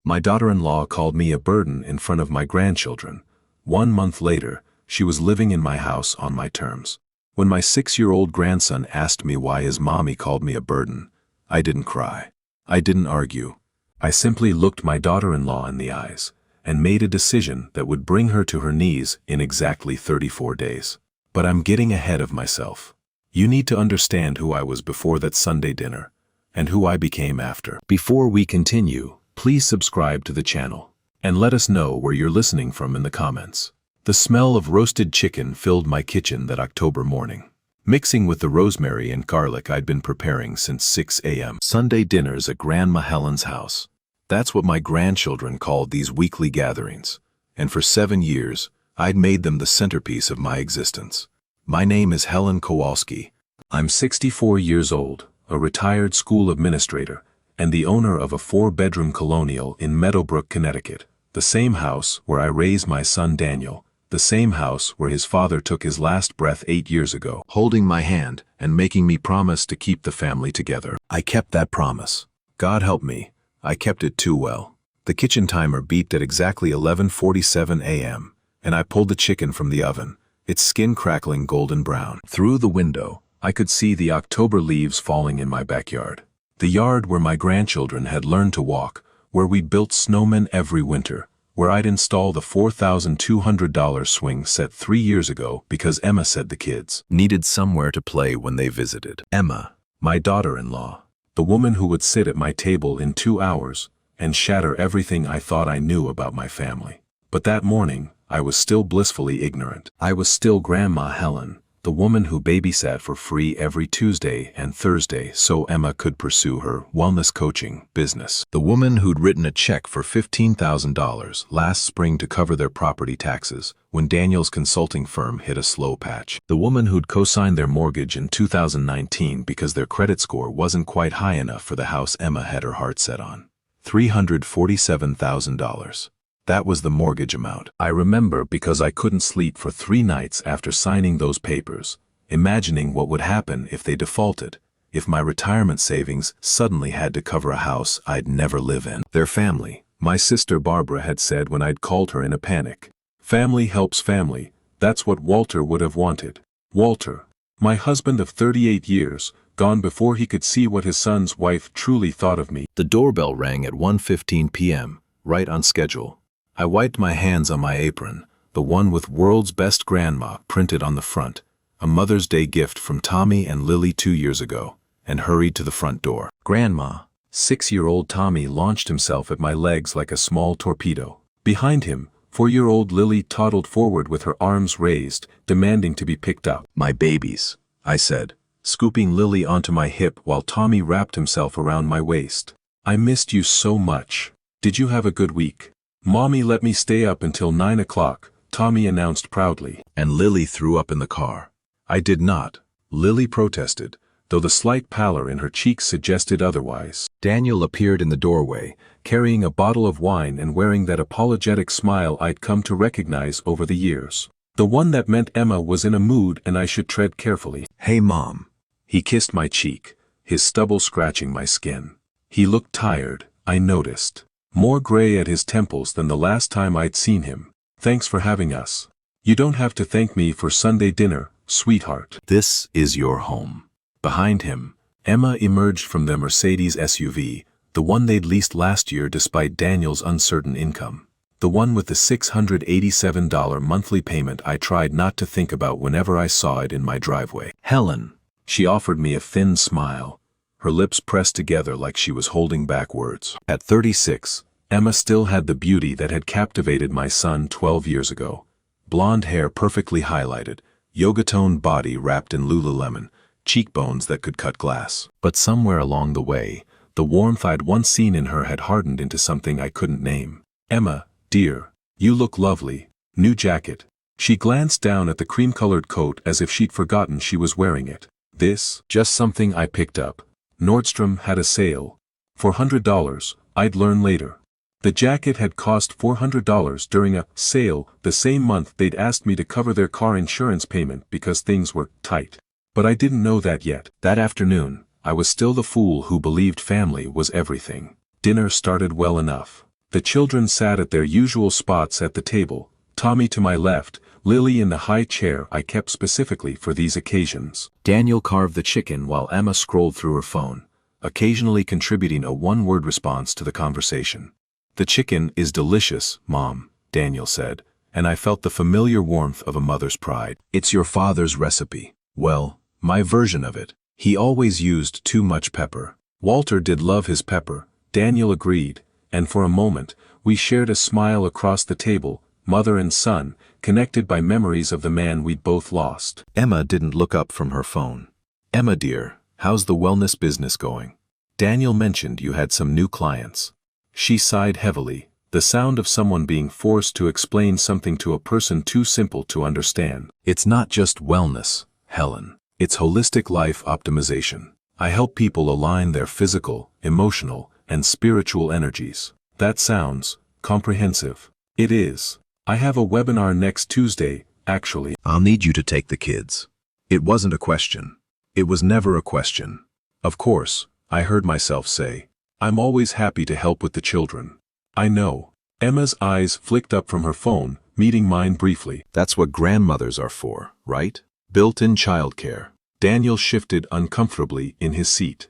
My daughter-in-law called me a burden in front of my grandchildren. 1 month later, she was living in my house on my terms. When my 6-year-old grandson asked me why his mommy called me a burden, I didn't cry. I didn't argue. I simply looked my daughter-in-law in the eyes and made a decision that would bring her to her knees in exactly 34 days. But I'm getting ahead of myself. You need to understand who I was before that Sunday dinner and who I became after. Before we continue, please subscribe to the channel and let us know where you're listening from in the comments. The smell of roasted chicken filled my kitchen that October morning, mixing with the rosemary and garlic I'd been preparing since 6 a.m. Sunday dinners at Grandma Helen's house. That's what my grandchildren called these weekly gatherings, and for 7 years, I'd made them the centerpiece of my existence. My name is Helen Kowalski. I'm 64 years old, a retired school administrator, and the owner of a 4-bedroom colonial in Meadowbrook, Connecticut, the same house where I raised my son Daniel, the same house where his father took his last breath 8 years ago, holding my hand and making me promise to keep the family together. I kept that promise. God help me, I kept it too well. The kitchen timer beeped at exactly 11:47 a.m., and I pulled the chicken from the oven, its skin crackling golden brown. Through the window, I could see the October leaves falling in my backyard. The yard where my grandchildren had learned to walk, where we built snowmen every winter, where I'd install the $4,200 swing set 3 years ago because Emma said the kids needed somewhere to play when they visited. Emma, my daughter-in-law, the woman who would sit at my table in 2 hours and shatter everything I thought I knew about my family. But that morning, I was still blissfully ignorant. I was still Grandma Helen, the woman who babysat for free every Tuesday and Thursday so Emma could pursue her wellness coaching business. The woman who'd written a check for $15,000 last spring to cover their property taxes when Daniel's consulting firm hit a slow patch. The woman who'd co-signed their mortgage in 2019 because their credit score wasn't quite high enough for the house Emma had her heart set on. $347,000. That was the mortgage amount. I remember because I couldn't sleep for 3 nights after signing those papers, imagining what would happen if they defaulted, if my retirement savings suddenly had to cover a house I'd never live in. Their family, my sister Barbara had said when I'd called her in a panic. Family helps family, that's what Walter would have wanted. Walter, my husband of 38 years, gone before he could see what his son's wife truly thought of me. The doorbell rang at 1:15 p.m., right on schedule. I wiped my hands on my apron, the one with "World's Best Grandma" printed on the front, a Mother's Day gift from Tommy and Lily 2 years ago, and hurried to the front door. Grandma, 6-year-old Tommy launched himself at my legs like a small torpedo. Behind him, 4-year-old Lily toddled forward with her arms raised, demanding to be picked up. "My babies," I said, scooping Lily onto my hip while Tommy wrapped himself around my waist. "I missed you so much. Did you have a good week?" "Mommy let me stay up until 9 o'clock, Tommy announced proudly. And Lily threw up in the car. I did not. Lily protested, though the slight pallor in her cheeks suggested otherwise. Daniel appeared in the doorway, carrying a bottle of wine and wearing that apologetic smile I'd come to recognize over the years. The one that meant Emma was in a mood and I should tread carefully. "Hey, Mom." He kissed my cheek, his stubble scratching my skin. He looked tired, I noticed. More gray at his temples than the last time I'd seen him. "Thanks for having us. You don't have to thank me for Sunday dinner, sweetheart. This is your home." Behind him, Emma emerged from the Mercedes SUV, the one they'd leased last year despite Daniel's uncertain income. The one with the $687 monthly payment I tried not to think about whenever I saw it in my driveway. "Helen." She offered me a thin smile, her lips pressed together like she was holding back words. At 36, Emma still had the beauty that had captivated my son 12 years ago. Blonde hair perfectly highlighted, yoga-toned body wrapped in Lululemon, cheekbones that could cut glass. But somewhere along the way, the warmth I'd once seen in her had hardened into something I couldn't name. "Emma, dear, you look lovely. New jacket." She glanced down at the cream-colored coat as if she'd forgotten she was wearing it. "This, just something I picked up. Nordstrom had a sale. $400, I'd learn later." The jacket had cost $400 during a sale the same month they'd asked me to cover their car insurance payment because things were tight. But I didn't know that yet. That afternoon, I was still the fool who believed family was everything. Dinner started well enough. The children sat at their usual spots at the table, Tommy to my left, Lily in the high chair I kept specifically for these occasions. Daniel carved the chicken while Emma scrolled through her phone, occasionally contributing a one-word response to the conversation. "The chicken is delicious, Mom," Daniel said, and I felt the familiar warmth of a mother's pride. "It's your father's recipe." "Well, my version of it. He always used too much pepper." "Walter did love his pepper," Daniel agreed, and for a moment, we shared a smile across the table, mother and son, connected by memories of the man we'd both lost. Emma didn't look up from her phone. "Emma dear, how's the wellness business going? Daniel mentioned you had some new clients." She sighed heavily, the sound of someone being forced to explain something to a person too simple to understand. "It's not just wellness, Helen. It's holistic life optimization. I help people align their physical, emotional, and spiritual energies." That sounds comprehensive. It is. I have a webinar next Tuesday, actually. "I'll need you to take the kids." It wasn't a question. It was never a question. "Of course," I heard myself say. "I'm always happy to help with the children." "I know." Emma's eyes flicked up from her phone, meeting mine briefly. "That's what grandmothers are for, right? Built-in childcare." Daniel shifted uncomfortably in his seat.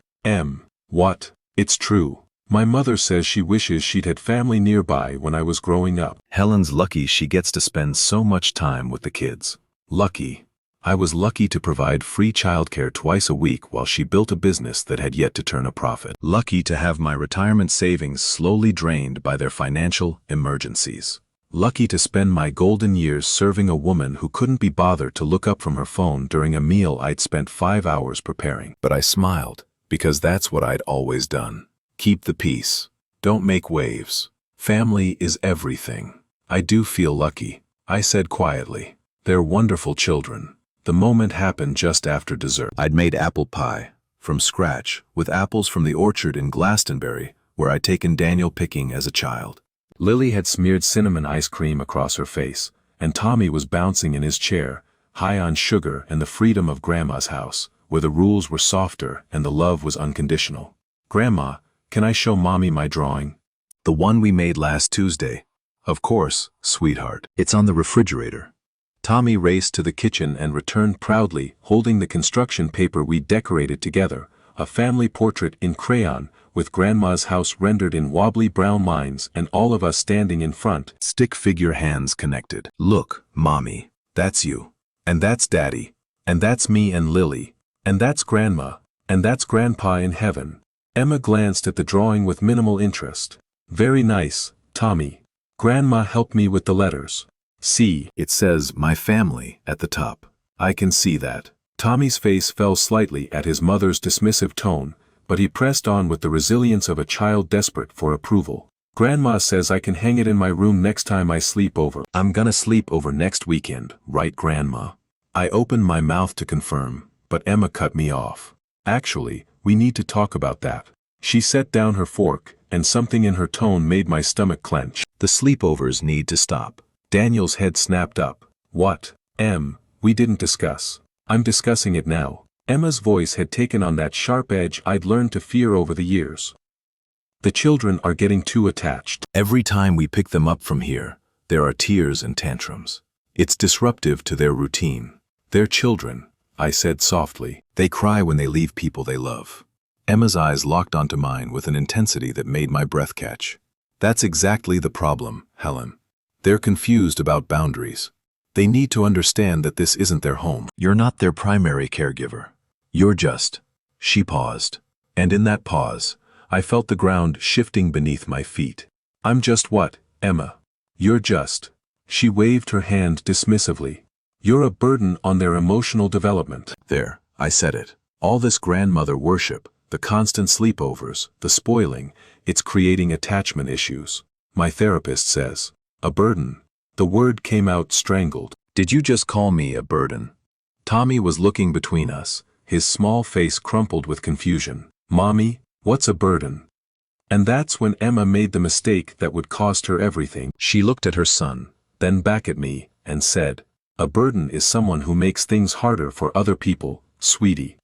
What? It's true. My mother says she wishes she'd had family nearby when I was growing up. Helen's lucky she gets to spend so much time with the kids. Lucky. I was lucky to provide free childcare twice a week while she built a business that had yet to turn a profit. Lucky to have my retirement savings slowly drained by their financial emergencies. Lucky to spend my golden years serving a woman who couldn't be bothered to look up from her phone during a meal I'd spent 5 hours preparing. But I smiled, because that's what I'd always done. Keep the peace. Don't make waves. Family is everything. "I do feel lucky," I said quietly. "They're wonderful children." The moment happened just after dessert. I'd made apple pie, from scratch, with apples from the orchard in Glastonbury, where I'd taken Daniel picking as a child. Lily had smeared cinnamon ice cream across her face, and Tommy was bouncing in his chair, high on sugar and the freedom of Grandma's house, where the rules were softer and the love was unconditional. "Grandma, can I show Mommy my drawing?" "The one we made last Tuesday." "Of course, sweetheart. It's on the refrigerator." Tommy raced to the kitchen and returned proudly, holding the construction paper we decorated together, a family portrait in crayon, with Grandma's house rendered in wobbly brown lines and all of us standing in front, stick figure hands connected. "Look, Mommy, that's you. And that's Daddy. And that's me and Lily. And that's Grandma. And that's Grandpa in heaven." Emma glanced at the drawing with minimal interest. "Very nice, Tommy. Grandma helped me with the letters. See, it says my family at the top. I can see that." Tommy's face fell slightly at his mother's dismissive tone, but he pressed on with the resilience of a child desperate for approval. "Grandma says I can hang it in my room next time I sleep over." "I'm gonna sleep over next weekend, right, Grandma?" I opened my mouth to confirm, but Emma cut me off. "Actually, we need to talk about that." She set down her fork, and something in her tone made my stomach clench. "The sleepovers need to stop." Daniel's head snapped up. "What? We didn't discuss." "I'm discussing it now." Emma's voice had taken on that sharp edge I'd learned to fear over the years. "The children are getting too attached. Every time we pick them up from here, there are tears and tantrums. It's disruptive to their routine. They're children," I said softly. "They cry when they leave people they love." Emma's eyes locked onto mine with an intensity that made my breath catch. "That's exactly the problem, Helen. They're confused about boundaries. They need to understand that this isn't their home. You're not their primary caregiver. You're just..." She paused. And in that pause, I felt the ground shifting beneath my feet. "I'm just what, Emma? You're just..." She waved her hand dismissively. "You're a burden on their emotional development." There, I said it. All this grandmother worship, the constant sleepovers, the spoiling, it's creating attachment issues. My therapist says, "A burden." The word came out strangled. "Did you just call me a burden?" Tommy was looking between us, his small face crumpled with confusion. "Mommy, what's a burden?" And that's when Emma made the mistake that would cost her everything. She looked at her son, then back at me, and said, "A burden is someone who makes things harder for other people, sweetie.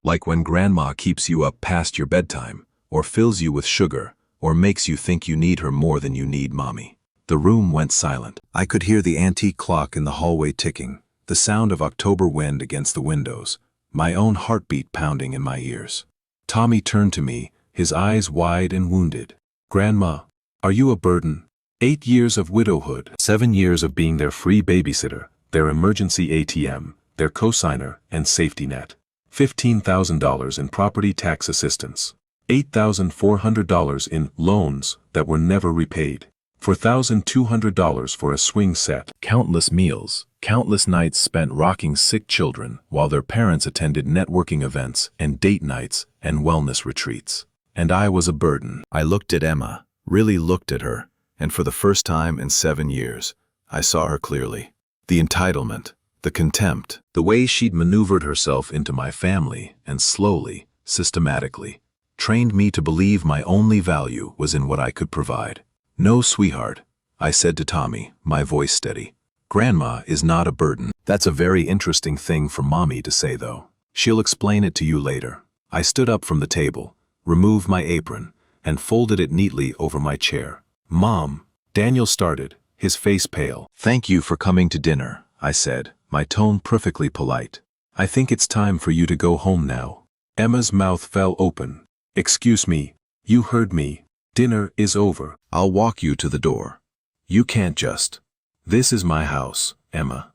Like when Grandma keeps you up past your bedtime, or fills you with sugar, or makes you think you need her more than you need mommy. The room went silent. I could hear the antique clock in the hallway ticking, the sound of October wind against the windows, my own heartbeat pounding in my ears. Tommy turned to me, his eyes wide and wounded. "Grandma, are you a burden? 8 years of widowhood, 7 years of being their free babysitter, their emergency ATM, their cosigner and safety net. $15,000 in property tax assistance. $8,400 in loans that were never repaid. $4,200 for a swing set. Countless meals, countless nights spent rocking sick children while their parents attended networking events and date nights and wellness retreats. And I was a burden." I looked at Emma, really looked at her, and for the first time in 7 years, I saw her clearly. The entitlement, the contempt, the way she'd maneuvered herself into my family and slowly, systematically, trained me to believe my only value was in what I could provide. "No, sweetheart," I said to Tommy, my voice steady. "Grandma is not a burden." That's a very interesting thing for mommy to say, though. She'll explain it to you later. I stood up from the table, removed my apron, and folded it neatly over my chair. "Mom," Daniel started, his face pale. "Thank you for coming to dinner," I said, my tone perfectly polite. "I think it's time for you to go home now." Emma's mouth fell open. "Excuse me, you heard me. Dinner is over. I'll walk you to the door. You can't just. This is my house, Emma."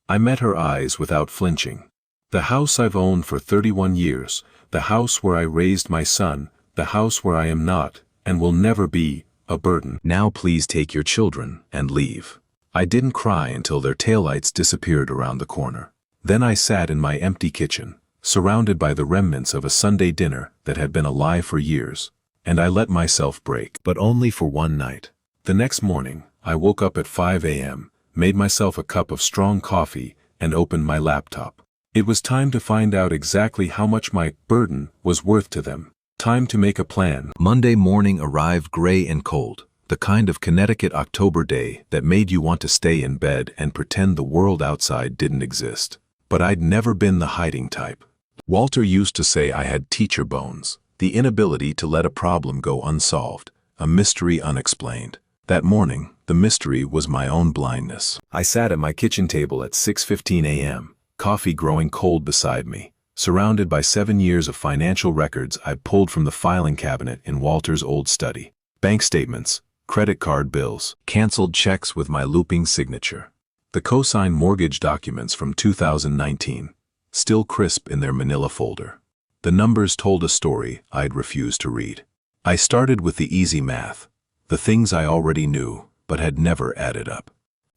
I met her eyes without flinching. "The house I've owned for 31 years, the house where I raised my son, the house where I am not, and will never be, a burden. Now please take your children and leave." I didn't cry until their taillights disappeared around the corner. Then I sat in my empty kitchen, surrounded by the remnants of a Sunday dinner that had been a lie for years, and I let myself break. But only for one night. The next morning, I woke up at 5 a.m., made myself a cup of strong coffee, and opened my laptop. It was time to find out exactly how much my burden was worth to them. Time to make a plan. Monday morning arrived gray and cold, the kind of Connecticut October day that made you want to stay in bed and pretend the world outside didn't exist. But I'd never been the hiding type. Walter used to say I had teacher bones, the inability to let a problem go unsolved, a mystery unexplained. That morning, the mystery was my own blindness. I sat at my kitchen table at 6:15 a.m., coffee growing cold beside me, surrounded by 7 years of financial records I pulled from the filing cabinet in Walter's old study. Bank statements, credit card bills, canceled checks with my looping signature. The cosign mortgage documents from 2019, still crisp in their manila folder. The numbers told a story I'd refused to read. I started with the easy math, the things I already knew but had never added up.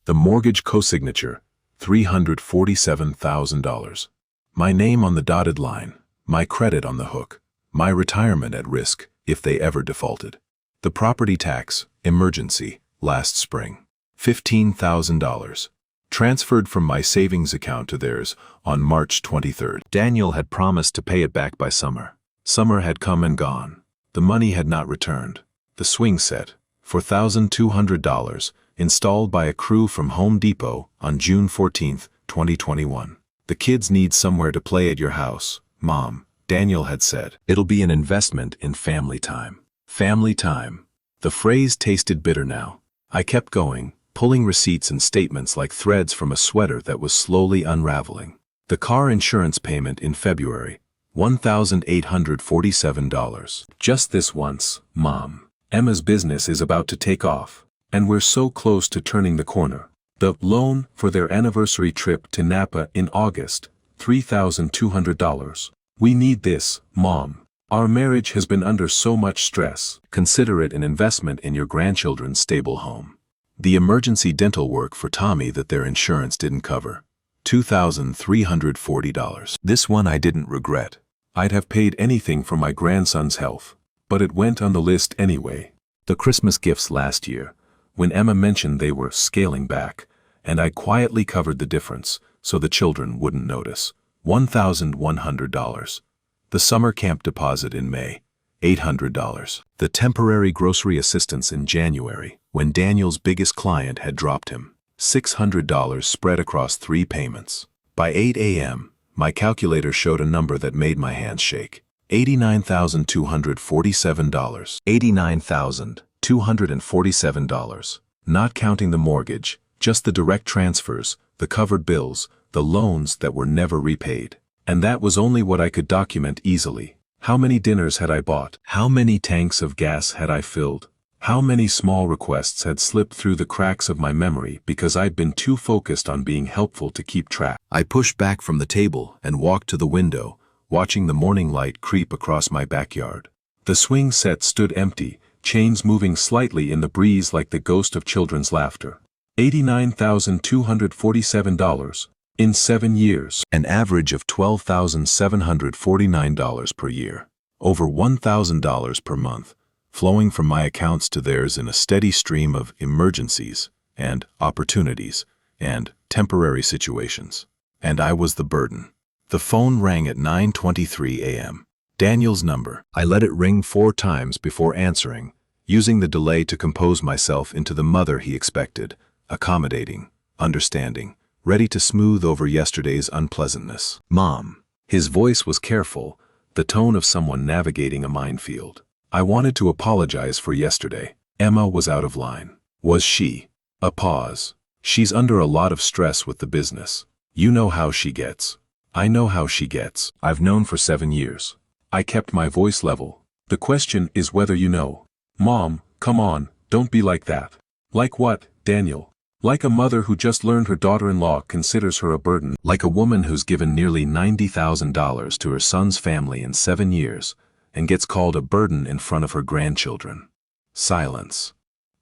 The mortgage cosignature, $347,000. My name on the dotted line, my credit on the hook, my retirement at risk if they ever defaulted. The property tax, emergency, last spring, $15,000. Transferred from my savings account to theirs on March 23rd. Daniel had promised to pay it back by summer. Summer had come and gone. The money had not returned. The swing set, $4,200, installed by a crew from Home Depot on June 14, 2021. "The kids need somewhere to play at your house, Mom," Daniel had said. "It'll be an investment in family time." Family time. The phrase tasted bitter now. I kept going, pulling receipts and statements like threads from a sweater that was slowly unraveling. The car insurance payment in February, $1,847. "Just this once, Mom. Emma's business is about to take off, and we're so close to turning the corner." The loan for their anniversary trip to Napa in August, $3,200. "We need this, Mom. Our marriage has been under so much stress. Consider it an investment in your grandchildren's stable home." The emergency dental work for Tommy that their insurance didn't cover, $2,340. This one I didn't regret. I'd have paid anything for my grandson's health, but it went on the list anyway. The Christmas gifts last year, when Emma mentioned they were scaling back, and I quietly covered the difference so the children wouldn't notice, $1,100. The summer camp deposit in May, $800. The temporary grocery assistance in January, when Daniel's biggest client had dropped him, $600 spread across 3 payments. By 8 a.m., my calculator showed a number that made my hands shake. $89,247. $89,247. Not counting the mortgage, just the direct transfers, the covered bills, the loans that were never repaid. And that was only what I could document easily. How many dinners had I bought? How many tanks of gas had I filled? How many small requests had slipped through the cracks of my memory because I'd been too focused on being helpful to keep track? I pushed back from the table and walked to the window, watching the morning light creep across my backyard. The swing set stood empty, chains moving slightly in the breeze like the ghost of children's laughter. $89,247. In 7 years. An average of $12,749 per year. Over $1,000 per month, flowing from my accounts to theirs in a steady stream of emergencies and opportunities and temporary situations. And I was the burden. The phone rang at 9:23 a.m. Daniel's number. I let it ring 4 times before answering, using the delay to compose myself into the mother he expected, accommodating, understanding, ready to smooth over yesterday's unpleasantness. Mom. His voice was careful, the tone of someone navigating a minefield. I wanted to apologize for yesterday. Emma was out of line. Was she? A pause. She's under a lot of stress with the business. You know how she gets. I know how she gets. I've known for 7 years. I kept my voice level. The question is whether you know. Mom, come on, don't be like that. Like what, Daniel? Like a mother who just learned her daughter-in-law considers her a burden. Like a woman who's given nearly $90,000 to her son's family in 7 years and gets called a burden in front of her grandchildren. Silence.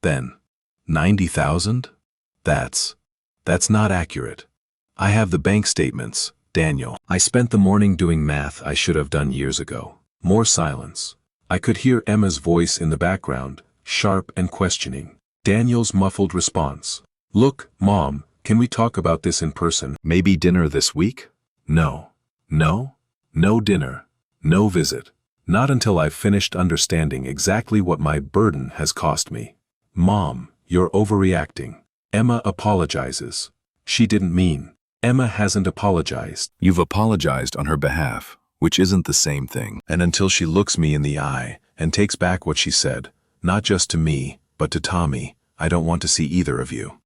Then, 90,000? That's not accurate. I have the bank statements, Daniel. I spent the morning doing math I should have done years ago. More silence. I could hear Emma's voice in the background, sharp and questioning. Daniel's muffled response. Look, Mom, can we talk about this in person? Maybe dinner this week? No. No? No dinner. No visit. Not until I've finished understanding exactly what my burden has cost me. Mom, you're overreacting. Emma apologizes. She didn't mean. Emma hasn't apologized. You've apologized on her behalf, which isn't the same thing. And until she looks me in the eye and takes back what she said, not just to me, but to Tommy, I don't want to see either of you.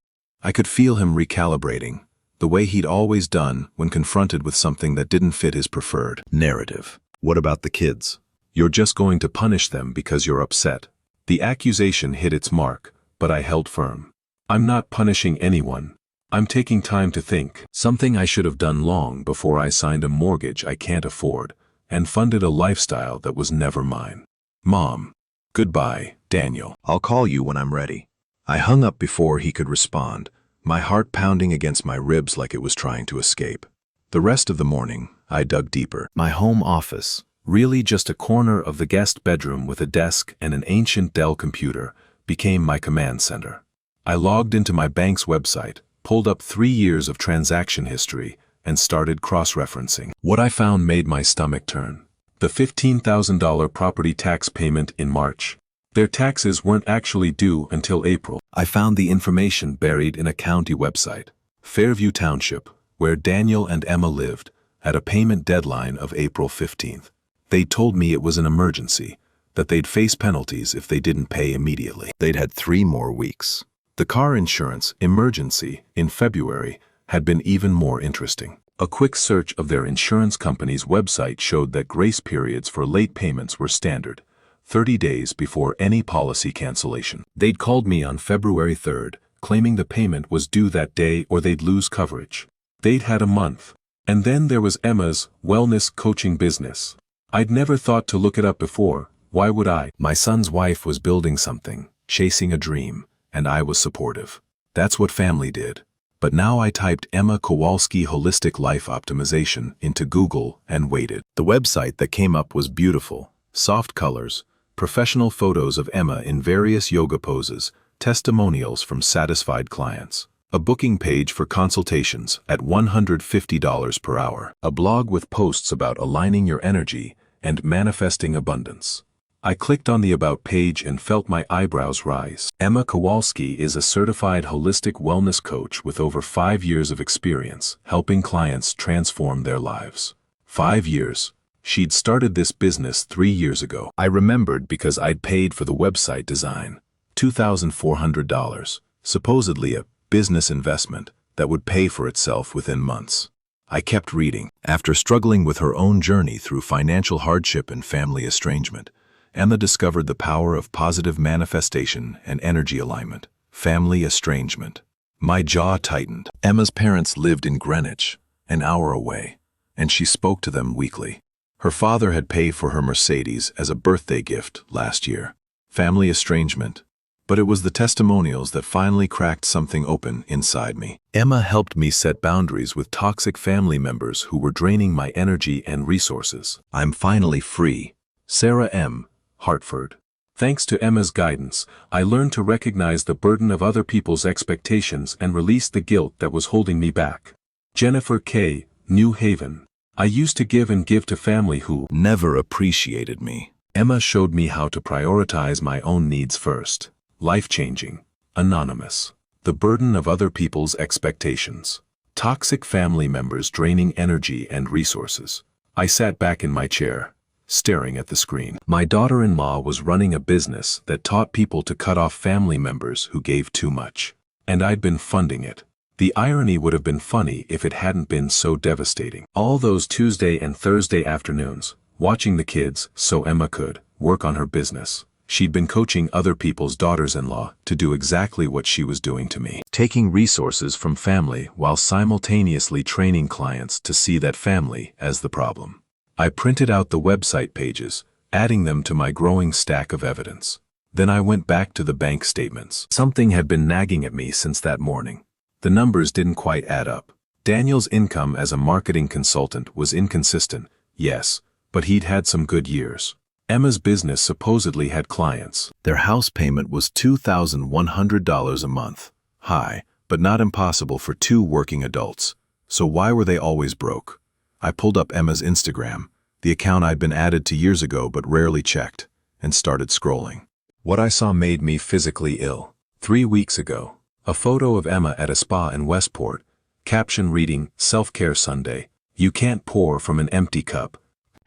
I could feel him recalibrating, the way he'd always done when confronted with something that didn't fit his preferred narrative. What about the kids? You're just going to punish them because you're upset. The accusation hit its mark, but I held firm. I'm not punishing anyone. I'm taking time to think, something I should have done long before I signed a mortgage I can't afford and funded a lifestyle that was never mine. Mom. Goodbye, Daniel. I'll call you when I'm ready. I hung up before he could respond, my heart pounding against my ribs like it was trying to escape. The rest of the morning, I dug deeper. My home office, really just a corner of the guest bedroom with a desk and an ancient Dell computer, became my command center. I logged into my bank's website, pulled up 3 years of transaction history, and started cross-referencing. What I found made my stomach turn. The $15,000 property tax payment in March. Their taxes weren't actually due until April. I found the information buried in a county website, Fairview Township, where Daniel and Emma lived, had a payment deadline of April 15th. They'd told me it was an emergency, that they'd face penalties if they didn't pay immediately. They'd had 3 more weeks. The car insurance emergency in February had been even more interesting. A quick search of their insurance company's website showed that grace periods for late payments were standard, 30 days before any policy cancellation. They'd called me on February 3rd, claiming the payment was due that day or they'd lose coverage. They'd had a month. And then there was Emma's wellness coaching business. I'd never thought to look it up before. Why would I? My son's wife was building something, chasing a dream, and I was supportive. That's what family did. But now I typed Emma Kowalski Holistic Life Optimization into Google and waited. The website that came up was beautiful, soft colors, professional photos of Emma in various yoga poses, testimonials from satisfied clients, a booking page for consultations at $150 per hour, a blog with posts about aligning your energy and manifesting abundance. I clicked on the About page and felt my eyebrows rise. Emma Kowalski is a certified holistic wellness coach with over 5 years of experience helping clients transform their lives. 5 years. She'd started this business 3 years ago. I remembered because I'd paid for the website design, $2,400, supposedly a business investment that would pay for itself within months. I kept reading. After struggling with her own journey through financial hardship and family estrangement, Emma discovered the power of positive manifestation and energy alignment. Family estrangement. My jaw tightened. Emma's parents lived in Greenwich, an hour away, and she spoke to them weekly. Her father had paid for her Mercedes as a birthday gift last year. Family estrangement. But it was the testimonials that finally cracked something open inside me. Emma helped me set boundaries with toxic family members who were draining my energy and resources. I'm finally free. Sarah M., Hartford. Thanks to Emma's guidance, I learned to recognize the burden of other people's expectations and release the guilt that was holding me back. Jennifer K., New Haven. I used to give to family who never appreciated me. Emma showed me how to prioritize my own needs first. Life-changing. Anonymous. The burden of other people's expectations. Toxic family members draining energy and resources. I sat back in my chair, staring at the screen. My daughter-in-law was running a business that taught people to cut off family members who gave too much. And I'd been funding it. The irony would have been funny if it hadn't been so devastating. All those Tuesday and Thursday afternoons, watching the kids so Emma could work on her business. She'd been coaching other people's daughters-in-law to do exactly what she was doing to me. Taking resources from family while simultaneously training clients to see that family as the problem. I printed out the website pages, adding them to my growing stack of evidence. Then I went back to the bank statements. Something had been nagging at me since that morning. The numbers didn't quite add up. Daniel's income as a marketing consultant was inconsistent, yes, but he'd had some good years. Emma's business supposedly had clients. Their house payment was $2,100 a month. High, but not impossible for 2 working adults. So why were they always broke? I pulled up Emma's Instagram, the account I'd been added to years ago but rarely checked, and started scrolling. What I saw made me physically ill. 3 weeks ago, a photo of Emma at a spa in Westport, caption reading, Self-Care Sunday. You can't pour from an empty cup.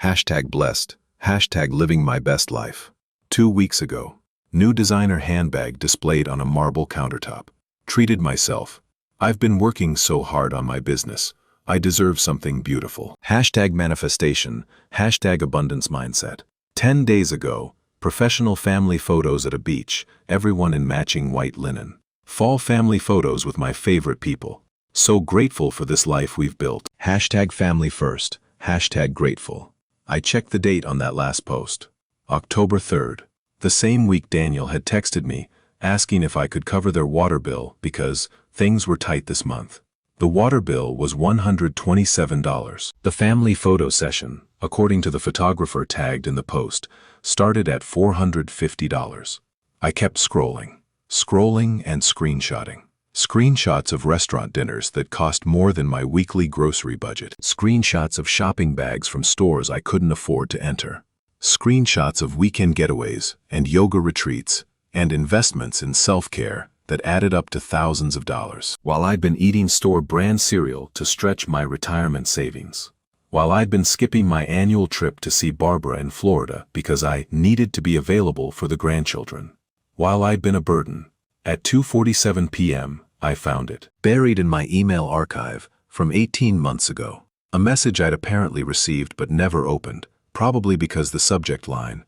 #blessed. #living my best life. 2 weeks ago, new designer handbag displayed on a marble countertop. Treated myself. I've been working so hard on my business. I deserve something beautiful. #manifestation. #abundance mindset. 10 days ago, professional family photos at a beach, everyone in matching white linen. Fall family photos with my favorite people. So grateful for this life we've built. #family first. #grateful. I checked the date on that last post. October 3rd. The same week Daniel had texted me, asking if I could cover their water bill because things were tight this month. The water bill was $127. The family photo session, according to the photographer tagged in the post, started at $450. I kept scrolling and screenshotting. Screenshots of restaurant dinners that cost more than my weekly grocery budget. Screenshots of shopping bags from stores I couldn't afford to enter. Screenshots of weekend getaways and yoga retreats and investments in self-care that added up to thousands of dollars. While I'd been eating store brand cereal to stretch my retirement savings. While I'd been skipping my annual trip to see Barbara in Florida because I needed to be available for the grandchildren. While I'd been a burden. At 2:47 p.m., I found it, buried in my email archive from 18 months ago. A message I'd apparently received but never opened, probably because the subject line,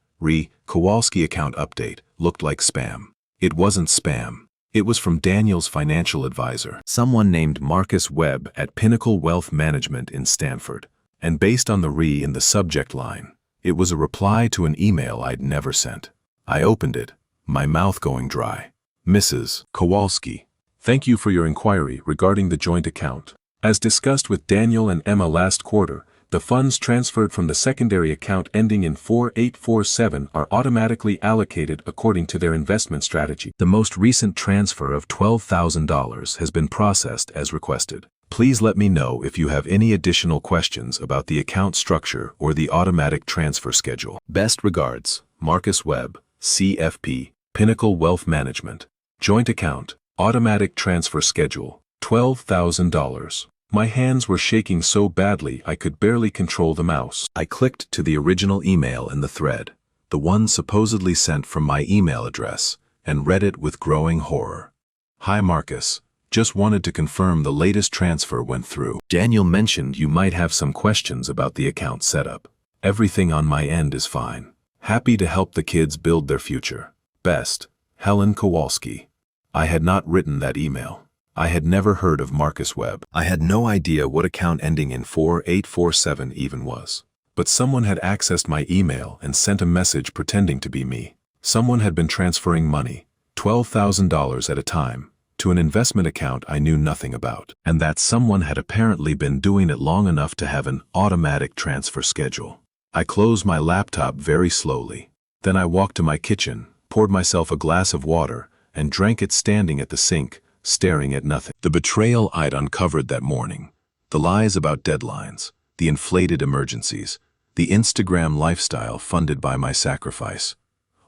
Kowalski account update, looked like spam. It wasn't spam. It was from Daniel's financial advisor, someone named Marcus Webb at Pinnacle Wealth Management in Stanford. And based on the in the subject line, it was a reply to an email I'd never sent. I opened it, my mouth going dry. Mrs. Kowalski, thank you for your inquiry regarding the joint account. As discussed with Daniel and Emma last quarter, the funds transferred from the secondary account ending in 4847 are automatically allocated according to their investment strategy. The most recent transfer of $12,000 has been processed as requested. Please let me know if you have any additional questions about the account structure or the automatic transfer schedule. Best regards, Marcus Webb, CFP, Pinnacle Wealth Management. Joint account, automatic transfer schedule, $12,000. My hands were shaking so badly I could barely control the mouse. I clicked to the original email in the thread, the one supposedly sent from my email address, and read it with growing horror. "Hi Marcus, just wanted to confirm the latest transfer went through. Daniel mentioned you might have some questions about the account setup. Everything on my end is fine. Happy to help the kids build their future. Best, Helen Kowalski." I had not written that email. I had never heard of Marcus Webb. I had no idea what account ending in 4847 even was. But someone had accessed my email and sent a message pretending to be me. Someone had been transferring money, $12,000 at a time, to an investment account I knew nothing about. And that someone had apparently been doing it long enough to have an automatic transfer schedule. I closed my laptop very slowly. Then I walked to my kitchen, poured myself a glass of water, and drank it standing at the sink, staring at nothing. The betrayal I'd uncovered that morning, the lies about deadlines, the inflated emergencies, the Instagram lifestyle funded by my sacrifice,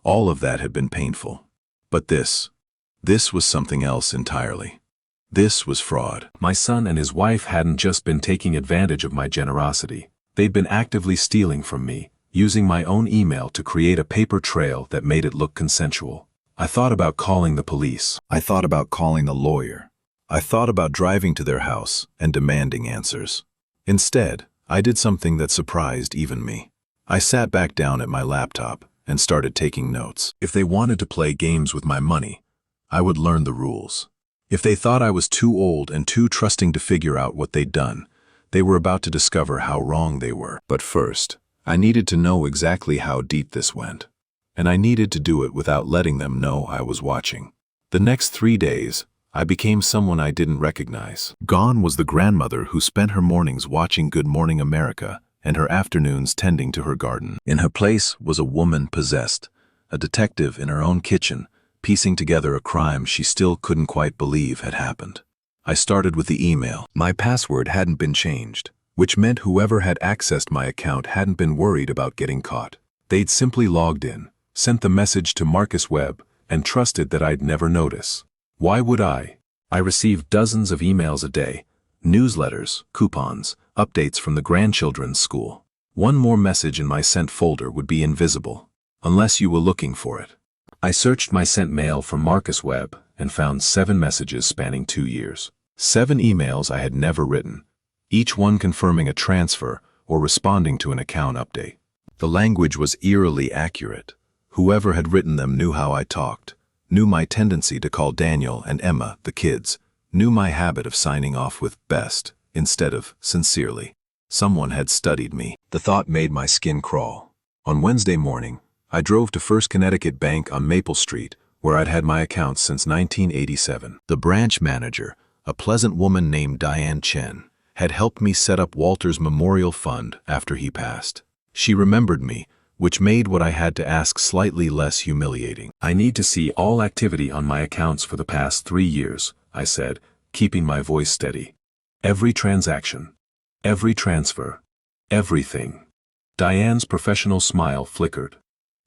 all of that had been painful. But this was something else entirely. This was fraud. My son and his wife hadn't just been taking advantage of my generosity. They'd been actively stealing from me, using my own email to create a paper trail that made it look consensual. I thought about calling the police. I thought about calling a lawyer. I thought about driving to their house and demanding answers. Instead, I did something that surprised even me. I sat back down at my laptop and started taking notes. If they wanted to play games with my money, I would learn the rules. If they thought I was too old and too trusting to figure out what they'd done, they were about to discover how wrong they were. But first, I needed to know exactly how deep this went. And I needed to do it without letting them know I was watching. The next 3 days, I became someone I didn't recognize. Gone was the grandmother who spent her mornings watching Good Morning America and her afternoons tending to her garden. In her place was a woman possessed, a detective in her own kitchen, piecing together a crime she still couldn't quite believe had happened. I started with the email. My password hadn't been changed, which meant whoever had accessed my account hadn't been worried about getting caught. They'd simply logged in, sent the message to Marcus Webb, and trusted that I'd never notice. Why would I? I received dozens of emails a day, newsletters, coupons, updates from the grandchildren's school. One more message in my sent folder would be invisible, unless you were looking for it. I searched my sent mail from Marcus Webb and found 7 messages spanning 2 years. 7 emails I had never written, each one confirming a transfer or responding to an account update. The language was eerily accurate. Whoever had written them knew how I talked, knew my tendency to call Daniel and Emma the kids, knew my habit of signing off with best instead of sincerely. Someone had studied me. The thought made my skin crawl. On Wednesday morning, I drove to First Connecticut Bank on Maple Street, where I'd had my accounts since 1987. The branch manager, a pleasant woman named Diane Chen, had helped me set up Walter's memorial fund after he passed. She remembered me, which made what I had to ask slightly less humiliating. "I need to see all activity on my accounts for the past 3 years, I said, keeping my voice steady. "Every transaction, every transfer, everything." Diane's professional smile flickered.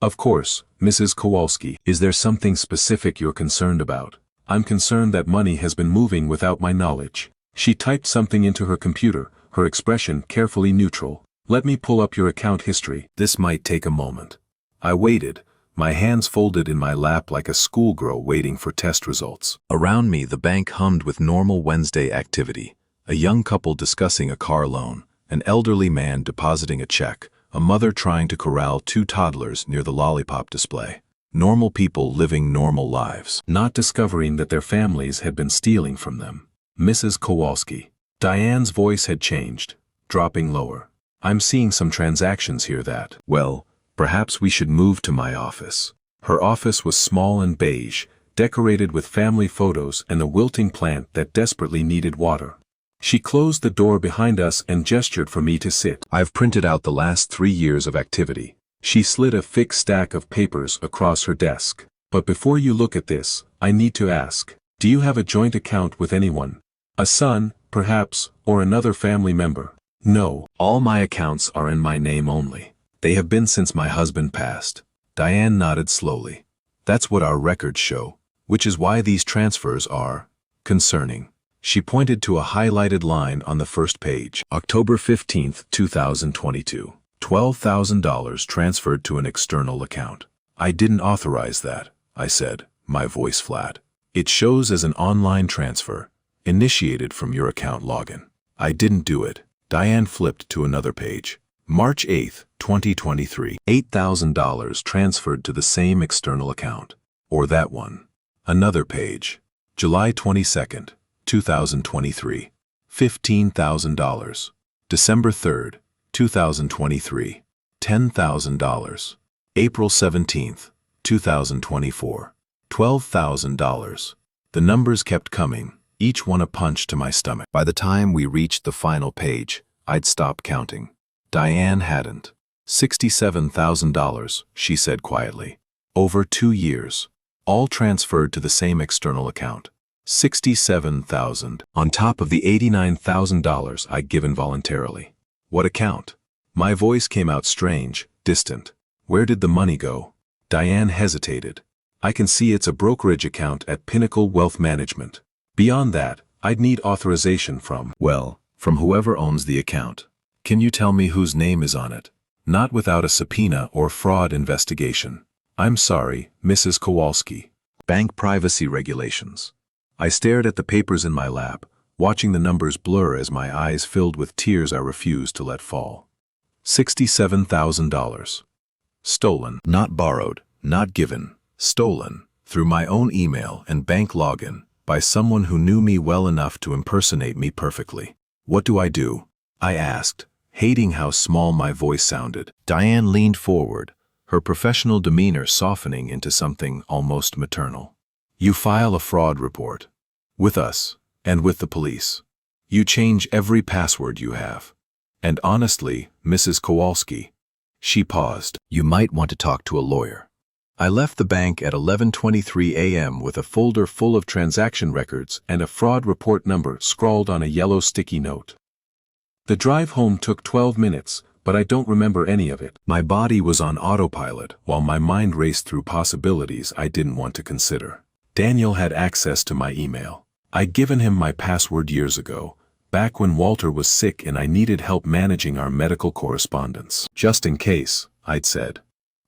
"Of course, Mrs. Kowalski. Is there something specific you're concerned about?" "I'm concerned that money has been moving without my knowledge." She typed something into her computer, her expression carefully neutral. "Let me pull up your account history." This might take a moment. I waited, my hands folded in my lap like a schoolgirl waiting for test results. Around me, the bank hummed with normal Wednesday activity. A young couple discussing a car loan, an elderly man depositing a check, a mother trying to corral 2 toddlers near the lollipop display. Normal people living normal lives, not discovering that their families had been stealing from them. "Mrs. Kowalski." Diane's voice had changed, dropping lower. "I'm seeing some transactions here that, well, perhaps we should move to my office." Her office was small and beige, decorated with family photos and a wilting plant that desperately needed water. She closed the door behind us and gestured for me to sit. "I've printed out the last 3 years of activity." She slid a thick stack of papers across her desk. "But before you look at this, I need to ask, do you have a joint account with anyone? A son, perhaps, or another family member?" "No, all my accounts are in my name only. They have been since my husband passed." Diane nodded slowly. "That's what our records show, which is why these transfers are concerning." She pointed to a highlighted line on the first page. October 15, 2022. $12,000 transferred to an external account. I didn't authorize that, I said, my voice flat. It shows as an online transfer, initiated from your account login. I didn't do it. Diane flipped to another page. March 8, 2023. $8,000 transferred to the same external account. Or that one. Another page. July 22, 2023. $15,000. December 3, 2023. $10,000. April 17, 2024. $12,000. The numbers kept coming, each one a punch to my stomach. By the time we reached the final page, I'd stopped counting. Diane hadn't. $67,000, she said quietly. Over 2 years. All transferred to the same external account. $67,000 on top of the $89,000 I'd given voluntarily. What account? My voice came out strange, distant. Where did the money go? Diane hesitated. I can see it's a brokerage account at Pinnacle Wealth Management. Beyond that, I'd need authorization from whoever owns the account. Can you tell me whose name is on it? Not without a subpoena or fraud investigation. I'm sorry, Mrs. Kowalski. Bank privacy regulations. I stared at the papers in my lap, watching the numbers blur as my eyes filled with tears I refused to let fall. $67,000. Stolen, not borrowed, not given, stolen, through my own email and bank login, by someone who knew me well enough to impersonate me perfectly. What do? I asked, hating how small my voice sounded. Diane leaned forward, her professional demeanor softening into something almost maternal. You file a fraud report. With us, and with the police. You change every password you have. And honestly, Mrs. Kowalski, she paused, you might want to talk to a lawyer. I left the bank at 11:23 a.m. with a folder full of transaction records and a fraud report number scrawled on a yellow sticky note. The drive home took 12 minutes, but I don't remember any of it. My body was on autopilot while my mind raced through possibilities I didn't want to consider. Daniel had access to my email. I'd given him my password years ago, back when Walter was sick and I needed help managing our medical correspondence. Just in case, I'd said.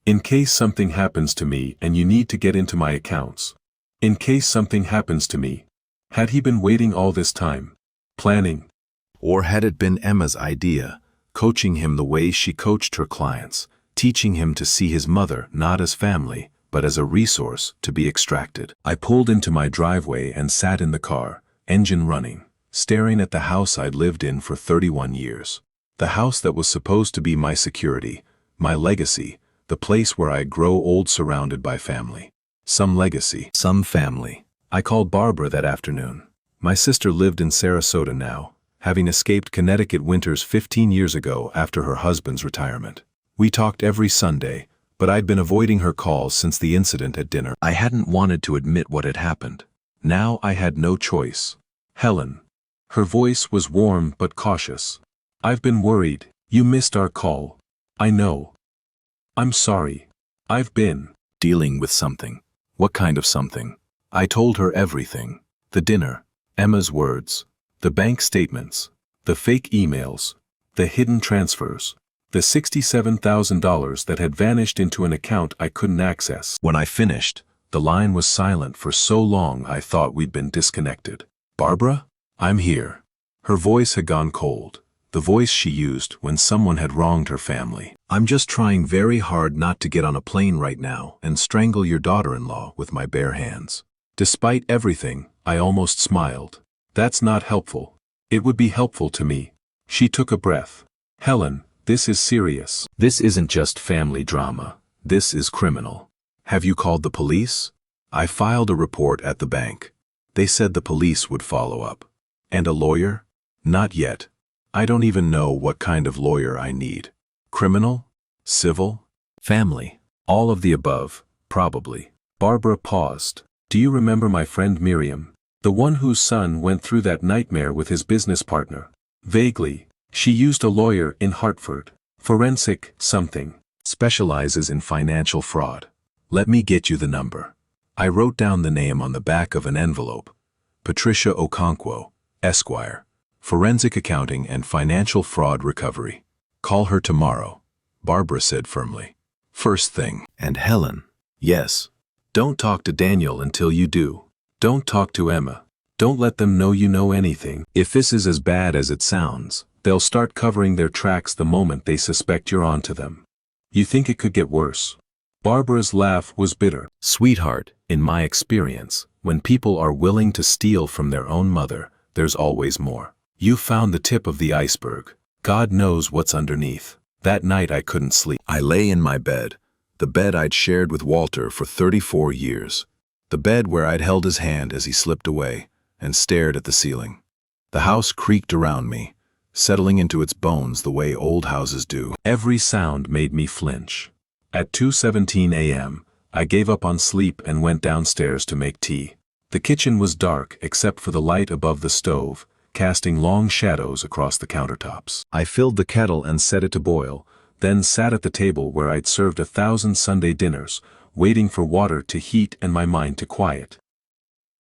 In case something happens to me and you need to get into my accounts. In case something happens to me. Had he been waiting all this time? Planning? Or had it been Emma's idea, coaching him the way she coached her clients, teaching him to see his mother not as family, but as a resource to be extracted? I pulled into my driveway and sat in the car, engine running, staring at the house I'd lived in for 31 years. The house that was supposed to be my security, my legacy, the place where I'd grow old surrounded by family. Some legacy, some family. I called Barbara that afternoon. My sister lived in Sarasota now, having escaped Connecticut winters 15 years ago after her husband's retirement. We talked every Sunday, but I'd been avoiding her calls since the incident at dinner. I hadn't wanted to admit what had happened. Now I had no choice. Helen. Her voice was warm but cautious. I've been worried. You missed our call. I know. I'm sorry. I've been dealing with something. What kind of something? I told her everything. The dinner, Emma's words, the bank statements, the fake emails, the hidden transfers, the $67,000 that had vanished into an account I couldn't access. When I finished, the line was silent for so long I thought we'd been disconnected. Barbara? I'm here. Her voice had gone cold. The voice she used when someone had wronged her family. I'm just trying very hard not to get on a plane right now and strangle your daughter-in-law with my bare hands. Despite everything, I almost smiled. That's not helpful. It would be helpful to me. She took a breath. Helen, this is serious. This isn't just family drama. This is criminal. Have you called the police? I filed a report at the bank. They said the police would follow up. And a lawyer? Not yet. I don't even know what kind of lawyer I need. Criminal? Civil? Family? All of the above, probably. Barbara paused. Do you remember my friend Miriam? The one whose son went through that nightmare with his business partner? Vaguely. She used a lawyer in Hartford. Forensic something. Specializes in financial fraud. Let me get you the number. I wrote down the name on the back of an envelope. Patricia Okonkwo, Esquire. Forensic accounting and financial fraud recovery. Call her tomorrow, Barbara said firmly. First thing. And Helen. Yes. Don't talk to Daniel until you do. Don't talk to Emma. Don't let them know you know anything. If this is as bad as it sounds, they'll start covering their tracks the moment they suspect you're onto them. You think it could get worse? Barbara's laugh was bitter. Sweetheart, in my experience, when people are willing to steal from their own mother, there's always more. You found the tip of the iceberg. God knows what's underneath. That night I couldn't sleep. I lay in my bed, the bed I'd shared with Walter for 34 years. The bed where I'd held his hand as he slipped away, and stared at the ceiling. The house creaked around me, settling into its bones the way old houses do. Every sound made me flinch. At 2:17 a.m., I gave up on sleep and went downstairs to make tea. The kitchen was dark except for the light above the stove, casting long shadows across the countertops. I filled the kettle and set it to boil, then sat at the table where I'd served 1,000 Sunday dinners, waiting for water to heat and my mind to quiet.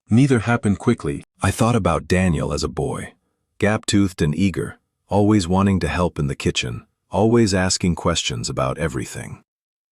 Neither happened quickly. I thought about Daniel as a boy, gap-toothed and eager, always wanting to help in the kitchen, always asking questions about everything.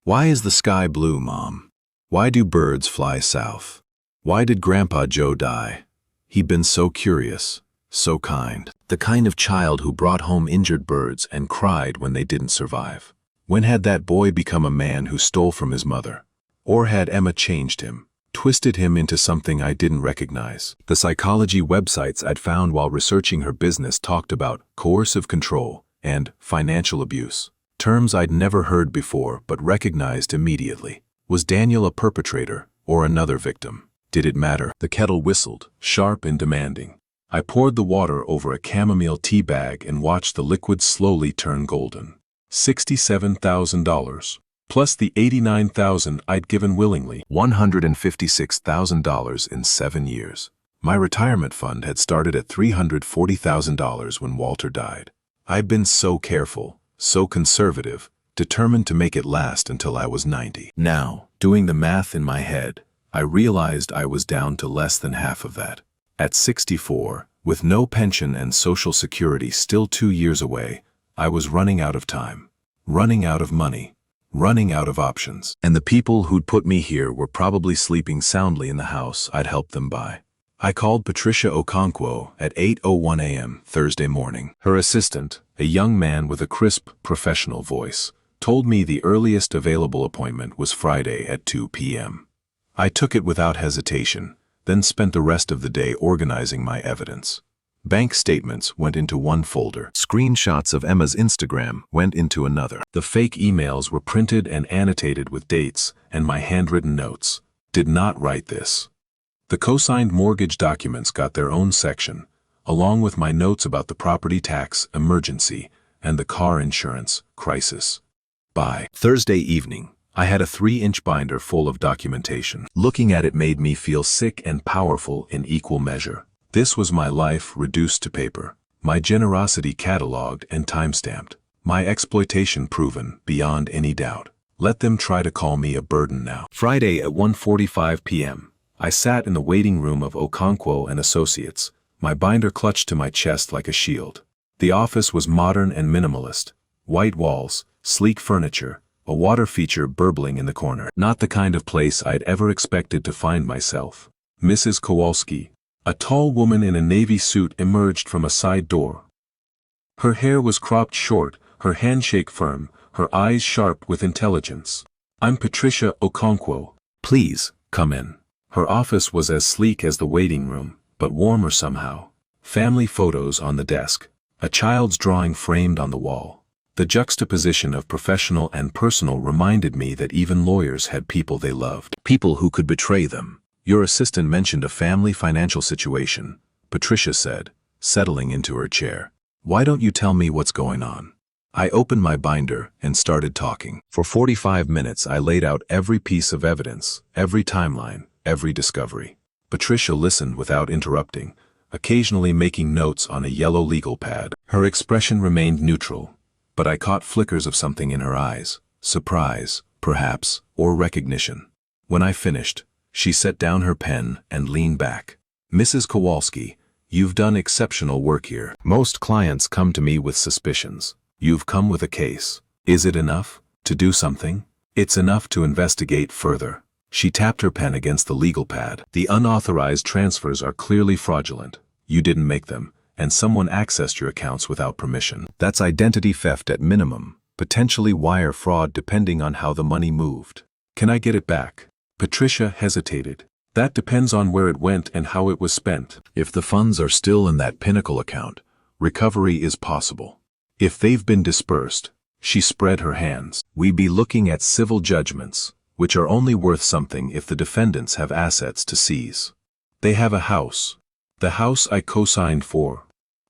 Why is the sky blue, Mom? Why do birds fly south? Why did Grandpa Joe die? He'd been so curious. So kind. The kind of child who brought home injured birds and cried when they didn't survive. When had that boy become a man who stole from his mother? Or had Emma changed him, twisted him into something I didn't recognize? The psychology websites I'd found while researching her business talked about coercive control and financial abuse. Terms I'd never heard before but recognized immediately. Was Daniel a perpetrator or another victim? Did it matter? The kettle whistled, sharp and demanding. I poured the water over a chamomile tea bag and watched the liquid slowly turn golden. $67,000, plus the $89,000 I'd given willingly. $156,000 in 7 years. My retirement fund had started at $340,000 when Walter died. I'd been so careful, so conservative, determined to make it last until I was 90. Now, doing the math in my head, I realized I was down to less than half of that. At 64, with no pension and Social Security still 2 years away, I was running out of time, running out of money, running out of options. And the people who'd put me here were probably sleeping soundly in the house I'd helped them buy. I called Patricia Okonkwo at 8:01 a.m. Thursday morning. Her assistant, a young man with a crisp, professional voice, told me the earliest available appointment was Friday at 2 p.m. I took it without hesitation, then spent the rest of the day organizing my evidence. Bank statements went into one folder. Screenshots of Emma's Instagram went into another. The fake emails were printed and annotated with dates and my handwritten notes. Did not write this. The co-signed mortgage documents got their own section, along with my notes about the property tax emergency and the car insurance crisis. By Thursday evening, I had a 3-inch binder full of documentation. Looking at it made me feel sick and powerful in equal measure. This was my life reduced to paper, my generosity cataloged and time-stamped, my exploitation proven beyond any doubt. Let them try to call me a burden now. Friday at 1:45 p.m., I sat in the waiting room of Okonkwo and Associates, my binder clutched to my chest like a shield. The office was modern and minimalist. White walls, sleek furniture, a water feature burbling in the corner. Not the kind of place I'd ever expected to find myself. Mrs. Kowalski, a tall woman in a navy suit, emerged from a side door. Her hair was cropped short, her handshake firm, her eyes sharp with intelligence. I'm Patricia Okonkwo. Please, come in. Her office was as sleek as the waiting room, but warmer somehow. Family photos on the desk, a child's drawing framed on the wall. The juxtaposition of professional and personal reminded me that even lawyers had people they loved. People who could betray them. Your assistant mentioned a family financial situation, Patricia said, settling into her chair. Why don't you tell me what's going on? I opened my binder and started talking. For 45 minutes I laid out every piece of evidence, every timeline, every discovery. Patricia listened without interrupting, occasionally making notes on a yellow legal pad. Her expression remained neutral, but I caught flickers of something in her eyes, surprise, perhaps, or recognition. When I finished, she set down her pen and leaned back. Mrs. Kowalski, You've done exceptional work here. Most clients come to me with suspicions. You've come with a case. Is it enough to do something? It's enough to investigate further. She tapped her pen against the legal pad. The unauthorized transfers are clearly fraudulent. You didn't make them, and someone accessed your accounts without permission. That's identity theft at minimum, potentially wire fraud depending on how the money moved. Can I get it back? Patricia hesitated. That depends on where it went and how it was spent. If the funds are still in that Pinnacle account, recovery is possible. If they've been dispersed, she spread her hands. We'd be looking at civil judgments, which are only worth something if the defendants have assets to seize. They have a house. The house I co-signed for.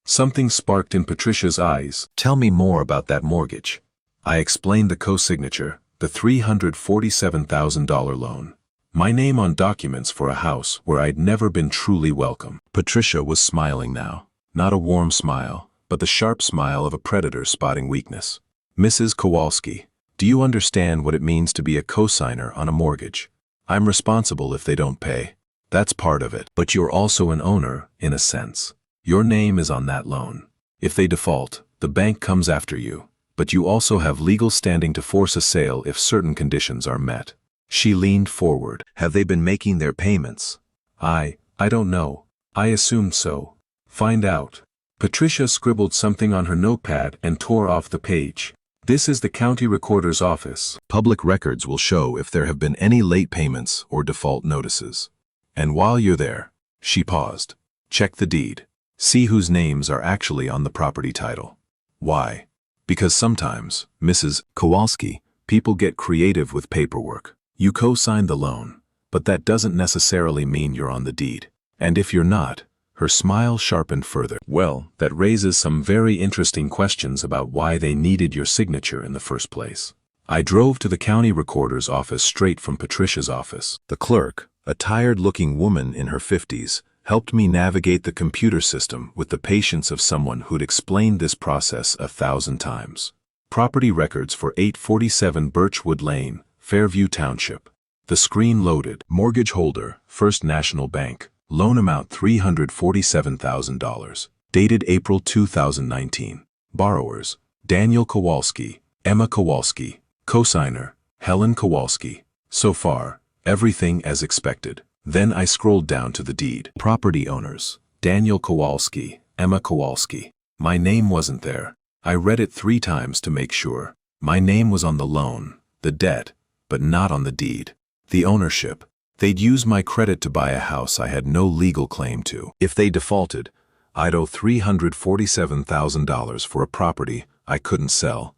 Something sparked in Patricia's eyes. Tell me more about that mortgage. I explained the co-signature, the $347,000 loan. My name on documents for a house where I'd never been truly welcome. Patricia was smiling now. Not a warm smile, but the sharp smile of a predator spotting weakness. Mrs. Kowalski, do you understand what it means to be a co-signer on a mortgage? I'm responsible if they don't pay. That's part of it. But you're also an owner, in a sense. Your name is on that loan. If they default, the bank comes after you. But you also have legal standing to force a sale if certain conditions are met. She leaned forward. Have they been making their payments? I don't know. I assumed so. Find out. Patricia scribbled something on her notepad and tore off the page. This is the county recorder's office. Public records will show if there have been any late payments or default notices. And while you're there, she paused. Check the deed. See whose names are actually on the property title. Why? Because sometimes, Mrs. Kowalski, people get creative with paperwork. You co-signed the loan, but that doesn't necessarily mean you're on the deed. And if you're not, her smile sharpened further. Well, that raises some very interesting questions about why they needed your signature in the first place. I drove to the county recorder's office straight from Patricia's office. The clerk, a tired-looking woman in her 50s, helped me navigate the computer system with the patience of someone who'd explained this process 1,000 times. Property records for 847 Birchwood Lane, Fairview Township. The screen loaded. Mortgage holder, First National Bank. Loan amount $347,000. Dated April 2019. Borrowers, Daniel Kowalski, Emma Kowalski. Cosigner, Helen Kowalski. So far, everything as expected. Then I scrolled down to the deed. Property owners, Daniel Kowalski, Emma Kowalski. My name wasn't there. I read it 3 times to make sure. My name was on the loan, the debt, but not on the deed. The ownership. They'd use my credit to buy a house I had no legal claim to. If they defaulted, I'd owe $347,000 for a property I couldn't sell,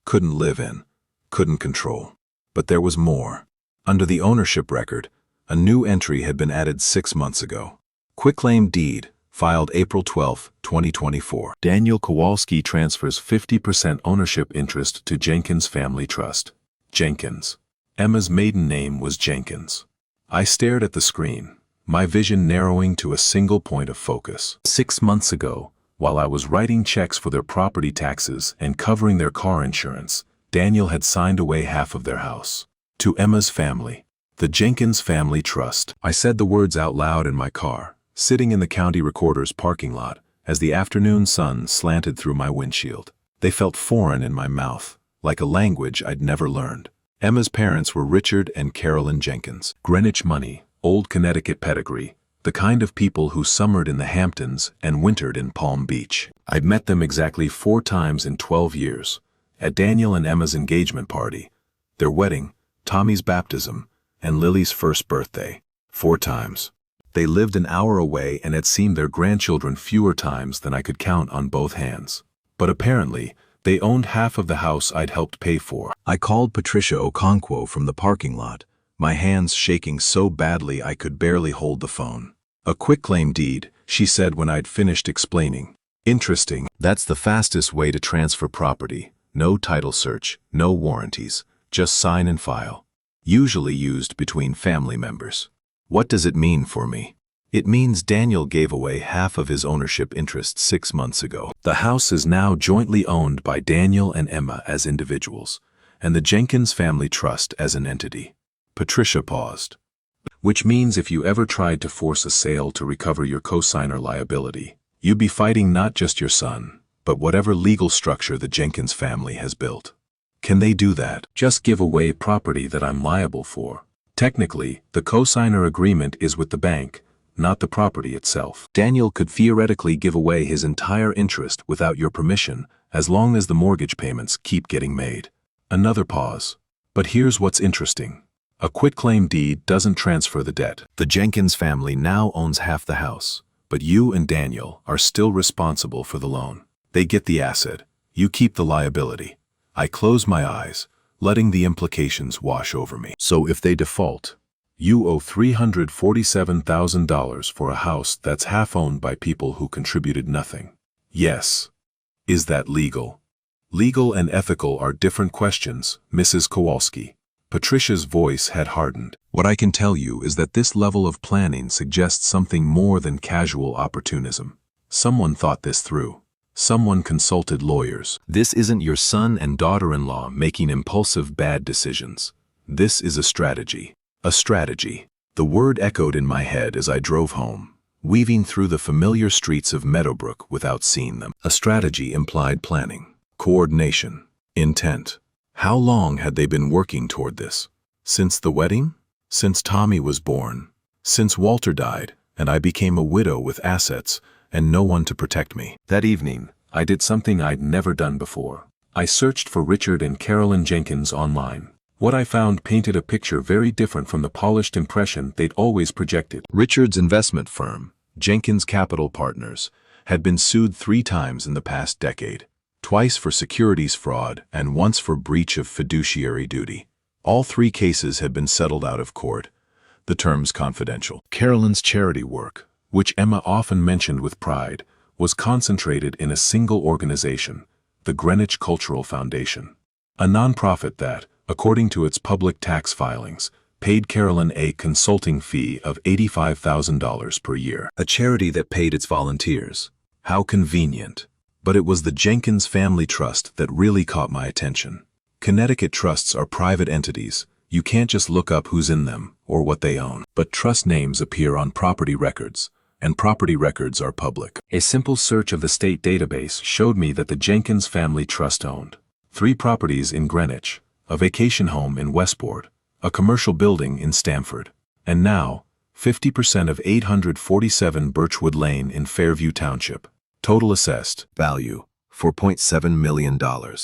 couldn't live in, couldn't control. But there was more. Under the ownership record, a new entry had been added 6 months ago. Quitclaim deed, filed April 12, 2024. Daniel Kowalski transfers 50% ownership interest to Jenkins Family Trust. Jenkins. Emma's maiden name was Jenkins. I stared at the screen, my vision narrowing to a single point of focus. 6 months ago, while I was writing checks for their property taxes and covering their car insurance, Daniel had signed away half of their house. To Emma's family, the Jenkins Family Trust. I said the words out loud in my car, sitting in the county recorder's parking lot, as the afternoon sun slanted through my windshield. They felt foreign in my mouth, like a language I'd never learned. Emma's parents were Richard and Carolyn Jenkins. Greenwich money, old Connecticut pedigree, the kind of people who summered in the Hamptons and wintered in Palm Beach. I'd met them exactly 4 times in 12 years, at Daniel and Emma's engagement party, their wedding, Tommy's baptism, and Lily's first birthday. 4 times. They lived an hour away and had seen their grandchildren fewer times than I could count on both hands. But apparently, they owned half of the house I'd helped pay for. I called Patricia Okonkwo from the parking lot, my hands shaking so badly I could barely hold the phone. A quitclaim deed, she said when I'd finished explaining. Interesting. That's the fastest way to transfer property. No title search, no warranties, just sign and file. Usually used between family members. What does it mean for me? It means Daniel gave away half of his ownership interest 6 months ago. The house is now jointly owned by Daniel and Emma as individuals, and the Jenkins Family Trust as an entity. Patricia paused. Which means if you ever tried to force a sale to recover your cosigner liability, you'd be fighting not just your son, but whatever legal structure the Jenkins family has built. Can they do that? Just give away property that I'm liable for? Technically, the cosigner agreement is with the bank, not the property itself. Daniel could theoretically give away his entire interest without your permission, as long as the mortgage payments keep getting made. Another pause. But here's what's interesting. A quitclaim deed doesn't transfer the debt. The Jenkins family now owns half the house, but you and Daniel are still responsible for the loan. They get the asset, you keep the liability. I close my eyes, letting the implications wash over me. So if they default, you owe $347,000 for a house that's half owned by people who contributed nothing. Yes. Is that legal? Legal and ethical are different questions, Mrs. Kowalski. Patricia's voice had hardened. What I can tell you is that this level of planning suggests something more than casual opportunism. Someone thought this through. Someone consulted lawyers. This isn't your son and daughter-in-law making impulsive bad decisions. This is a strategy. A strategy. The word echoed in my head as I drove home, weaving through the familiar streets of Meadowbrook without seeing them. A strategy implied planning, coordination, intent. How long had they been working toward this? Since the wedding? Since Tommy was born? Since Walter died, and I became a widow with assets and no one to protect me? That evening, I did something I'd never done before. I searched for Richard and Carolyn Jenkins online. What I found painted a picture very different from the polished impression they'd always projected. Richard's investment firm, Jenkins Capital Partners, had been sued 3 times in the past decade. Twice for securities fraud and once for breach of fiduciary duty. All 3 cases had been settled out of court, the terms confidential. Carolyn's charity work, which Emma often mentioned with pride, was concentrated in a single organization, the Greenwich Cultural Foundation. A nonprofit that, according to its public tax filings, paid Carolyn a consulting fee of $85,000 per year. A charity that paid its volunteers. How convenient. But it was the Jenkins Family Trust that really caught my attention. Connecticut trusts are private entities. You can't just look up who's in them or what they own. But trust names appear on property records, and property records are public. A simple search of the state database showed me that the Jenkins Family Trust owned 3 properties in Greenwich, a vacation home in Westport, a commercial building in Stamford, and now 50% of 847 Birchwood Lane in Fairview Township. Total assessed value, $4.7 million.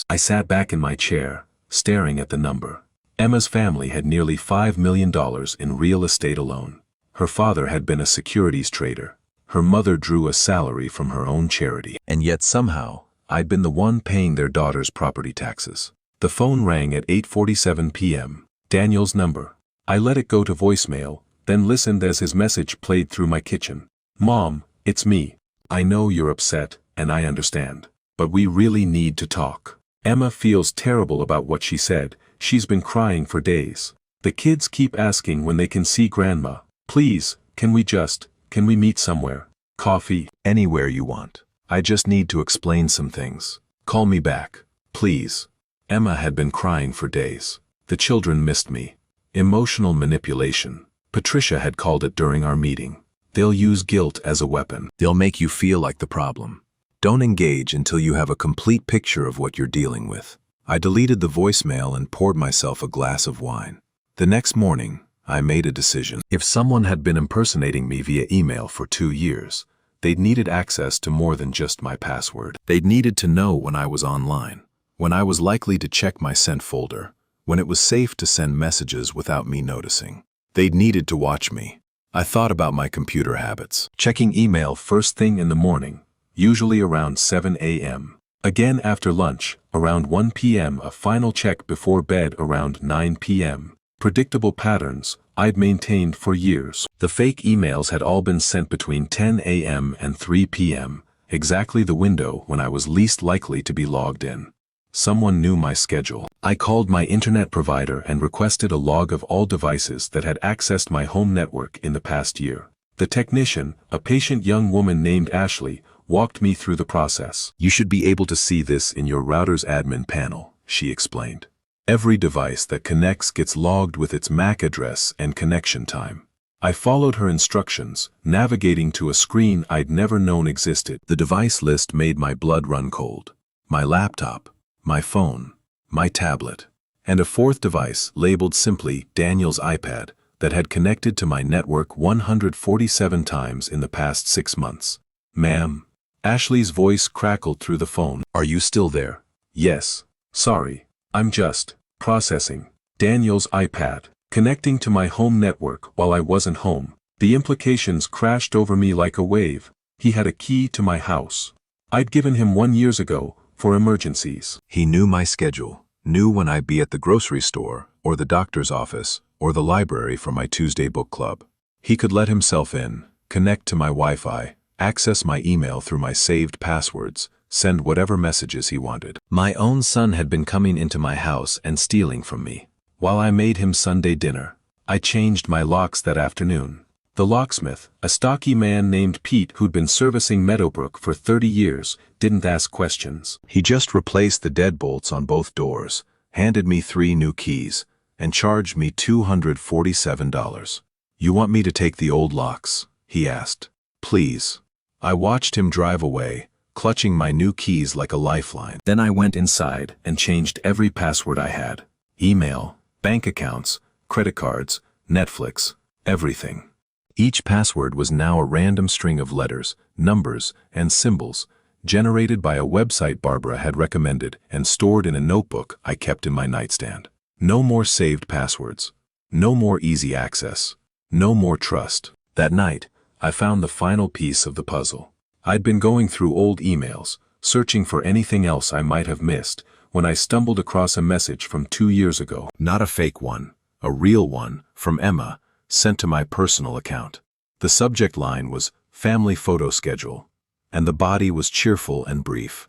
I sat back in my chair, staring at the number. Emma's family had nearly $5 million in real estate alone. Her father had been a securities trader. Her mother drew a salary from her own charity. And yet somehow, I'd been the one paying their daughter's property taxes. The phone rang at 8:47 p.m. Daniel's number. I let it go to voicemail, then listened as his message played through my kitchen. Mom, it's me. I know you're upset, and I understand. But we really need to talk. Emma feels terrible about what she said. She's been crying for days. The kids keep asking when they can see Grandma. Please, can we meet somewhere? Coffee, anywhere you want. I just need to explain some things. Call me back, please. Emma had been crying for days. The children missed me. Emotional manipulation. Patricia had called it during our meeting. They'll use guilt as a weapon. They'll make you feel like the problem. Don't engage until you have a complete picture of what you're dealing with. I deleted the voicemail and poured myself a glass of wine. The next morning, I made a decision. If someone had been impersonating me via email for 2 years, they'd needed access to more than just my password. They'd needed to know when I was online, when I was likely to check my sent folder, when it was safe to send messages without me noticing. They'd needed to watch me. I thought about my computer habits. Checking email first thing in the morning, usually around 7 a.m. Again after lunch, around 1 p.m. A final check before bed around 9 p.m. Predictable patterns I'd maintained for years. The fake emails had all been sent between 10 a.m. and 3 p.m., exactly the window when I was least likely to be logged in. Someone knew my schedule. I called my internet provider and requested a log of all devices that had accessed my home network in the past year. The technician, a patient young woman named Ashley, walked me through the process. You should be able to see this in your router's admin panel, she explained. Every device that connects gets logged with its MAC address and connection time. I followed her instructions, navigating to a screen I'd never known existed. The device list made my blood run cold. My laptop, my phone, my tablet, and a fourth device labeled simply Daniel's iPad that had connected to my network 147 times in the past 6 months. Ma'am. Ashley's voice crackled through the phone. Are you still there? Yes. Sorry. I'm just processing. Daniel's iPad, connecting to my home network while I wasn't home. The implications crashed over me like a wave. He had a key to my house. I'd given him 1 year ago for emergencies. He knew my schedule, knew when I'd be at the grocery store, or the doctor's office, or the library for my Tuesday book club. He could let himself in, connect to my Wi-Fi, access my email through my saved passwords, send whatever messages he wanted. My own son had been coming into my house and stealing from me. While I made him Sunday dinner, I changed my locks that afternoon. The locksmith, a stocky man named Pete who'd been servicing Meadowbrook for 30 years, didn't ask questions. He just replaced the deadbolts on both doors, handed me 3 new keys, and charged me $247. You want me to take the old locks? He asked. Please. I watched him drive away, clutching my new keys like a lifeline. Then I went inside and changed every password I had. Email, bank accounts, credit cards, Netflix, everything. Each password was now a random string of letters, numbers, and symbols, generated by a website Barbara had recommended and stored in a notebook I kept in my nightstand. No more saved passwords. No more easy access. No more trust. That night, I found the final piece of the puzzle. I'd been going through old emails, searching for anything else I might have missed, when I stumbled across a message from 2 years ago. Not a fake one, a real one, from Emma, sent to my personal account. The subject line was family photo schedule, and the body was cheerful and brief.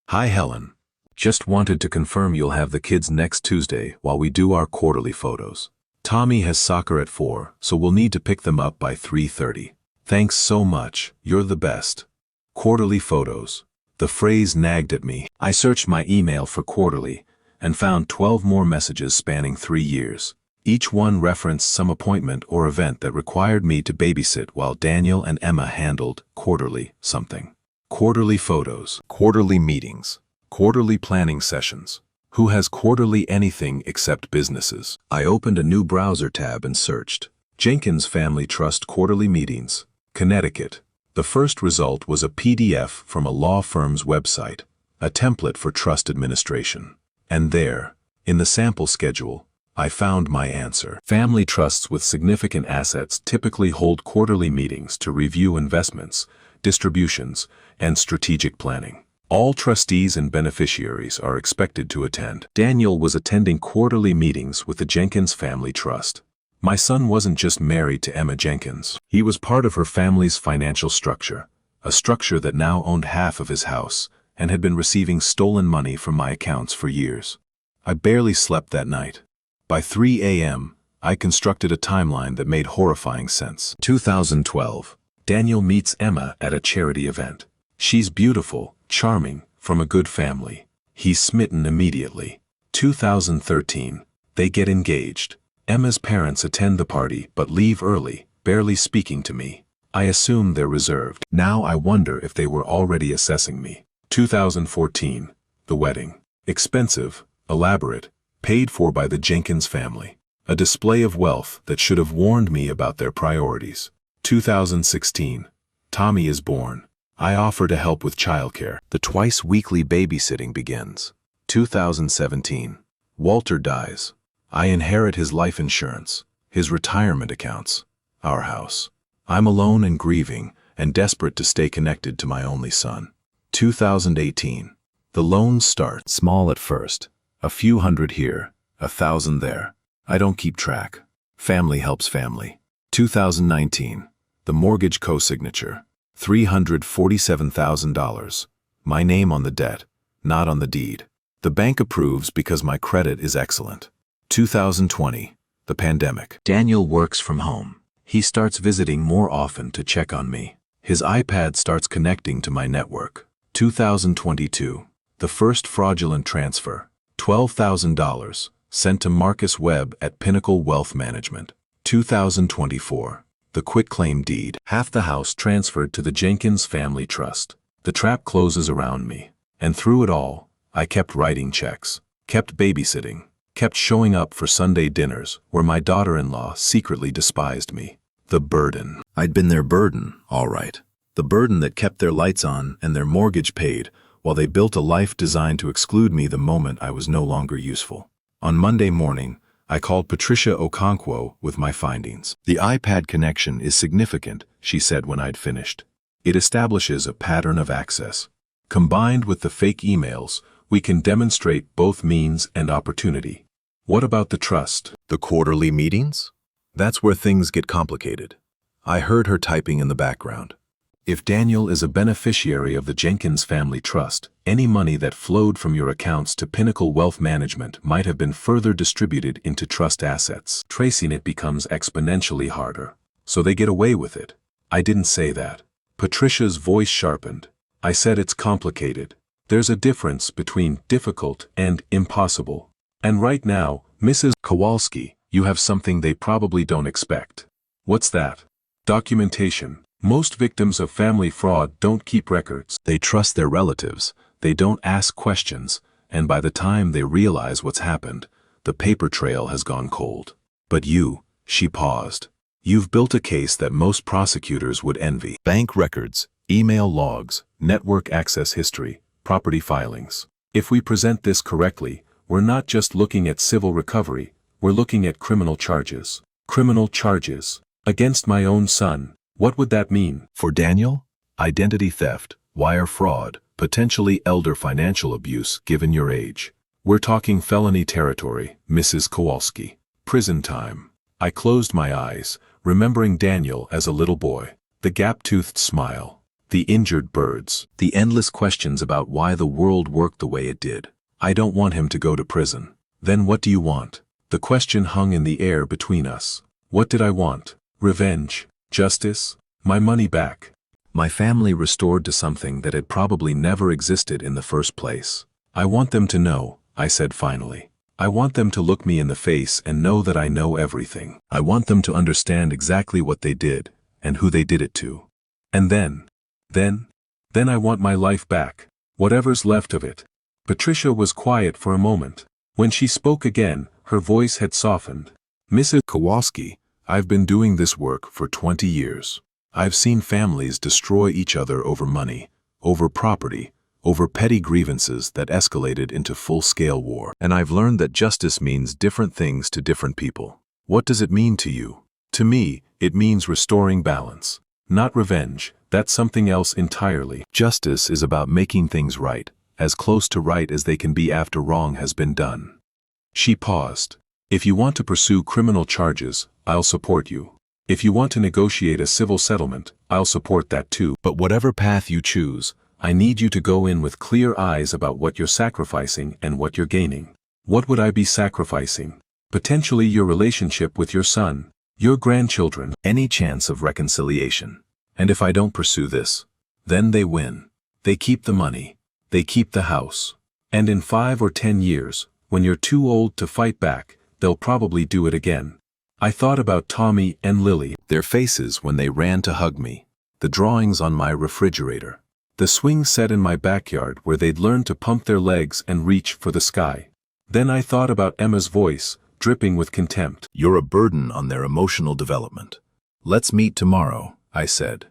Hi Helen. Just wanted to confirm you'll have the kids next Tuesday while we do our quarterly photos. Tommy has soccer at 4, so we'll need to pick them up by 3:30. Thanks so much, you're the best. Quarterly photos. The phrase nagged at me. I searched my email for quarterly and found 12 more messages spanning 3 years. Each one referenced some appointment or event that required me to babysit while Daniel and Emma handled quarterly something. Quarterly photos. Quarterly meetings. Quarterly planning sessions. Who has quarterly anything except businesses? I opened a new browser tab and searched. Jenkins Family Trust Quarterly Meetings, Connecticut. The first result was a PDF from a law firm's website, a template for trust administration. And there, in the sample schedule, I found my answer. Family trusts with significant assets typically hold quarterly meetings to review investments, distributions, and strategic planning. All trustees and beneficiaries are expected to attend. Daniel was attending quarterly meetings with the Jenkins Family Trust. My son wasn't just married to Emma Jenkins. He was part of her family's financial structure, a structure that now owned half of his house and had been receiving stolen money from my accounts for years. I barely slept that night. By 3 a.m., I constructed a timeline that made horrifying sense. 2012. Daniel meets Emma at a charity event. She's beautiful, charming, from a good family. He's smitten immediately. 2013. They get engaged. Emma's parents attend the party but leave early, barely speaking to me. I assume they're reserved. Now I wonder if they were already assessing me. 2014. The wedding. Expensive, elaborate, paid for by the Jenkins family. A display of wealth that should have warned me about their priorities. 2016. Tommy is born. I offer to help with childcare. The twice-weekly babysitting begins. 2017. Walter dies. I inherit his life insurance, his retirement accounts, our house. I'm alone and grieving, and desperate to stay connected to my only son. 2018. The loans start. Small at first. A few hundred here, 1,000 there. I don't keep track. Family helps family. 2019. The mortgage co-signature. $347,000. My name on the debt, not on the deed. The bank approves because my credit is excellent. 2020. The pandemic. Daniel works from home. He starts visiting more often to check on me. His iPad starts connecting to my network. 2022. The first fraudulent transfer. $12,000, sent to Marcus Webb at Pinnacle Wealth Management. 2024. the quitclaim deed. Half the house transferred to the Jenkins family trust. The trap closes around me. And through it all, I kept writing checks, kept babysitting, kept showing up for Sunday dinners where my daughter-in-law secretly despised me. The burden. I'd been their burden, all right. The burden that kept their lights on and their mortgage paid while they built a life designed to exclude me the moment I was no longer useful. On Monday morning, I called Patricia Okonkwo with my findings. The iPad connection is significant, she said when I'd finished. It establishes a pattern of access. Combined with the fake emails, we can demonstrate both means and opportunity. What about the trust? The quarterly meetings? That's where things get complicated. I heard her typing in the background. If Daniel is a beneficiary of the Jenkins family trust, any money that flowed from your accounts to Pinnacle Wealth Management might have been further distributed into trust assets. Tracing it becomes exponentially harder. So they get away with it. I didn't say that. Patricia's voice sharpened. I said it's complicated. There's a difference between difficult and impossible. And right now, Mrs. Kowalski, you have something they probably don't expect. What's that? Documentation. Most victims of family fraud don't keep records. They trust their relatives, they don't ask questions, and by the time they realize what's happened, the paper trail has gone cold. But you, she paused. You've built a case that most prosecutors would envy. Bank records, email logs, network access history, property filings. If we present this correctly, we're not just looking at civil recovery, we're looking at criminal charges. Criminal charges. Against my own son. What would that mean? For Daniel? Identity theft, wire fraud, potentially elder financial abuse given your age. We're talking felony territory, Mrs. Kowalski. Prison time. I closed my eyes, remembering Daniel as a little boy. The gap-toothed smile. The injured birds. The endless questions about why the world worked the way it did. I don't want him to go to prison. Then what do you want? The question hung in the air between us. What did I want? Revenge. Justice? My money back. My family restored to something that had probably never existed in the first place. I want them to know, I said finally. I want them to look me in the face and know that I know everything. I want them to understand exactly what they did, and who they did it to. And then I want my life back. Whatever's left of it. Patricia was quiet for a moment. When she spoke again, her voice had softened. Mrs. Kowalski, I've been doing this work for 20 years. I've seen families destroy each other over money, over property, over petty grievances that escalated into full-scale war. And I've learned that justice means different things to different people. What does it mean to you? To me, it means restoring balance. Not revenge, that's something else entirely. Justice is about making things right, as close to right as they can be after wrong has been done. She paused. If you want to pursue criminal charges, I'll support you. If you want to negotiate a civil settlement, I'll support that too. But whatever path you choose, I need you to go in with clear eyes about what you're sacrificing and what you're gaining. What would I be sacrificing? Potentially your relationship with your son, your grandchildren, any chance of reconciliation. And if I don't pursue this, then they win. They keep the money. They keep the house. And in 5 or 10 years, when you're too old to fight back, they'll probably do it again. I thought about Tommy and Lily, their faces when they ran to hug me, the drawings on my refrigerator, the swing set in my backyard where they'd learned to pump their legs and reach for the sky. Then I thought about Emma's voice, dripping with contempt. You're a burden on their emotional development. Let's meet tomorrow, I said.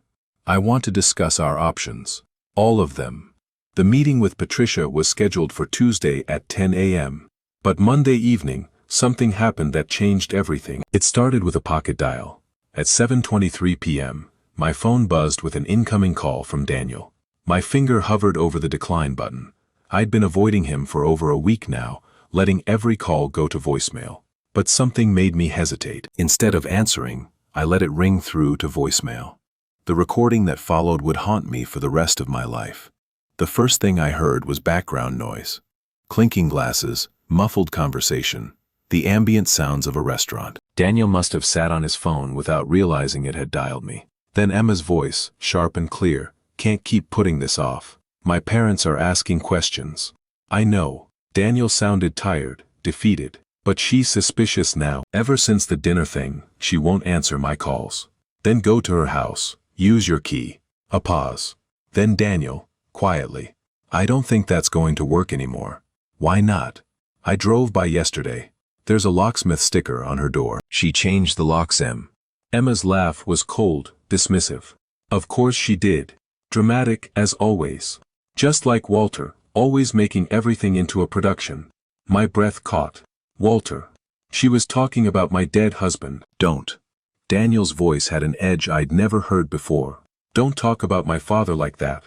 I want to discuss our options. All of them. The meeting with Patricia was scheduled for Tuesday at 10 a.m. But Monday evening, something happened that changed everything. It started with a pocket dial. At 7:23 p.m., my phone buzzed with an incoming call from Daniel. My finger hovered over the decline button. I'd been avoiding him for over a week now, letting every call go to voicemail. But something made me hesitate. Instead of answering, I let it ring through to voicemail. The recording that followed would haunt me for the rest of my life. The first thing I heard was background noise. Clinking glasses, muffled conversation, the ambient sounds of a restaurant. Daniel must have sat on his phone without realizing it had dialed me. Then Emma's voice, sharp and clear, "Can't keep putting this off. My parents are asking questions." I know. Daniel sounded tired, defeated. But she's suspicious now. Ever since the dinner thing, she won't answer my calls. Then go to her house. Use your key. A pause. Then Daniel, quietly. I don't think that's going to work anymore. Why not? I drove by yesterday. There's a locksmith sticker on her door. She changed the locks, Em. Emma's laugh was cold, dismissive. Of course she did. Dramatic as always. Just like Walter, always making everything into a production. My breath caught. Walter. She was talking about my dead husband. Don't. Daniel's voice had an edge I'd never heard before. Don't talk about my father like that.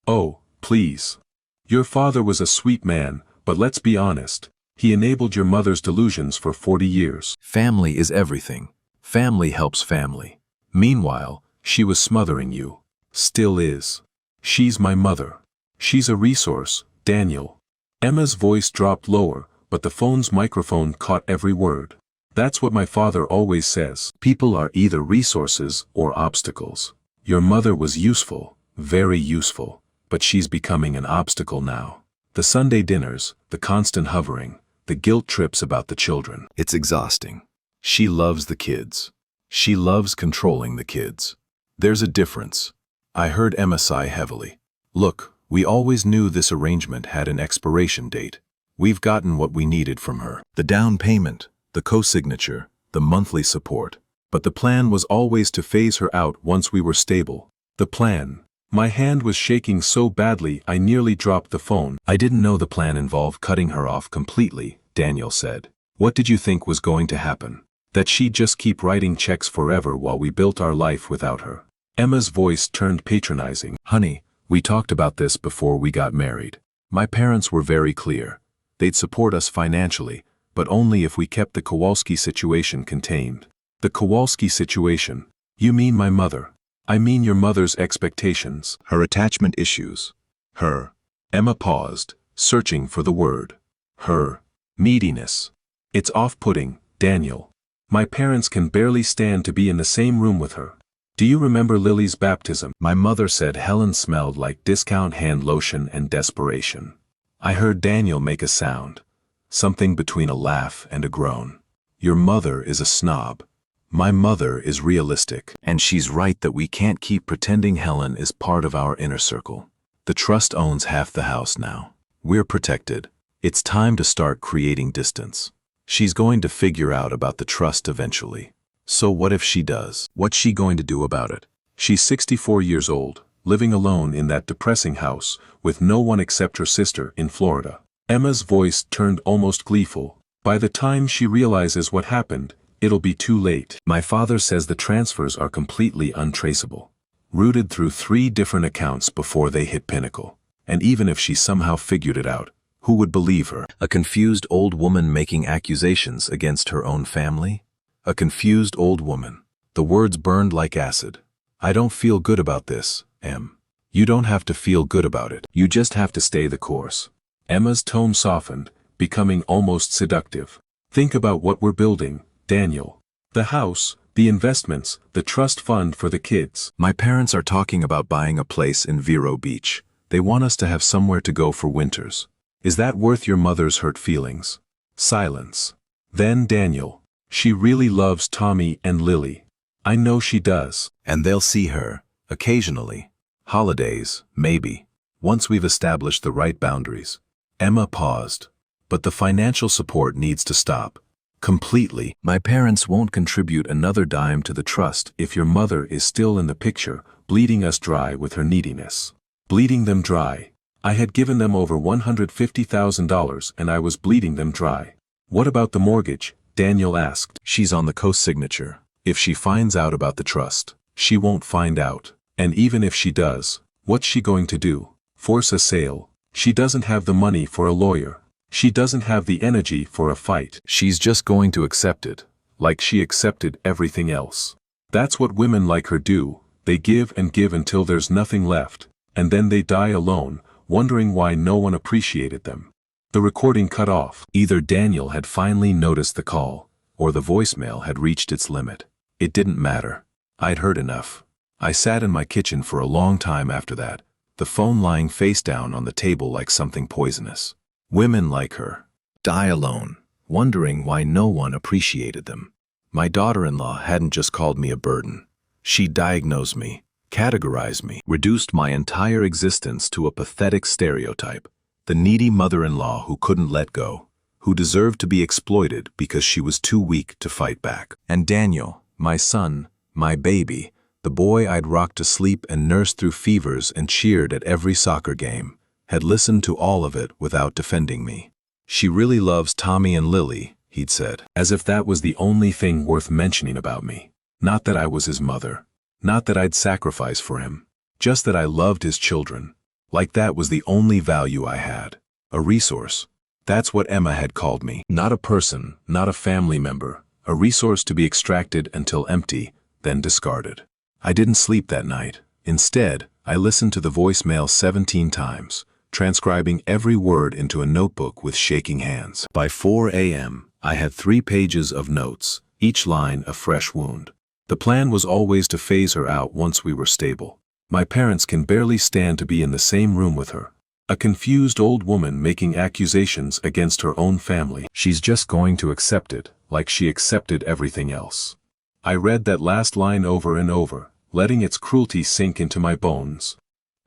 Oh, please. Your father was a sweet man, but let's be honest. He enabled your mother's delusions for 40 years. Family is everything. Family helps family. Meanwhile, she was smothering you. Still is. She's my mother. She's a resource, Daniel. Emma's voice dropped lower, but the phone's microphone caught every word. That's what my father always says. People are either resources or obstacles. Your mother was useful, very useful, but she's becoming an obstacle now. The Sunday dinners, the constant hovering, the guilt trips about the children. It's exhausting. She loves the kids. She loves controlling the kids. There's a difference. I heard Emma sigh heavily. Look, we always knew this arrangement had an expiration date. We've gotten what we needed from her. The down payment, the co-signature, the monthly support. But the plan was always to phase her out once we were stable. The plan. My hand was shaking so badly I nearly dropped the phone. I didn't know the plan involved cutting her off completely, Daniel said. What did you think was going to happen? That she'd just keep writing checks forever while we built our life without her? Emma's voice turned patronizing. Honey, we talked about this before we got married. My parents were very clear. They'd support us financially, but only if we kept the Kowalski situation contained. The Kowalski situation? You mean my mother? I mean your mother's expectations. Her attachment issues. Her. Emma paused, searching for the word. Her. Neediness. It's off-putting, Daniel. My parents can barely stand to be in the same room with her. Do you remember Lily's baptism? My mother said Helen smelled like discount hand lotion and desperation. I heard Daniel make a sound. Something between a laugh and a groan. Your mother is a snob. My mother is realistic. And she's right that we can't keep pretending Helen is part of our inner circle. The trust owns half the house now. We're protected. It's time to start creating distance. She's going to figure out about the trust eventually. So what if she does? What's she going to do about it? She's 64 years old, living alone in that depressing house, with no one except her sister in Florida. Emma's voice turned almost gleeful. By the time she realizes what happened, it'll be too late. My father says the transfers are completely untraceable. Routed through 3 different accounts before they hit Pinnacle. And even if she somehow figured it out, who would believe her? A confused old woman making accusations against her own family? A confused old woman. The words burned like acid. I don't feel good about this, Em. You don't have to feel good about it. You just have to stay the course. Emma's tone softened, becoming almost seductive. Think about what we're building, Daniel. The house, the investments, the trust fund for the kids. My parents are talking about buying a place in Vero Beach. They want us to have somewhere to go for winters. Is that worth your mother's hurt feelings? Silence. Then Daniel. She really loves Tommy and Lily. I know she does. And they'll see her, occasionally. Holidays, maybe. Once we've established the right boundaries. Emma paused. But the financial support needs to stop. Completely. My parents won't contribute another dime to the trust if your mother is still in the picture, bleeding us dry with her neediness. Bleeding them dry. I had given them over $150,000 and I was bleeding them dry. What about the mortgage? Daniel asked. She's on the co-signature. If she finds out about the trust, she won't find out. And even if she does, what's she going to do? Force a sale? She doesn't have the money for a lawyer. She doesn't have the energy for a fight. She's just going to accept it, like she accepted everything else. That's what women like her do. They give and give until there's nothing left, and then they die alone, wondering why no one appreciated them. The recording cut off. Either Daniel had finally noticed the call, or the voicemail had reached its limit. It didn't matter. I'd heard enough. I sat in my kitchen for a long time after that, the phone lying face down on the table like something poisonous. Women like her. Die alone, wondering why no one appreciated them. My daughter-in-law hadn't just called me a burden. She diagnosed me, categorized me, reduced my entire existence to a pathetic stereotype. The needy mother-in-law who couldn't let go, who deserved to be exploited because she was too weak to fight back. And Daniel, my son, my baby, the boy I'd rocked to sleep and nursed through fevers and cheered at every soccer game, had listened to all of it without defending me. She really loves Tommy and Lily, he'd said, as if that was the only thing worth mentioning about me. Not that I was his mother, not that I'd sacrifice for him, just that I loved his children. Like that was the only value I had. A resource. That's what Emma had called me. Not a person, not a family member. A resource to be extracted until empty, then discarded. I didn't sleep that night. Instead, I listened to the voicemail 17 times, transcribing every word into a notebook with shaking hands. By 4 a.m., I had 3 pages of notes, each line a fresh wound. The plan was always to phase her out once we were stable. My parents can barely stand to be in the same room with her. A confused old woman making accusations against her own family. She's just going to accept it, like she accepted everything else. I read that last line over and over, letting its cruelty sink into my bones.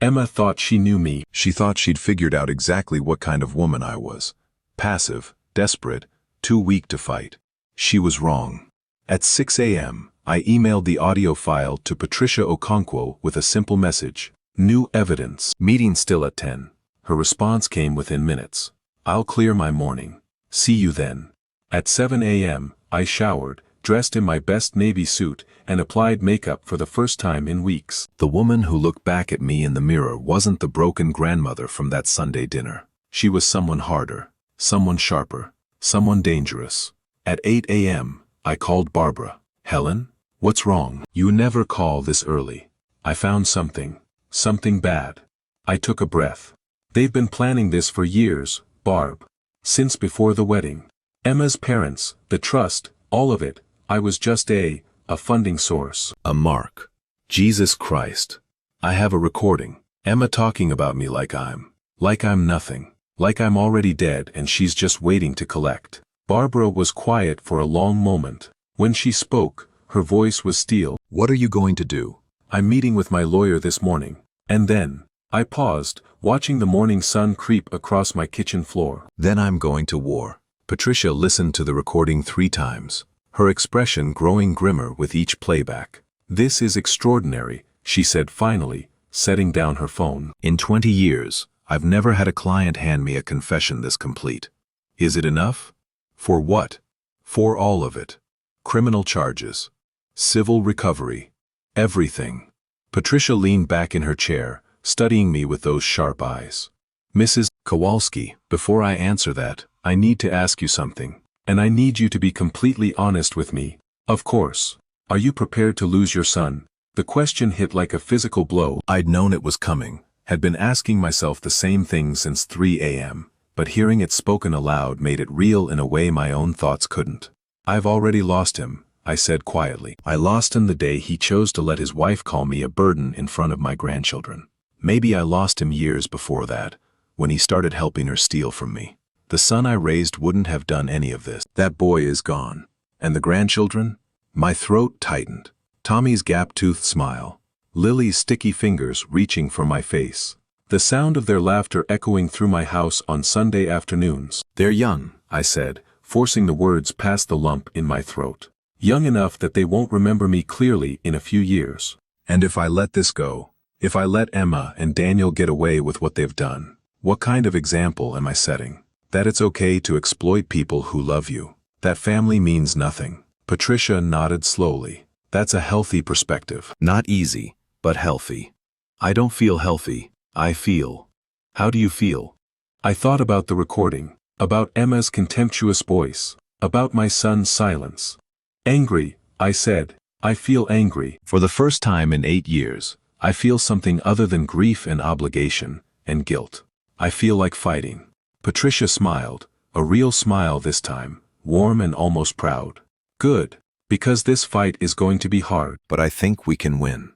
Emma thought she knew me. She thought she'd figured out exactly what kind of woman I was. Passive, desperate, too weak to fight. She was wrong. At 6 a.m., I emailed the audio file to Patricia Okonkwo with a simple message. New evidence. Meeting still at 10. Her response came within minutes. I'll clear my morning. See you then. At 7 a.m., I showered, dressed in my best navy suit, and applied makeup for the first time in weeks. The woman who looked back at me in the mirror wasn't the broken grandmother from that Sunday dinner. She was someone harder, someone sharper, someone dangerous. At 8 a.m., I called Barbara. Helen? What's wrong? You never call this early. I found something bad. I took a breath. They've been planning this for years, Barb. Since before the wedding. Emma's parents, the trust, all of it. I was just a funding source. A mark. Jesus Christ. I have a recording. Emma talking about me like I'm nothing. Like I'm already dead and she's just waiting to collect. Barbara was quiet for a long moment. When she spoke, her voice was steel. What are you going to do? I'm meeting with my lawyer this morning. And then, I paused, watching the morning sun creep across my kitchen floor. Then I'm going to war. Patricia listened to the recording 3 times, her expression growing grimmer with each playback. This is extraordinary, she said finally, setting down her phone. In 20 years, I've never had a client hand me a confession this complete. Is it enough? For what? For all of it. Criminal charges. Civil recovery. Everything. Patricia leaned back in her chair, studying me with those sharp eyes. Mrs. Kowalski, before I answer that, I need to ask you something. And I need you to be completely honest with me. Of course. Are you prepared to lose your son? The question hit like a physical blow. I'd known it was coming, had been asking myself the same thing since 3 a.m., but hearing it spoken aloud made it real in a way my own thoughts couldn't. I've already lost him, I said quietly. I lost him the day he chose to let his wife call me a burden in front of my grandchildren. Maybe I lost him years before that, when he started helping her steal from me. The son I raised wouldn't have done any of this. That boy is gone. And the grandchildren? My throat tightened. Tommy's gap-toothed smile. Lily's sticky fingers reaching for my face. The sound of their laughter echoing through my house on Sunday afternoons. They're young, I said, forcing the words past the lump in my throat. Young enough that they won't remember me clearly in a few years. And if I let this go, if I let Emma and Daniel get away with what they've done, what kind of example am I setting? That it's okay to exploit people who love you. That family means nothing. Patricia nodded slowly. That's a healthy perspective. Not easy, but healthy. I don't feel healthy. I feel. How do you feel? I thought about the recording, about Emma's contemptuous voice, about my son's silence. Angry, I said. I feel angry. For the first time in 8 years, I feel something other than grief and obligation, and guilt. I feel like fighting. Patricia smiled, a real smile this time, warm and almost proud. Good, because this fight is going to be hard. But I think we can win.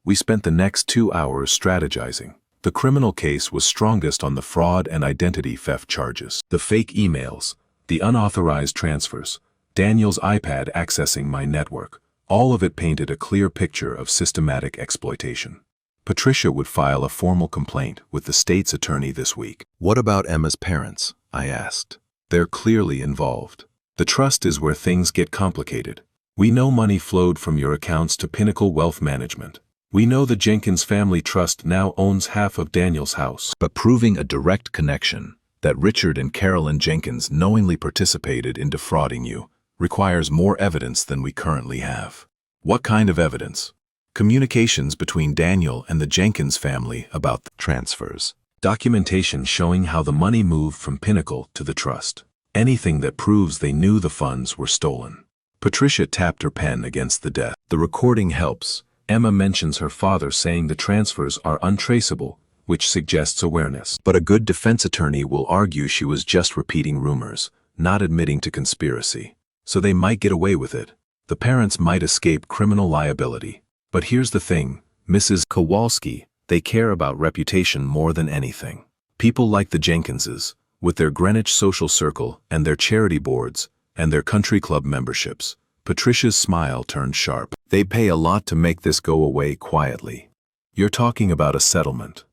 We spent the next 2 hours strategizing. The criminal case was strongest on the fraud and identity theft charges. The fake emails, the unauthorized transfers, Daniel's iPad accessing my network. All of it painted a clear picture of systematic exploitation. Patricia would file a formal complaint with the state's attorney this week. "What about Emma's parents?" I asked. "They're clearly involved. The trust is where things get complicated. We know money flowed from your accounts to Pinnacle Wealth Management. We know the Jenkins family trust now owns half of Daniel's house." But proving a direct connection, that Richard and Carolyn Jenkins knowingly participated in defrauding you, requires more evidence than we currently have. What kind of evidence? Communications between Daniel and the Jenkins family about the transfers. Documentation showing how the money moved from Pinnacle to the trust. Anything that proves they knew the funds were stolen. Patricia tapped her pen against the desk. The recording helps. Emma mentions her father saying the transfers are untraceable, which suggests awareness. But a good defense attorney will argue she was just repeating rumors, not admitting to conspiracy. So they might get away with it. The parents might escape criminal liability. But here's the thing, Mrs. Kowalski, they care about reputation more than anything. People like the Jenkinses, with their Greenwich social circle and their charity boards and their country club memberships. Patricia's smile turned sharp. They pay a lot to make this go away quietly. You're talking about a settlement.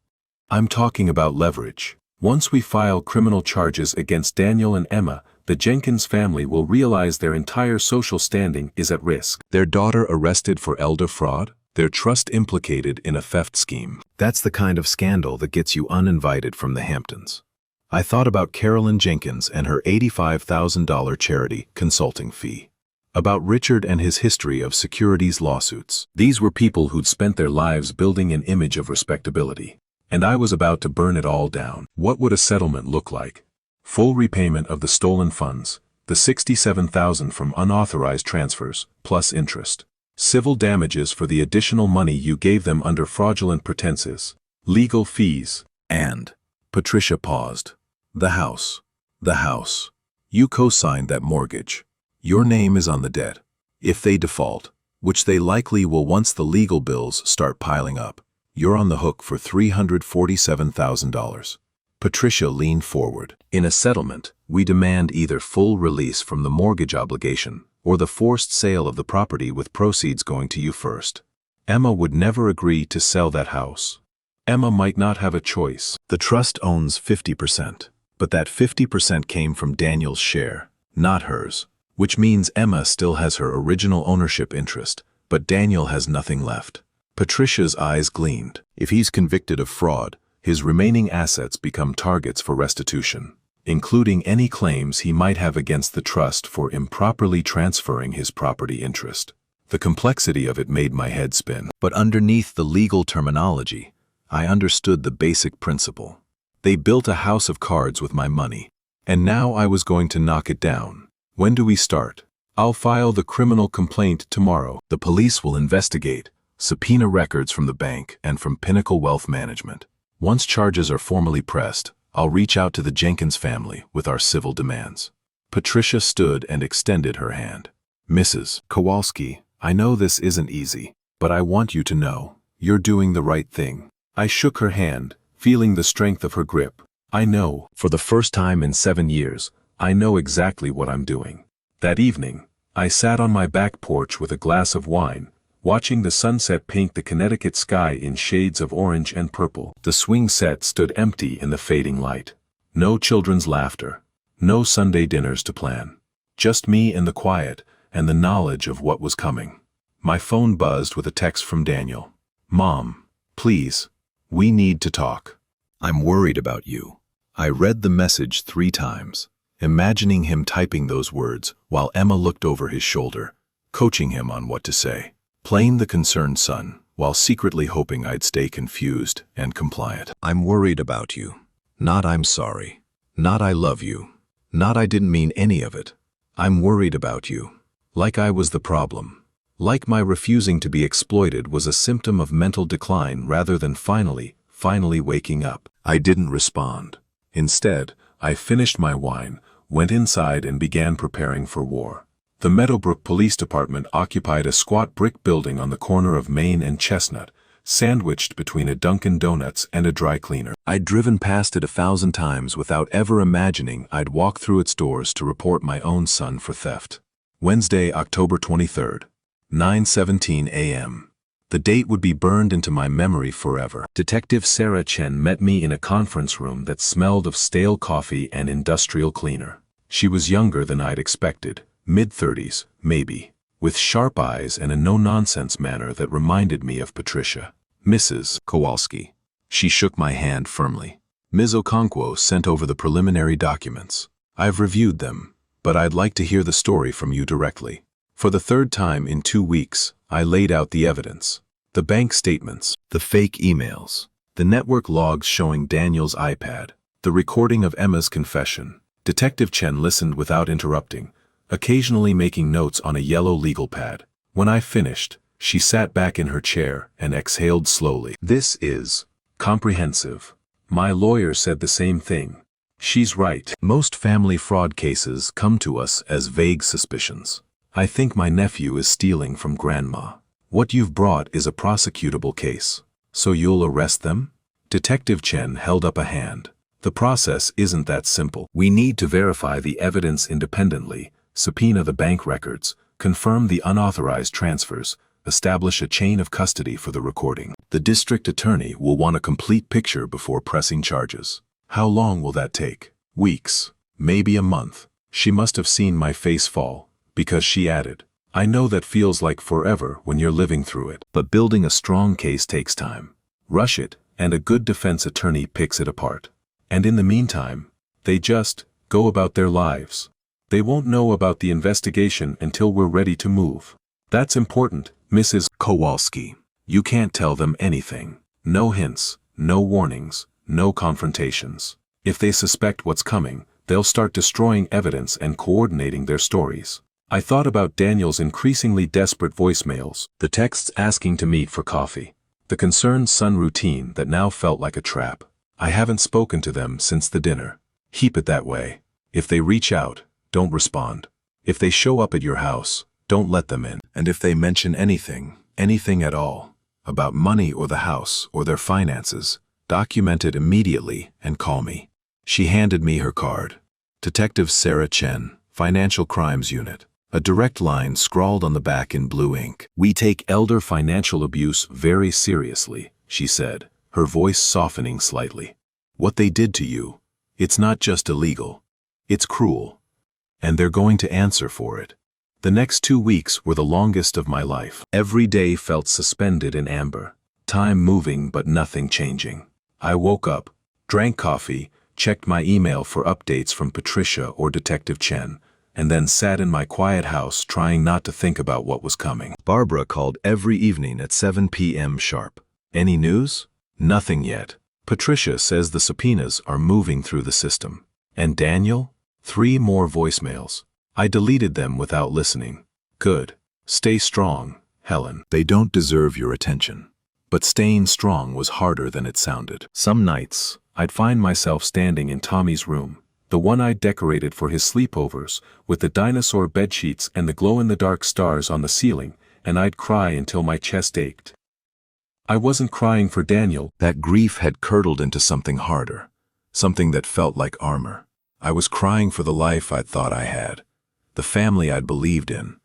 I'm talking about leverage. Once we file criminal charges against Daniel and Emma, the Jenkins family will realize their entire social standing is at risk. Their daughter arrested for elder fraud, their trust implicated in a theft scheme. That's the kind of scandal that gets you uninvited from the Hamptons. I thought about Carolyn Jenkins and her $85,000 charity consulting fee. About Richard and his history of securities lawsuits. These were people who'd spent their lives building an image of respectability. And I was about to burn it all down. What would a settlement look like? Full repayment of the stolen funds, the $67,000 from unauthorized transfers, plus interest. Civil damages for the additional money you gave them under fraudulent pretenses. Legal fees. And Patricia paused. The house. The house. You co-signed that mortgage. Your name is on the debt. If they default, which they likely will once the legal bills start piling up, you're on the hook for $347,000. Patricia leaned forward. In a settlement, we demand either full release from the mortgage obligation or the forced sale of the property with proceeds going to you first. Emma would never agree to sell that house. Emma might not have a choice. The trust owns 50%, but that 50% came from Daniel's share, not hers, which means Emma still has her original ownership interest, but Daniel has nothing left. Patricia's eyes gleamed. If he's convicted of fraud, his remaining assets become targets for restitution, including any claims he might have against the trust for improperly transferring his property interest. The complexity of it made my head spin. But underneath the legal terminology, I understood the basic principle. They built a house of cards with my money, and now I was going to knock it down. When do we start? I'll file the criminal complaint tomorrow. The police will investigate, subpoena records from the bank and from Pinnacle Wealth Management. Once charges are formally pressed, I'll reach out to the Jenkins family with our civil demands. Patricia stood and extended her hand. Mrs. Kowalski, I know this isn't easy, but I want you to know, you're doing the right thing. I shook her hand, feeling the strength of her grip. I know, for the first time in 7 years, I know exactly what I'm doing. That evening, I sat on my back porch with a glass of wine, watching the sunset paint the Connecticut sky in shades of orange and purple. The swing set stood empty in the fading light. No children's laughter. No Sunday dinners to plan. Just me in the quiet and the knowledge of what was coming. My phone buzzed with a text from Daniel. Mom, please, we need to talk. I'm worried about you. I read the message 3 times, imagining him typing those words while Emma looked over his shoulder, coaching him on what to say. Playing the concerned son, while secretly hoping I'd stay confused and compliant. I'm worried about you. Not I'm sorry. Not I love you. Not I didn't mean any of it. I'm worried about you. Like I was the problem. Like my refusing to be exploited was a symptom of mental decline rather than finally waking up. I didn't respond. Instead, I finished my wine, went inside and began preparing for war. The Meadowbrook Police Department occupied a squat brick building on the corner of Main and Chestnut, sandwiched between a Dunkin' Donuts and a dry cleaner. I'd driven past it 1,000 times without ever imagining I'd walk through its doors to report my own son for theft. Wednesday, October 23rd. 9:17 a.m. The date would be burned into my memory forever. Detective Sarah Chen met me in a conference room that smelled of stale coffee and industrial cleaner. She was younger than I'd expected, mid-30s, maybe, with sharp eyes and a no-nonsense manner that reminded me of Patricia. Mrs. Kowalski. She shook my hand firmly. Ms. Okonkwo sent over the preliminary documents. I've reviewed them, but I'd like to hear the story from you directly. For the third time in 2 weeks, I laid out the evidence. The bank statements, the fake emails, the network logs showing Daniel's iPad, the recording of Emma's confession. Detective Chen listened without interrupting, occasionally making notes on a yellow legal pad. When I finished, she sat back in her chair and exhaled slowly. This is comprehensive. My lawyer said the same thing. She's right. Most family fraud cases come to us as vague suspicions. I think my nephew is stealing from Grandma. What you've brought is a prosecutable case. So you'll arrest them? Detective Chen held up a hand. The process isn't that simple. We need to verify the evidence independently, subpoena the bank records, confirm the unauthorized transfers, establish a chain of custody for the recording. The district attorney will want a complete picture before pressing charges. How long will that take? Weeks, maybe a month. She must have seen my face fall, because she added, I know that feels like forever when you're living through it. But building a strong case takes time. Rush it, and a good defense attorney picks it apart. And in the meantime, they just go about their lives. They won't know about the investigation until we're ready to move. That's important, Mrs. Kowalski. You can't tell them anything. No hints, no warnings, no confrontations. If they suspect what's coming, they'll start destroying evidence and coordinating their stories. I thought about Daniel's increasingly desperate voicemails, the texts asking to meet for coffee, the concerned son routine that now felt like a trap. I haven't spoken to them since the dinner. Keep it that way. If they reach out, don't respond. If they show up at your house, don't let them in. And if they mention anything at all, about money or the house or their finances, document it immediately and call me. She handed me her card. Detective Sarah Chen, Financial Crimes Unit. A direct line scrawled on the back in blue ink. We take elder financial abuse very seriously, she said, her voice softening slightly. What they did to you, it's not just illegal, it's cruel. And they're going to answer for it. The next 2 weeks were the longest of my life. Every day felt suspended in amber, time moving but nothing changing. I woke up, drank coffee, checked my email for updates from Patricia or Detective Chen, and then sat in my quiet house trying not to think about what was coming. Barbara called every evening at 7 p.m. sharp. Any news? Nothing yet. Patricia says the subpoenas are moving through the system. And Daniel? 3 more voicemails. I deleted them without listening. Good. Stay strong, Helen. They don't deserve your attention. But staying strong was harder than it sounded. Some nights, I'd find myself standing in Tommy's room, the one I'd decorated for his sleepovers, with the dinosaur bedsheets and the glow-in-the-dark stars on the ceiling, and I'd cry until my chest ached. I wasn't crying for Daniel. That grief had curdled into something harder, something that felt like armor. I was crying for the life I'd thought I had, the family I'd believed in,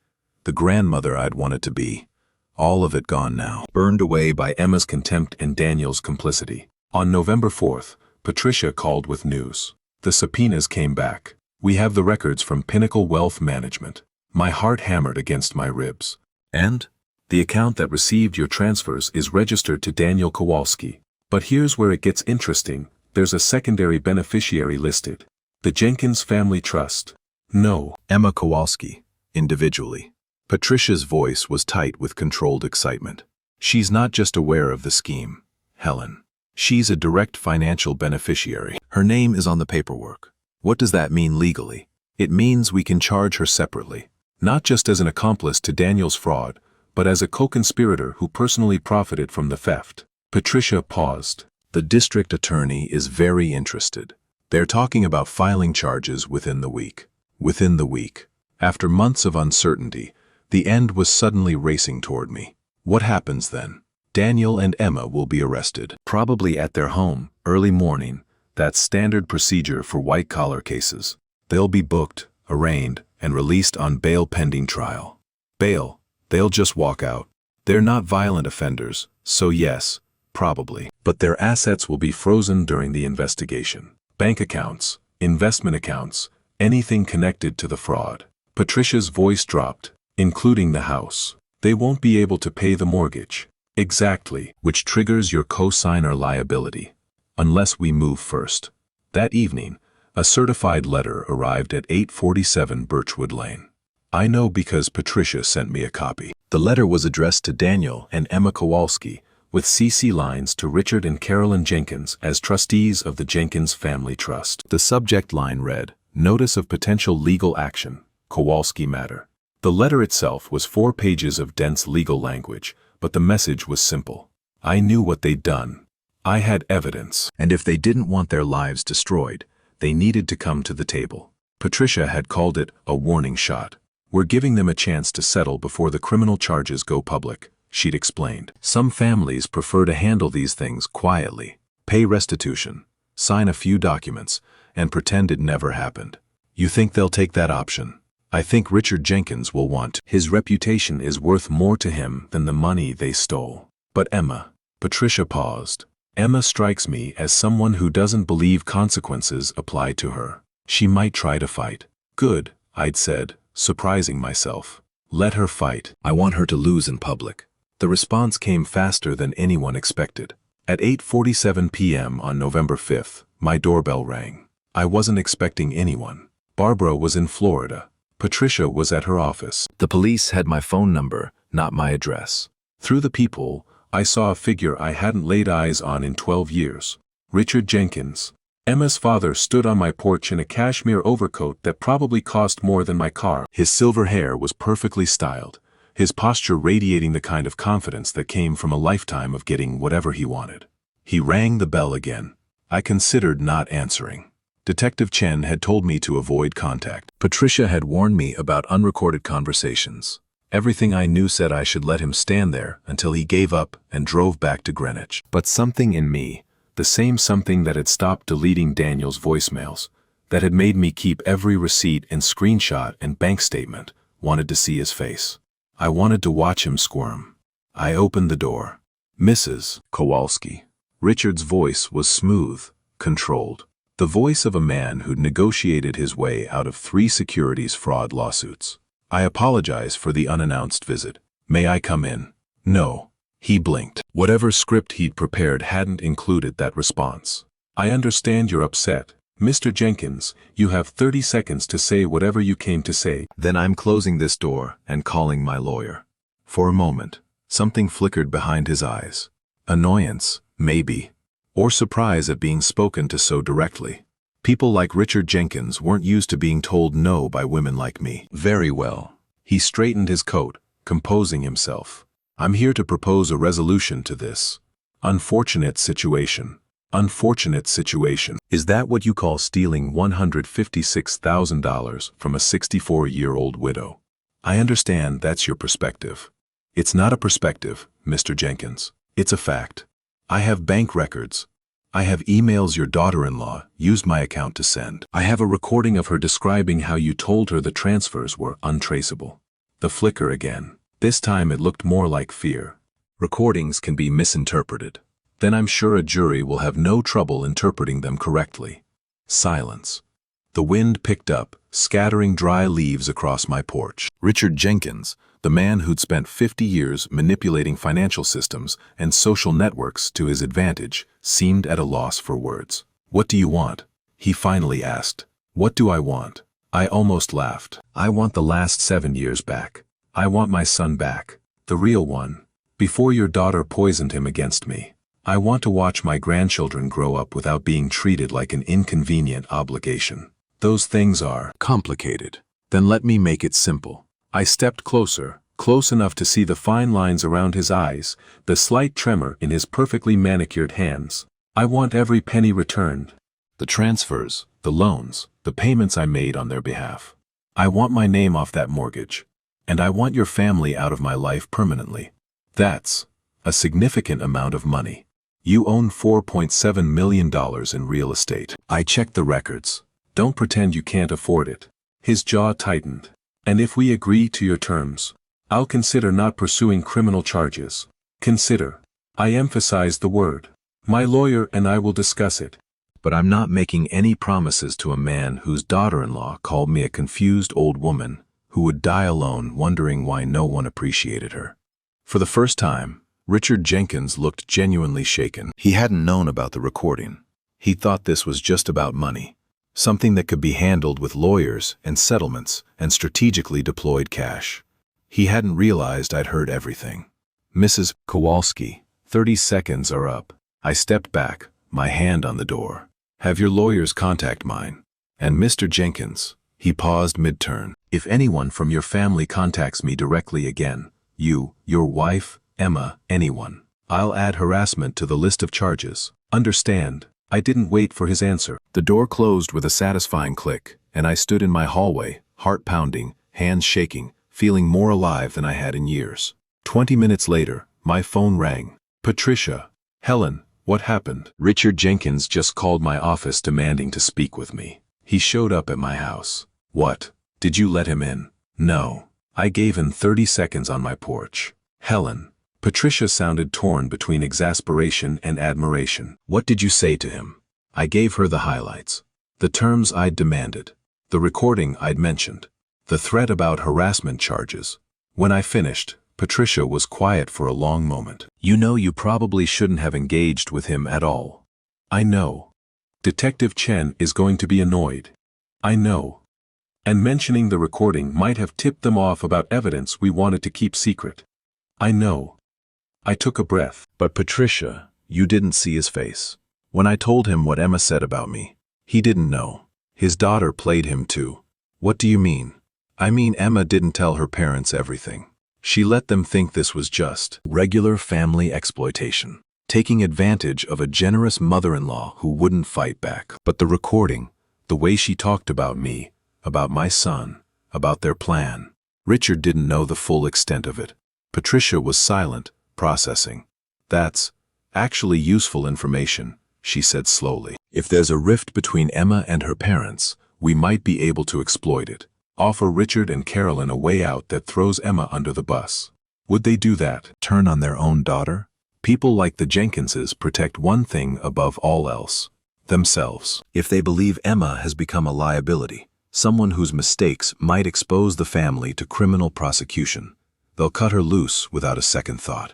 the grandmother I'd wanted to be. All of it gone now, burned away by Emma's contempt and Daniel's complicity. On November 4th, Patricia called with news. The subpoenas came back. We have the records from Pinnacle Wealth Management. My heart hammered against my ribs. And the account that received your transfers is registered to Daniel Kowalski. But here's where it gets interesting. There's a secondary beneficiary listed. The Jenkins Family Trust. No. Emma Kowalski, individually. Patricia's voice was tight with controlled excitement. She's not just aware of the scheme, Helen. She's a direct financial beneficiary. Her name is on the paperwork. What does that mean legally? It means we can charge her separately, not just as an accomplice to Daniel's fraud, but as a co-conspirator who personally profited from the theft. Patricia paused. The district attorney is very interested. They're talking about filing charges within the week. Within the week. After months of uncertainty, the end was suddenly racing toward me. What happens then? Daniel and Emma will be arrested. Probably at their home, early morning. That's standard procedure for white-collar cases. They'll be booked, arraigned, and released on bail pending trial. Bail, They'll just walk out. They're not violent offenders, so yes, probably. But their assets will be frozen during the investigation. Bank accounts, investment accounts, anything connected to the fraud. Patricia's voice dropped, including the house. They won't be able to pay the mortgage. Exactly, which triggers your cosigner liability. Unless we move first. That evening, a certified letter arrived at 847 Birchwood Lane. I know because Patricia sent me a copy. The letter was addressed to Daniel and Emma Kowalski, with CC lines to Richard and Carolyn Jenkins as trustees of the Jenkins Family Trust. The subject line read, "Notice of potential legal action, Kowalski matter." The letter itself was 4 pages of dense legal language, but the message was simple. I knew what they'd done. I had evidence. And if they didn't want their lives destroyed, they needed to come to the table. Patricia had called it a warning shot. We're giving them a chance to settle before the criminal charges go public, she'd explained. Some families prefer to handle these things quietly, pay restitution, sign a few documents, and pretend it never happened. You think they'll take that option? I think Richard Jenkins will want. His reputation is worth more to him than the money they stole. But Emma. Patricia paused. Emma strikes me as someone who doesn't believe consequences apply to her. She might try to fight. Good, I'd said, surprising myself. Let her fight. I want her to lose in public. The response came faster than anyone expected. At 8:47 p.m. on November 5th, my doorbell rang. I wasn't expecting anyone. Barbara was in Florida. Patricia was at her office. The police had my phone number, not my address. Through the peephole, I saw a figure I hadn't laid eyes on in 12 years. Richard Jenkins. Emma's father stood on my porch in a cashmere overcoat that probably cost more than my car. His silver hair was perfectly styled, his posture radiating the kind of confidence that came from a lifetime of getting whatever he wanted. He rang the bell again. I considered not answering. Detective Chen had told me to avoid contact. Patricia had warned me about unrecorded conversations. Everything I knew said I should let him stand there until he gave up and drove back to Greenwich. But something in me, the same something that had stopped deleting Daniel's voicemails, that had made me keep every receipt and screenshot and bank statement, wanted to see his face. I wanted to watch him squirm. I opened the door. Mrs. Kowalski. Richard's voice was smooth, controlled. The voice of a man who'd negotiated his way out of 3 securities fraud lawsuits. I apologize for the unannounced visit. May I come in? No. He blinked. Whatever script he'd prepared hadn't included that response. I understand you're upset. Mr. Jenkins, you have 30 seconds to say whatever you came to say. Then I'm closing this door and calling my lawyer. For a moment, something flickered behind his eyes. Annoyance, maybe. Or surprise at being spoken to so directly. People like Richard Jenkins weren't used to being told no by women like me. Very well. He straightened his coat, composing himself. I'm here to propose a resolution to this unfortunate situation. Unfortunate situation. Is that what you call stealing $156,000 from a 64-year-old widow? I understand that's your perspective. It's not a perspective, Mr. Jenkins. It's a fact. I have bank records. I have emails your daughter-in-law used my account to send. I have a recording of her describing how you told her the transfers were untraceable. The flicker again. This time it looked more like fear. Recordings can be misinterpreted. Then I'm sure a jury will have no trouble interpreting them correctly. Silence. The wind picked up, scattering dry leaves across my porch. Richard Jenkins, the man who'd spent 50 years manipulating financial systems and social networks to his advantage, seemed at a loss for words. What do you want? He finally asked. What do I want? I almost laughed. I want the last 7 years back. I want my son back. The real one. Before your daughter poisoned him against me. I want to watch my grandchildren grow up without being treated like an inconvenient obligation. Those things are complicated. Then let me make it simple. I stepped closer, close enough to see the fine lines around his eyes, the slight tremor in his perfectly manicured hands. I want every penny returned. The transfers, the loans, the payments I made on their behalf. I want my name off that mortgage. And I want your family out of my life permanently. That's a significant amount of money. You own $4.7 million in real estate. I checked the records. Don't pretend you can't afford it. His jaw tightened. And if we agree to your terms, I'll consider not pursuing criminal charges. Consider. I emphasize the word. My lawyer and I will discuss it. But I'm not making any promises to a man whose daughter-in-law called me a confused old woman who would die alone wondering why no one appreciated her. For the first time, Richard Jenkins looked genuinely shaken. He hadn't known about the recording. He thought this was just about money, something that could be handled with lawyers and settlements and strategically deployed cash. He hadn't realized I'd heard everything. Mrs. Kowalski, 30 seconds are up. I stepped back, my hand on the door. Have your lawyers contact mine. And Mr. Jenkins, he paused mid-turn. If anyone from your family contacts me directly again, you, your wife, Emma, anyone, I'll add harassment to the list of charges. Understand? I didn't wait for his answer. The door closed with a satisfying click, and I stood in my hallway, heart pounding, hands shaking, feeling more alive than I had in years. 20 minutes later, my phone rang. Patricia. Helen, what happened? Richard Jenkins just called my office demanding to speak with me. He showed up at my house. What? Did you let him in? No. I gave him 30 seconds on my porch. Helen. Patricia sounded torn between exasperation and admiration. What did you say to him? I gave her the highlights. The terms I'd demanded. The recording I'd mentioned. The threat about harassment charges. When I finished, Patricia was quiet for a long moment. You know you probably shouldn't have engaged with him at all. I know. Detective Chen is going to be annoyed. I know. And mentioning the recording might have tipped them off about evidence we wanted to keep secret. I know. I took a breath. But Patricia, you didn't see his face. When I told him what Emma said about me, he didn't know. His daughter played him too. What do you mean? I mean Emma didn't tell her parents everything. She let them think this was just regular family exploitation, taking advantage of a generous mother-in-law who wouldn't fight back. But the recording, the way she talked about me, about my son, about their plan, Richard didn't know the full extent of it. Patricia was silent, processing. That's actually useful information, she said slowly. If there's a rift between Emma and her parents, we might be able to exploit it. Offer Richard and Carolyn a way out that throws Emma under the bus. Would they do that? Turn on their own daughter? People like the Jenkinses protect one thing above all else: themselves. If they believe Emma has become a liability, someone whose mistakes might expose the family to criminal prosecution, they'll cut her loose without a second thought.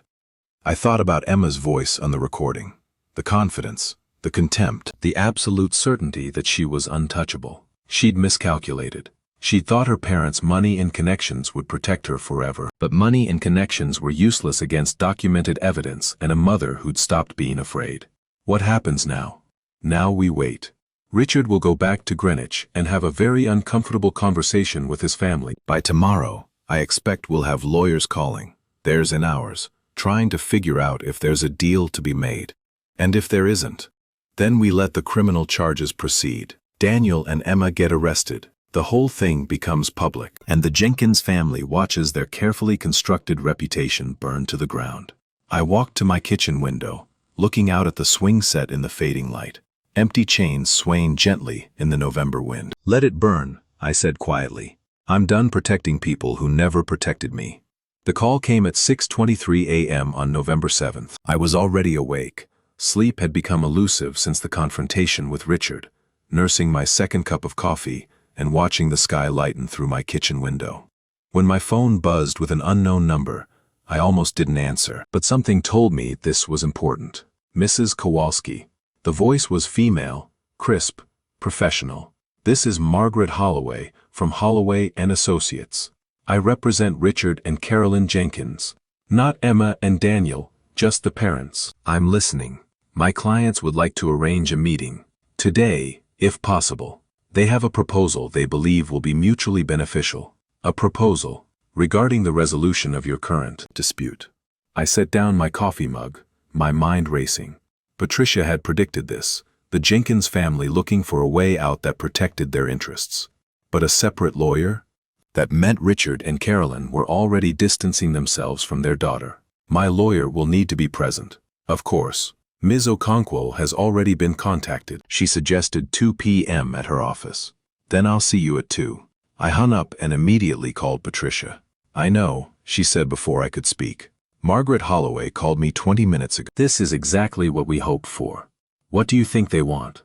I thought about Emma's voice on the recording, the confidence, the contempt, the absolute certainty that she was untouchable. She'd miscalculated. She thought her parents' money and connections would protect her forever. But money and connections were useless against documented evidence and a mother who'd stopped being afraid. What happens now? Now we wait. Richard will go back to Greenwich and have a very uncomfortable conversation with his family. By tomorrow, I expect we'll have lawyers calling, theirs and ours, trying to figure out if there's a deal to be made. And if there isn't, then we let the criminal charges proceed. Daniel and Emma get arrested. The whole thing becomes public, and the Jenkins family watches their carefully constructed reputation burn to the ground. I walked to my kitchen window, looking out at the swing set in the fading light, empty chains swaying gently in the November wind. Let it burn, I said quietly. I'm done protecting people who never protected me. The call came at 6:23 a.m. on November 7th. I was already awake. Sleep had become elusive since the confrontation with Richard, nursing my second cup of coffee and watching the sky lighten through my kitchen window. When my phone buzzed with an unknown number, I almost didn't answer, but something told me this was important. Mrs. Kowalski. The voice was female, crisp, professional. This is Margaret Holloway from Holloway and Associates. I represent Richard and Carolyn Jenkins. Not Emma and Daniel, just the parents. I'm listening. My clients would like to arrange a meeting. Today, if possible. They have a proposal they believe will be mutually beneficial. A proposal regarding the resolution of your current dispute. I set down my coffee mug, my mind racing. Patricia had predicted this, the Jenkins family looking for a way out that protected their interests. But a separate lawyer? That meant Richard and Carolyn were already distancing themselves from their daughter. My lawyer will need to be present. Of course. Ms. Okonkwo has already been contacted. She suggested 2 p.m. at her office. Then I'll see you at 2. I hung up and immediately called Patricia. I know, she said before I could speak. Margaret Holloway called me 20 minutes ago. This is exactly what we hoped for. What do you think they want?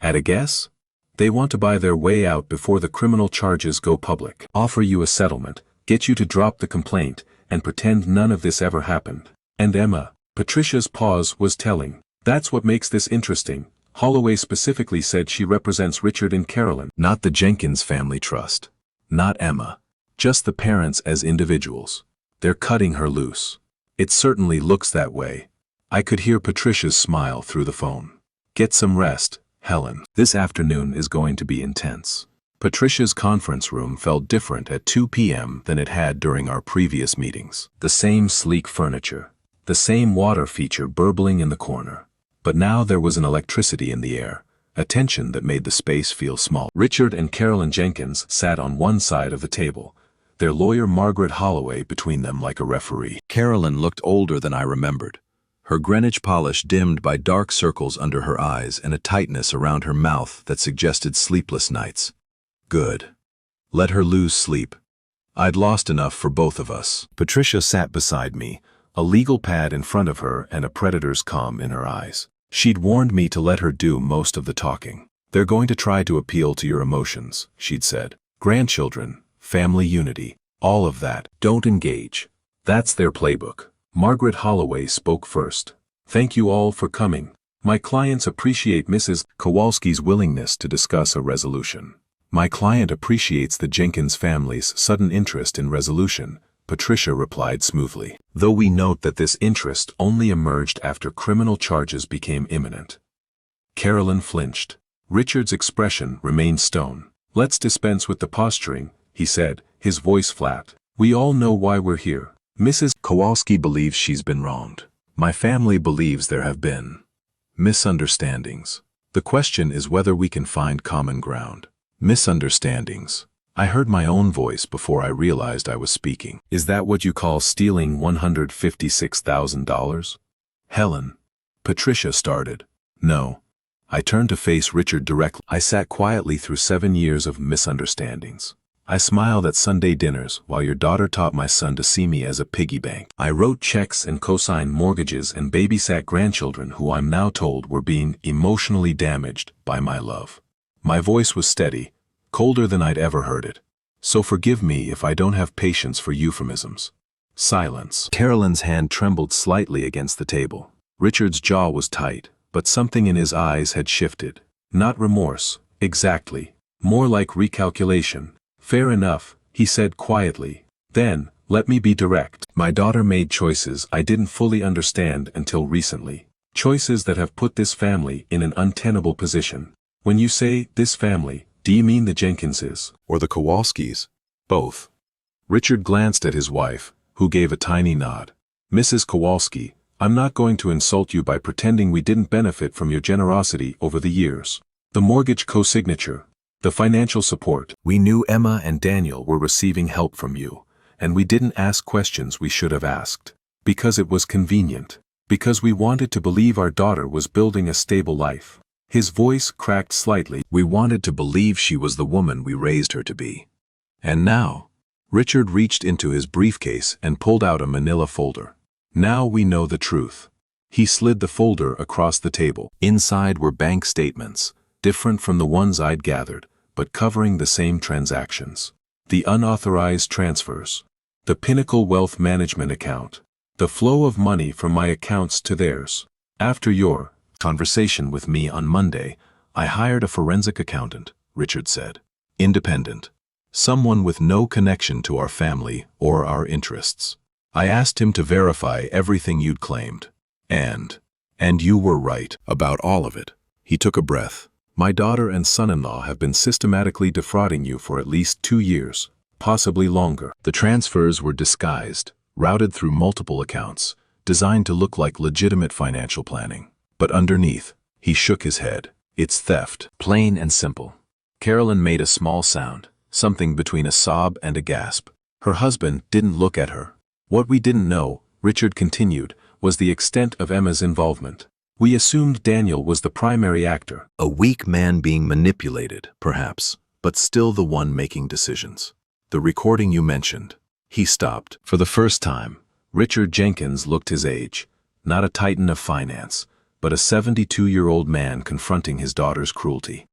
At a guess? They want to buy their way out before the criminal charges go public. Offer you a settlement, get you to drop the complaint, and pretend none of this ever happened. And Emma, Patricia's pause was telling. That's what makes this interesting. Holloway specifically said she represents Richard and Carolyn. Not the Jenkins family trust. Not Emma. Just the parents as individuals. They're cutting her loose. It certainly looks that way. I could hear Patricia's smile through the phone. Get some rest, Helen. This afternoon is going to be intense. Patricia's conference room felt different at 2 p.m. than it had during our previous meetings. The same sleek furniture. The same water feature burbling in the corner. But now there was an electricity in the air, a tension that made the space feel small. Richard and Carolyn Jenkins sat on one side of the table, their lawyer Margaret Holloway between them like a referee. Carolyn looked older than I remembered, her Greenwich polish dimmed by dark circles under her eyes and a tightness around her mouth that suggested sleepless nights. Good. Let her lose sleep. I'd lost enough for both of us. Patricia sat beside me, a legal pad in front of her and a predator's calm in her eyes. She'd warned me to let her do most of the talking. They're going to try to appeal to your emotions, she'd said. Grandchildren, family unity, all of that. Don't engage. That's their playbook. Margaret Holloway spoke first. Thank you all for coming. My clients appreciate Mrs. Kowalski's willingness to discuss a resolution. My client appreciates the Jenkins family's sudden interest in resolution, Patricia replied smoothly, though we note that this interest only emerged after criminal charges became imminent. Carolyn flinched. Richard's expression remained stone. Let's dispense with the posturing, he said, his voice flat. We all know why we're here. Mrs. Kowalski believes she's been wronged. My family believes there have been misunderstandings. The question is whether we can find common ground. Misunderstandings. I heard my own voice before I realized I was speaking. Is that what you call stealing $156,000? Helen. Patricia started. No. I turned to face Richard directly. I sat quietly through 7 years of misunderstandings. I smiled at Sunday dinners while your daughter taught my son to see me as a piggy bank. I wrote checks and co-signed mortgages and babysat grandchildren who I'm now told were being emotionally damaged by my love. My voice was steady, colder than I'd ever heard it. So forgive me if I don't have patience for euphemisms. Silence. Carolyn's hand trembled slightly against the table. Richard's jaw was tight, but something in his eyes had shifted. Not remorse, exactly. More like recalculation. Fair enough, he said quietly. Then, let me be direct. My daughter made choices I didn't fully understand until recently. Choices that have put this family in an untenable position. When you say, this family, do you mean the Jenkinses? Or the Kowalskis? Both. Richard glanced at his wife, who gave a tiny nod. Mrs. Kowalski, I'm not going to insult you by pretending we didn't benefit from your generosity over the years. The mortgage co-signature, the financial support. We knew Emma and Daniel were receiving help from you, and we didn't ask questions we should have asked. Because it was convenient. Because we wanted to believe our daughter was building a stable life. His voice cracked slightly. We wanted to believe she was the woman we raised her to be. And now, Richard reached into his briefcase and pulled out a manila folder. Now we know the truth. He slid the folder across the table. Inside were bank statements, different from the ones I'd gathered, but covering the same transactions. The unauthorized transfers. The Pinnacle Wealth Management account. The flow of money from my accounts to theirs. After your conversation with me on Monday, I hired a forensic accountant, Richard said. Independent. Someone with no connection to our family or our interests. I asked him to verify everything you'd claimed. And you were right about all of it. He took a breath. My daughter and son-in-law have been systematically defrauding you for at least 2 years, possibly longer. The transfers were disguised, routed through multiple accounts, designed to look like legitimate financial planning. But underneath, he shook his head. It's theft, plain and simple. Carolyn made a small sound, something between a sob and a gasp. Her husband didn't look at her. What we didn't know, Richard continued, was the extent of Emma's involvement. We assumed Daniel was the primary actor. A weak man being manipulated, perhaps, but still the one making decisions. The recording you mentioned. He stopped. For the first time, Richard Jenkins looked his age, not a titan of finance, but a 72-year-old man confronting his daughter's cruelty.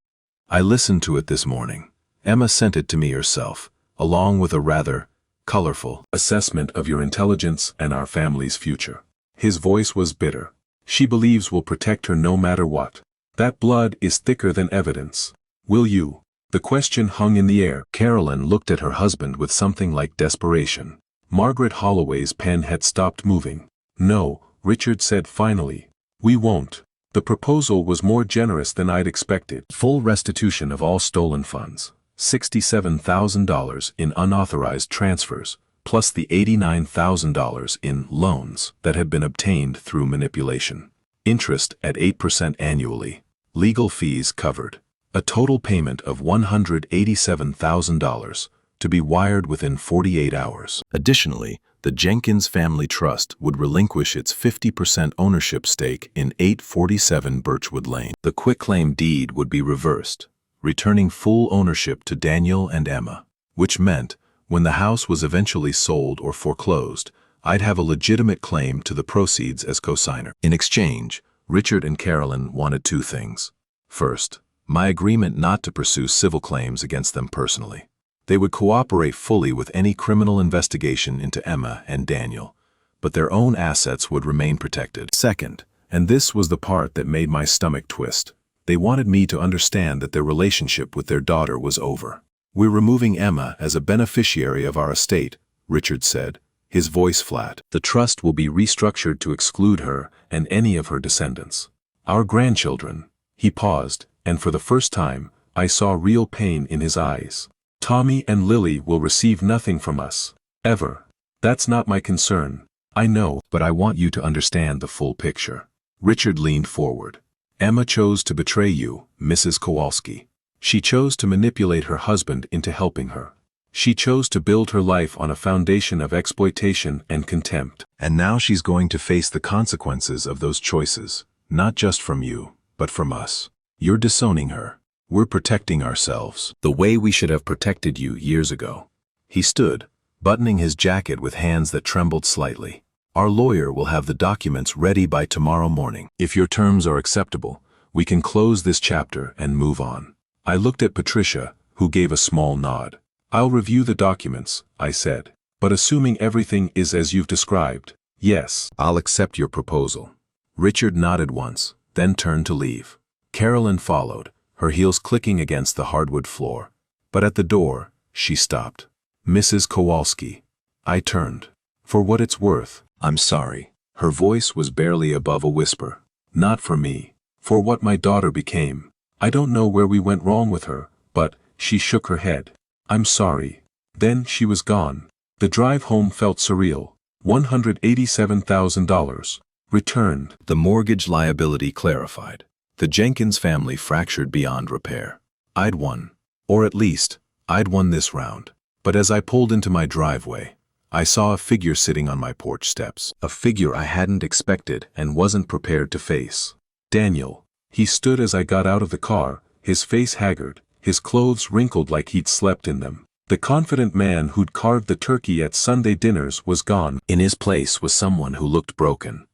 I listened to it this morning. Emma sent it to me herself, along with a rather colorful assessment of your intelligence and our family's future. His voice was bitter. She believes we'll protect her no matter what. That blood is thicker than evidence. Will you? The question hung in the air. Carolyn looked at her husband with something like desperation. Margaret Holloway's pen had stopped moving. No, Richard said finally. We won't. The proposal was more generous than I'd expected. Full restitution of all stolen funds. $67,000 in unauthorized transfers, plus the $89,000 in loans that had been obtained through manipulation. Interest at 8% annually. Legal fees covered. A total payment of $187,000 to be wired within 48 hours. Additionally, the Jenkins Family Trust would relinquish its 50% ownership stake in 847 Birchwood Lane. The quitclaim deed would be reversed, returning full ownership to Daniel and Emma, which meant, when the house was eventually sold or foreclosed, I'd have a legitimate claim to the proceeds as co-signer. In exchange, Richard and Carolyn wanted two things. First, my agreement not to pursue civil claims against them personally. They would cooperate fully with any criminal investigation into Emma and Daniel, but their own assets would remain protected. Second, and this was the part that made my stomach twist, they wanted me to understand that their relationship with their daughter was over. We're removing Emma as a beneficiary of our estate, Richard said, his voice flat. The trust will be restructured to exclude her and any of her descendants. Our grandchildren. He paused, and for the first time, I saw real pain in his eyes. Tommy and Lily will receive nothing from us. Ever. That's not my concern. I know, but I want you to understand the full picture. Richard leaned forward. Emma chose to betray you, Mrs. Kowalski. She chose to manipulate her husband into helping her. She chose to build her life on a foundation of exploitation and contempt. And now she's going to face the consequences of those choices, not just from you, but from us. You're disowning her. We're protecting ourselves, the way we should have protected you years ago. He stood, buttoning his jacket with hands that trembled slightly. Our lawyer will have the documents ready by tomorrow morning. If your terms are acceptable, we can close this chapter and move on. I looked at Patricia, who gave a small nod. I'll review the documents, I said. But assuming everything is as you've described, yes, I'll accept your proposal. Richard nodded once, then turned to leave. Carolyn followed, her heels clicking against the hardwood floor. But at the door, she stopped. Mrs. Kowalski. I turned. For what it's worth, I'm sorry. Her voice was barely above a whisper. Not for me. For what my daughter became. I don't know where we went wrong with her, but she shook her head. I'm sorry. Then she was gone. The drive home felt surreal. $187,000. Returned. The mortgage liability clarified. The Jenkins family fractured beyond repair. I'd won. Or at least, I'd won this round. But as I pulled into my driveway, I saw a figure sitting on my porch steps. A figure I hadn't expected and wasn't prepared to face. Daniel. He stood as I got out of the car, his face haggard, his clothes wrinkled like he'd slept in them. The confident man who'd carved the turkey at Sunday dinners was gone. In his place was someone who looked broken.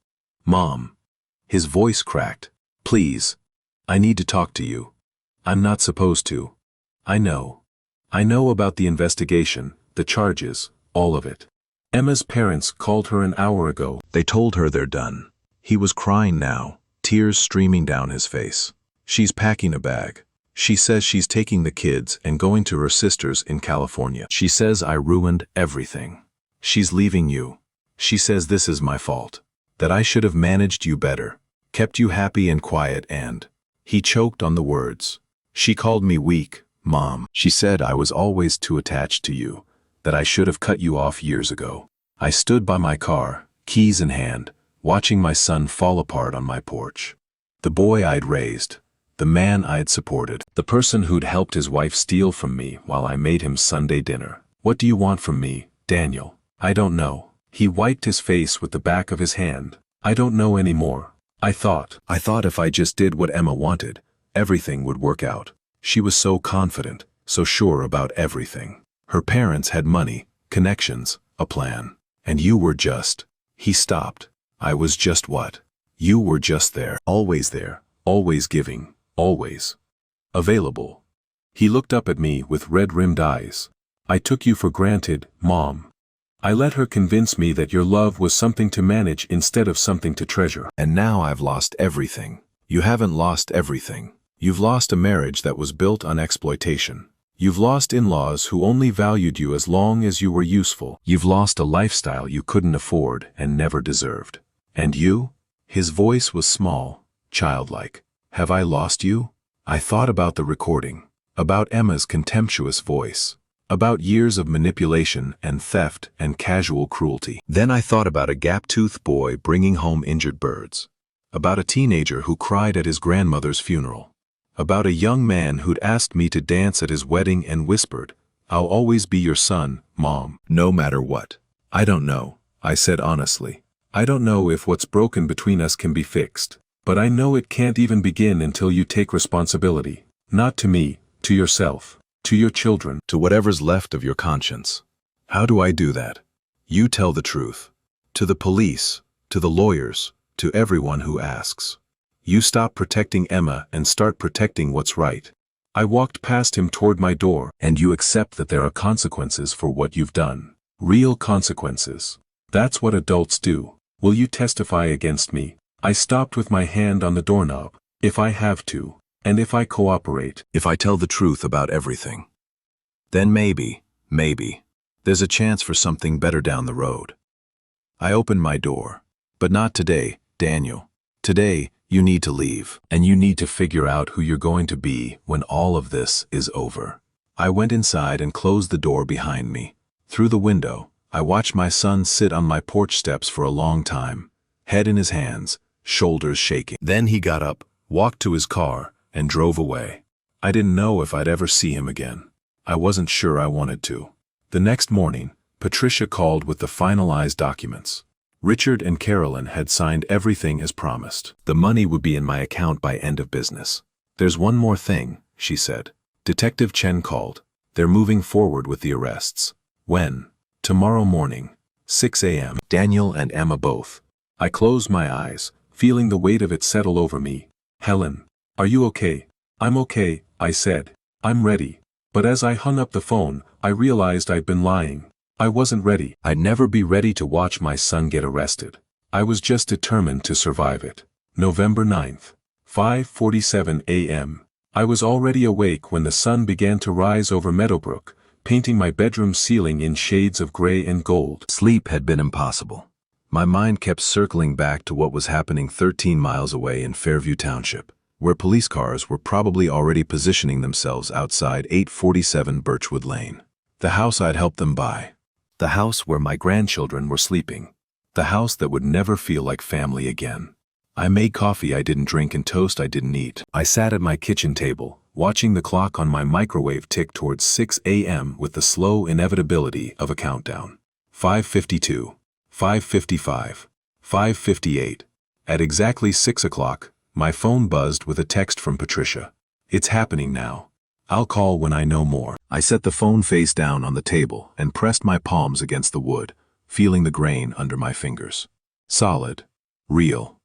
Mom. His voice cracked. Please. I need to talk to you. I'm not supposed to. I know. I know about the investigation, the charges, all of it. Emma's parents called her an hour ago. They told her they're done. He was crying now, tears streaming down his face. She's packing a bag. She says she's taking the kids and going to her sister's in California. She says I ruined everything. She's leaving you. She says this is my fault. That I should have managed you better. Kept you happy and quiet and... He choked on the words. She called me weak, Mom. She said I was always too attached to you, that I should have cut you off years ago. I stood by my car, keys in hand, watching my son fall apart on my porch. The boy I'd raised, the man I'd supported, the person who'd helped his wife steal from me while I made him Sunday dinner. What do you want from me, Daniel? I don't know. He wiped his face with the back of his hand. I don't know anymore. I thought if I just did what Emma wanted, everything would work out. She was so confident, so sure about everything. Her parents had money, connections, a plan. And you were just. He stopped. I was just what? You were just there, always giving, always available. He looked up at me with red-rimmed eyes. I took you for granted, Mom. I let her convince me that your love was something to manage instead of something to treasure. And now I've lost everything. You haven't lost everything. You've lost a marriage that was built on exploitation. You've lost in-laws who only valued you as long as you were useful. You've lost a lifestyle you couldn't afford and never deserved. And you? His voice was small, childlike. Have I lost you? I thought about the recording, about Emma's contemptuous voice, about years of manipulation and theft and casual cruelty. Then I thought about a gap-toothed boy bringing home injured birds, about a teenager who cried at his grandmother's funeral, about a young man who'd asked me to dance at his wedding and whispered, "I'll always be your son, Mom, no matter what." I don't know, I said honestly. I don't know if what's broken between us can be fixed, but I know it can't even begin until you take responsibility. Not to me, to yourself, to your children, to whatever's left of your conscience. How do I do that? You tell the truth. To the police, to the lawyers, to everyone who asks. You stop protecting Emma and start protecting what's right. I walked past him toward my door. And you accept that there are consequences for what you've done. Real consequences. That's what adults do. Will you testify against me? I stopped with my hand on the doorknob. If I have to, and if I cooperate, if I tell the truth about everything, then maybe, there's a chance for something better down the road. I opened my door. But not today, Daniel. Today, you need to leave, and you need to figure out who you're going to be when all of this is over. I went inside and closed the door behind me. Through the window, I watched my son sit on my porch steps for a long time, head in his hands, shoulders shaking. Then he got up, walked to his car, and drove away. I didn't know if I'd ever see him again. I wasn't sure I wanted to. The next morning, Patricia called with the finalized documents. Richard and Carolyn had signed everything as promised. The money would be in my account by end of business. There's one more thing, she said. Detective Chen called. They're moving forward with the arrests. When? Tomorrow morning, 6 a.m. Daniel and Emma both. I closed my eyes, feeling the weight of it settle over me. Helen, are you okay? I'm okay, I said. I'm ready. But as I hung up the phone, I realized I'd been lying. I wasn't ready. I'd never be ready to watch my son get arrested. I was just determined to survive it. November 9th, 5:47 a.m. I was already awake when the sun began to rise over Meadowbrook, painting my bedroom ceiling in shades of gray and gold. Sleep had been impossible. My mind kept circling back to what was happening 13 miles away in Fairview Township, where police cars were probably already positioning themselves outside 847 Birchwood Lane. The house I'd helped them buy. The house where my grandchildren were sleeping. The house that would never feel like family again. I made coffee I didn't drink and toast I didn't eat. I sat at my kitchen table, watching the clock on my microwave tick towards 6 a.m. with the slow inevitability of a countdown. 5:52, 5:55, 5:58. At exactly 6 o'clock, my phone buzzed with a text from Patricia. It's happening now. I'll call when I know more. I set the phone face down on the table and pressed my palms against the wood, feeling the grain under my fingers. Solid. Real.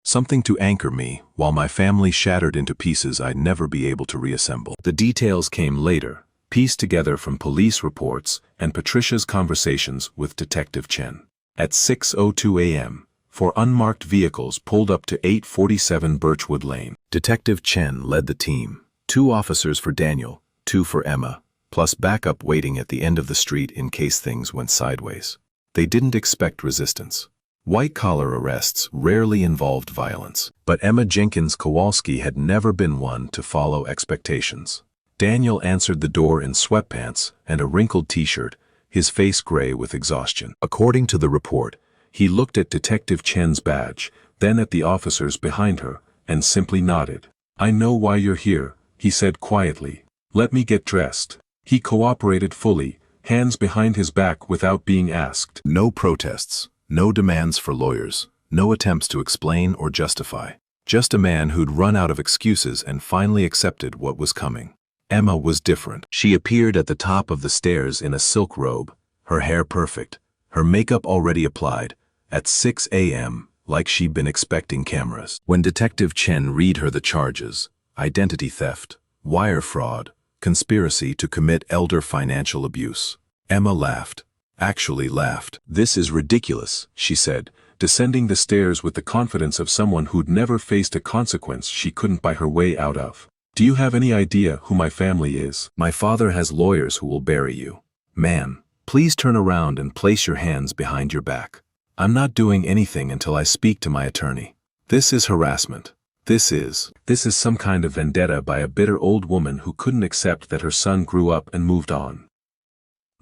Something to anchor me while my family shattered into pieces I'd never be able to reassemble. The details came later, pieced together from police reports and Patricia's conversations with Detective Chen. At 6:02 a.m., four unmarked vehicles pulled up to 847 Birchwood Lane. Detective Chen led the team. 2 officers for Daniel, 2 for Emma, plus backup waiting at the end of the street in case things went sideways. They didn't expect resistance. White-collar arrests rarely involved violence, but Emma Jenkins Kowalski had never been one to follow expectations. Daniel answered the door in sweatpants and a wrinkled t-shirt, his face gray with exhaustion. According to the report, he looked at Detective Chen's badge, then at the officers behind her, and simply nodded. "I know why you're here," he said quietly. "Let me get dressed." He cooperated fully, hands behind his back without being asked. No protests, no demands for lawyers, no attempts to explain or justify. Just a man who'd run out of excuses and finally accepted what was coming. Emma was different. She appeared at the top of the stairs in a silk robe, her hair perfect, her makeup already applied, at 6 a.m., like she'd been expecting cameras. When Detective Chen read her the charges, identity theft, wire fraud, conspiracy to commit elder financial abuse, Emma laughed. Actually laughed. "This is ridiculous," she said, descending the stairs with the confidence of someone who'd never faced a consequence she couldn't buy her way out of. "Do you have any idea who my family is? My father has lawyers who will bury you. Man, please turn around and place your hands behind your back. I'm not doing anything until I speak to my attorney. This is harassment. This is some kind of vendetta by a bitter old woman who couldn't accept that her son grew up and moved on.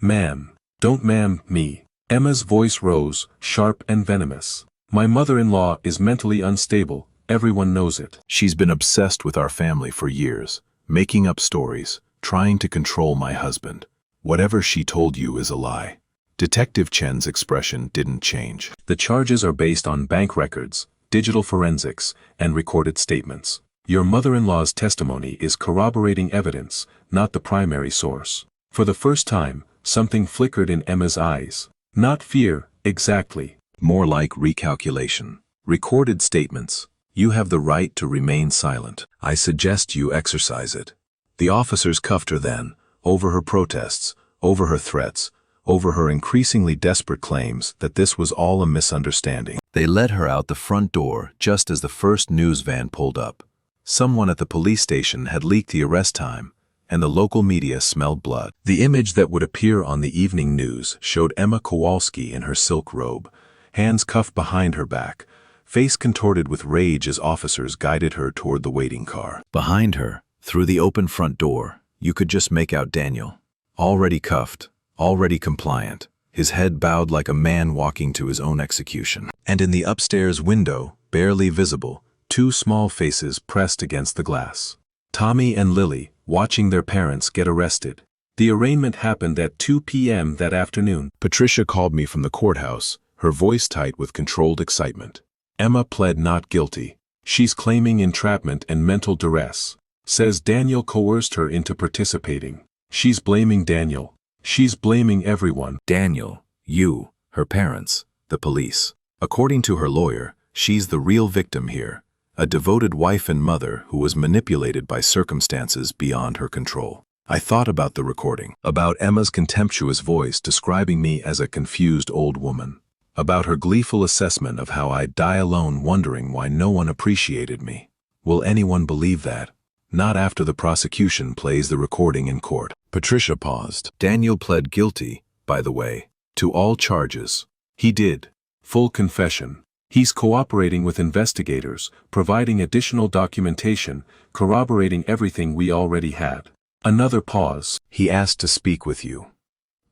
Ma'am, don't ma'am me." Emma's voice rose, sharp and venomous. "My mother-in-law is mentally unstable, everyone knows it. She's been obsessed with our family for years, making up stories, trying to control my husband. Whatever she told you is a lie." Detective Chen's expression didn't change. "The charges are based on bank records, digital forensics, and recorded statements. Your mother-in-law's testimony is corroborating evidence, not the primary source." For the first time, something flickered in Emma's eyes. Not fear, exactly. More like recalculation. "Recorded statements. You have the right to remain silent. I suggest you exercise it." The officers cuffed her then, over her protests, over her threats, over her increasingly desperate claims that this was all a misunderstanding. They led her out the front door just as the first news van pulled up. Someone at the police station had leaked the arrest time, and the local media smelled blood. The image that would appear on the evening news showed Emma Kowalski in her silk robe, hands cuffed behind her back, face contorted with rage as officers guided her toward the waiting car. Behind her, through the open front door, you could just make out Daniel. Already cuffed, already compliant, his head bowed like a man walking to his own execution. And in the upstairs window, barely visible, two small faces pressed against the glass. Tommy and Lily, watching their parents get arrested. The arraignment happened at 2 p.m. that afternoon. Patricia called me from the courthouse, her voice tight with controlled excitement. "Emma pled not guilty. She's claiming entrapment and mental duress. Says Daniel coerced her into participating. She's blaming Daniel. She's blaming everyone." Daniel, you, her parents, the police. According to her lawyer, she's the real victim here. A devoted wife and mother who was manipulated by circumstances beyond her control. I thought about the recording, about Emma's contemptuous voice describing me as a confused old woman, about her gleeful assessment of how I'd die alone wondering why no one appreciated me. Will anyone believe that? Not after the prosecution plays the recording in court. Patricia paused. "Daniel pled guilty, by the way, to all charges." "He did. Full confession. He's cooperating with investigators, providing additional documentation, corroborating everything we already had." Another pause. "He asked to speak with you."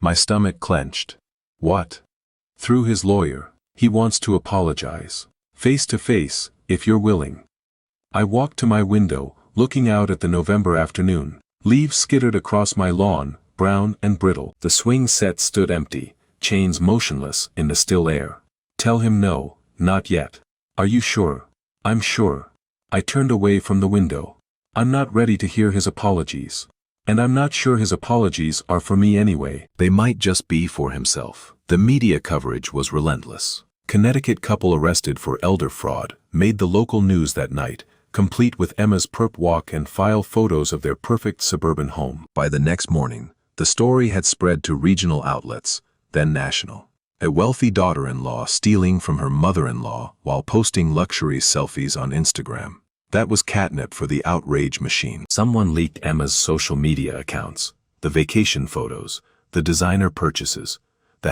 My stomach clenched. "What?" "Through his lawyer. He wants to apologize. Face to face, if you're willing." I walked to my window, looking out at the November afternoon. Leaves skittered across my lawn, brown and brittle. The swing set stood empty, chains motionless in the still air. "Tell him no. Not yet." "Are you sure?" "I'm sure." I turned away from the window. I'm not ready to hear his apologies. And I'm not sure his apologies are for me anyway. They might just be for himself. The media coverage was relentless. Connecticut couple arrested for elder fraud made the local news that night, complete with Emma's perp walk and file photos of their perfect suburban home. By the next morning, the story had spread to regional outlets, then national. A wealthy daughter-in-law stealing from her mother-in-law while posting luxury selfies on Instagram. That was catnip for the outrage machine. Someone leaked Emma's social media accounts, the vacation photos, the designer purchases, the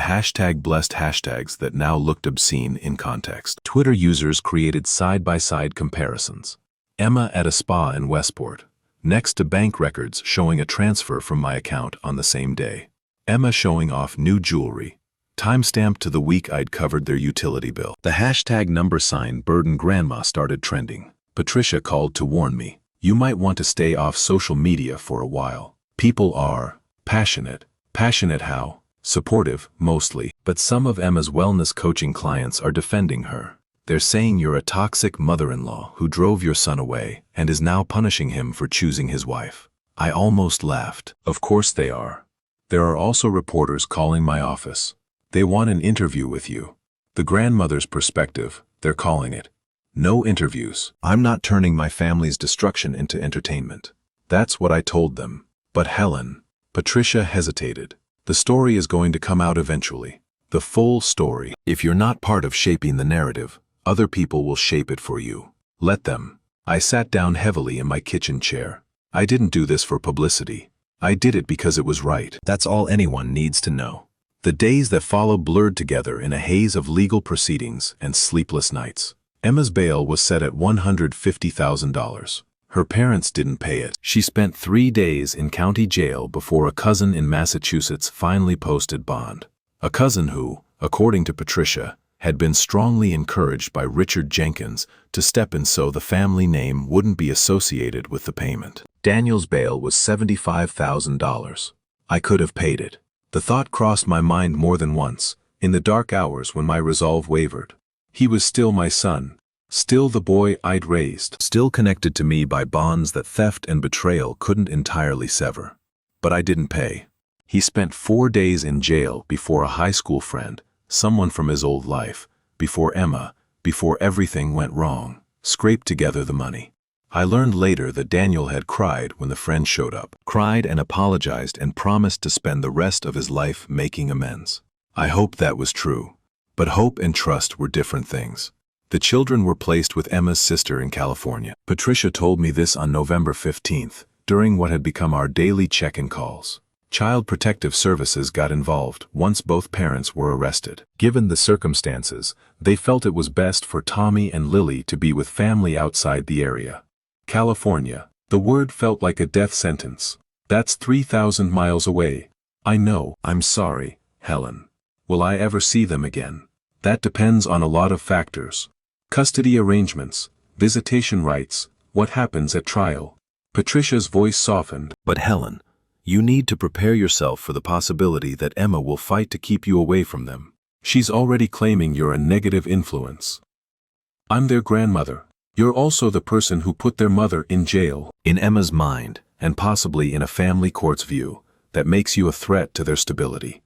#blessed hashtags that now looked obscene in context. Twitter users created side-by-side comparisons. Emma at a spa in Westport, next to bank records showing a transfer from my account on the same day. Emma showing off new jewelry, timestamped to the week I'd covered their utility bill. The number sign burden grandma started trending. Patricia called to warn me, "You might want to stay off social media for a while. People are passionate. Passionate how? Supportive, mostly. But some of Emma's wellness coaching clients are defending her. They're saying you're a toxic mother-in-law who drove your son away and is now punishing him for choosing his wife." I almost laughed. Of course they are. There are also reporters calling my office. They want an interview with you. The grandmother's perspective, they're calling it. No interviews. I'm not turning my family's destruction into entertainment. That's what I told them. But Helen, Patricia hesitated. The story is going to come out eventually. The full story. If you're not part of shaping the narrative, other people will shape it for you. Let them. I sat down heavily in my kitchen chair. I didn't do this for publicity. I did it because it was right. That's all anyone needs to know. The days that followed blurred together in a haze of legal proceedings and sleepless nights. Emma's bail was set at $150,000. Her parents didn't pay it. She spent 3 days in county jail before a cousin in Massachusetts finally posted bond. A cousin who, according to Patricia, had been strongly encouraged by Richard Jenkins to step in so the family name wouldn't be associated with the payment. Daniel's bail was $75,000. I could have paid it. The thought crossed my mind more than once, in the dark hours when my resolve wavered. He was still my son, still the boy I'd raised, still connected to me by bonds that theft and betrayal couldn't entirely sever. But I didn't pay. He spent 4 days in jail before a high school friend, someone from his old life, before Emma, before everything went wrong, scraped together the money. I learned later that Daniel had cried when the friend showed up, cried and apologized and promised to spend the rest of his life making amends. I hoped that was true. But hope and trust were different things. The children were placed with Emma's sister in California. Patricia told me this on November 15th, during what had become our daily check-in calls. Child Protective Services got involved once both parents were arrested. Given the circumstances, they felt it was best for Tommy and Lily to be with family outside the area. California. The word felt like a death sentence. That's 3,000 miles away. I know. I'm sorry, Helen. Will I ever see them again? That depends on a lot of factors. Custody arrangements, visitation rights, what happens at trial. Patricia's voice softened. But Helen, you need to prepare yourself for the possibility that Emma will fight to keep you away from them. She's already claiming you're a negative influence. I'm their grandmother. You're also the person who put their mother in jail. In Emma's mind, and possibly in a family court's view, that makes you a threat to their stability.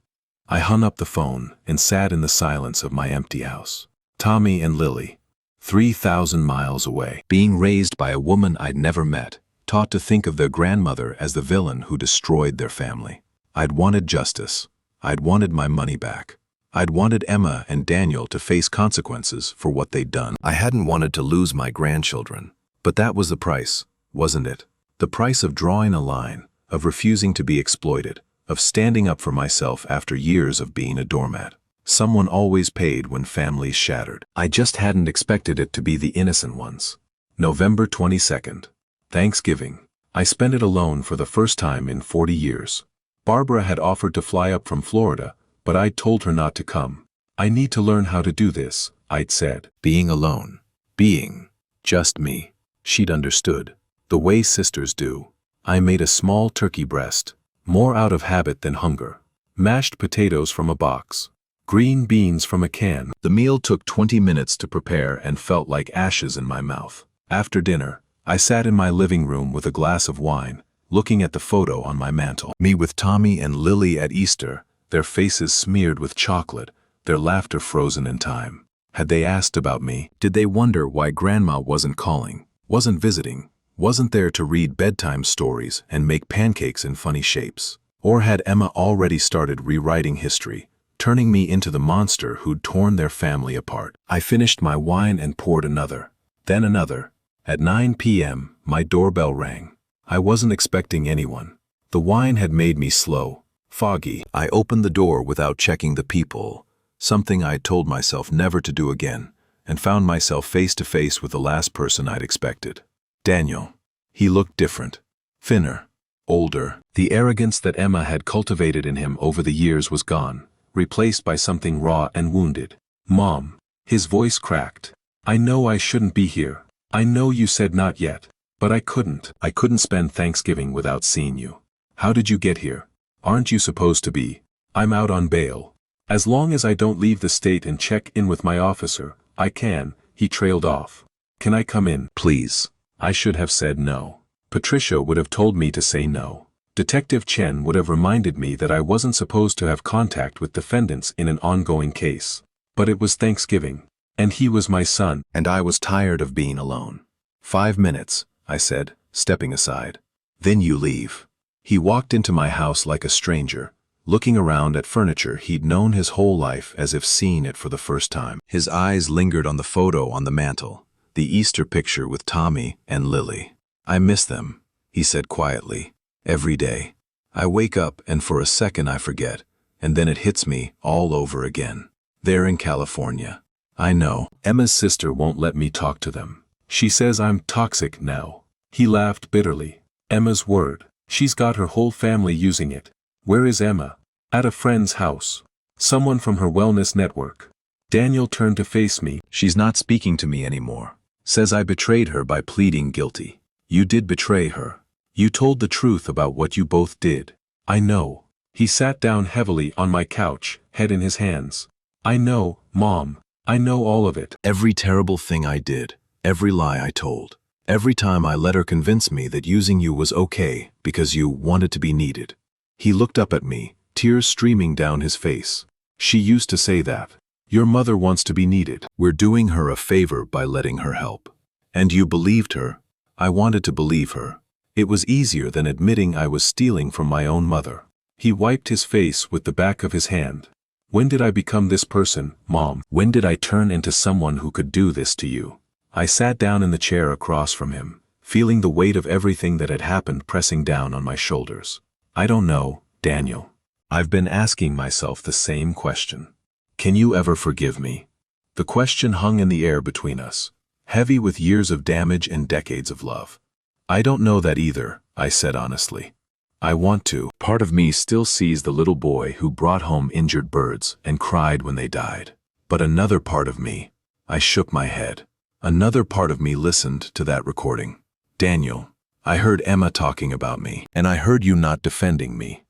I hung up the phone and sat in the silence of my empty house. Tommy and Lily, 3,000 miles away, being raised by a woman I'd never met, taught to think of their grandmother as the villain who destroyed their family. I'd wanted justice. I'd wanted my money back. I'd wanted Emma and Daniel to face consequences for what they'd done. I hadn't wanted to lose my grandchildren, but that was the price, wasn't it? The price of drawing a line, of refusing to be exploited, of standing up for myself after years of being a doormat. Someone always paid when families shattered. I just hadn't expected it to be the innocent ones. November 22nd. Thanksgiving. I spent it alone for the first time in 40 years. Barbara had offered to fly up from Florida, but I'd told her not to come. I need to learn how to do this, I'd said. Being alone. Being just me. She'd understood. The way sisters do. I made a small turkey breast. More out of habit than hunger. Mashed potatoes from a box. Green beans from a can. The meal took 20 minutes to prepare and felt like ashes in my mouth. After dinner, I sat in my living room with a glass of wine, looking at the photo on my mantel. Me with Tommy and Lily at Easter, their faces smeared with chocolate, their laughter frozen in time. Had they asked about me? Did they wonder why Grandma wasn't calling, wasn't visiting? Wasn't there to read bedtime stories and make pancakes in funny shapes? Or had Emma already started rewriting history, turning me into the monster who'd torn their family apart? I finished my wine and poured another, then another. At 9 p.m., my doorbell rang. I wasn't expecting anyone. The wine had made me slow, foggy. I opened the door without checking the people, something I'd told myself never to do again, and found myself face to face with the last person I'd expected. Daniel. He looked different. Thinner. Older. The arrogance that Emma had cultivated in him over the years was gone, replaced by something raw and wounded. Mom. His voice cracked. I know I shouldn't be here. I know you said not yet. But I couldn't. I couldn't spend Thanksgiving without seeing you. How did you get here? Aren't you supposed to be? I'm out on bail. As long as I don't leave the state and check in with my officer, I can. He trailed off. Can I come in? Please. I should have said no. Patricia would have told me to say no. Detective Chen would have reminded me that I wasn't supposed to have contact with defendants in an ongoing case. But it was Thanksgiving, and he was my son, and I was tired of being alone. 5 minutes, I said, stepping aside. Then you leave. He walked into my house like a stranger, looking around at furniture he'd known his whole life as if seeing it for the first time. His eyes lingered on the photo on the mantel, the Easter picture with Tommy and Lily. I miss them, he said quietly. Every day. I wake up and for a second I forget, and then it hits me all over again. They're in California. I know. Emma's sister won't let me talk to them. She says I'm toxic now. He laughed bitterly. Emma's word. She's got her whole family using it. Where is Emma? At a friend's house. Someone from her wellness network. Daniel turned to face me. She's not speaking to me anymore. Says I betrayed her by pleading guilty. You did betray her. You told the truth about what you both did. I know. He sat down heavily on my couch, head in his hands. I know, Mom. I know all of it. Every terrible thing I did. Every lie I told. Every time I let her convince me that using you was okay because you wanted to be needed. He looked up at me, tears streaming down his face. She used to say that. Your mother wants to be needed. We're doing her a favor by letting her help. And you believed her. I wanted to believe her. It was easier than admitting I was stealing from my own mother. He wiped his face with the back of his hand. When did I become this person, Mom? When did I turn into someone who could do this to you? I sat down in the chair across from him, feeling the weight of everything that had happened pressing down on my shoulders. I don't know, Daniel. I've been asking myself the same question. Can you ever forgive me? The question hung in the air between us, heavy with years of damage and decades of love. I don't know that either, I said honestly. I want to. Part of me still sees the little boy who brought home injured birds and cried when they died. But another part of me, I shook my head. Another part of me listened to that recording. Daniel, I heard Emma talking about me, and I heard you not defending me.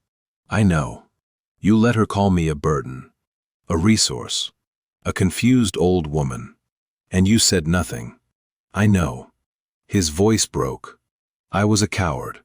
I know. You let her call me a burden, a resource, a confused old woman. And you said nothing. I know. His voice broke. I was a coward.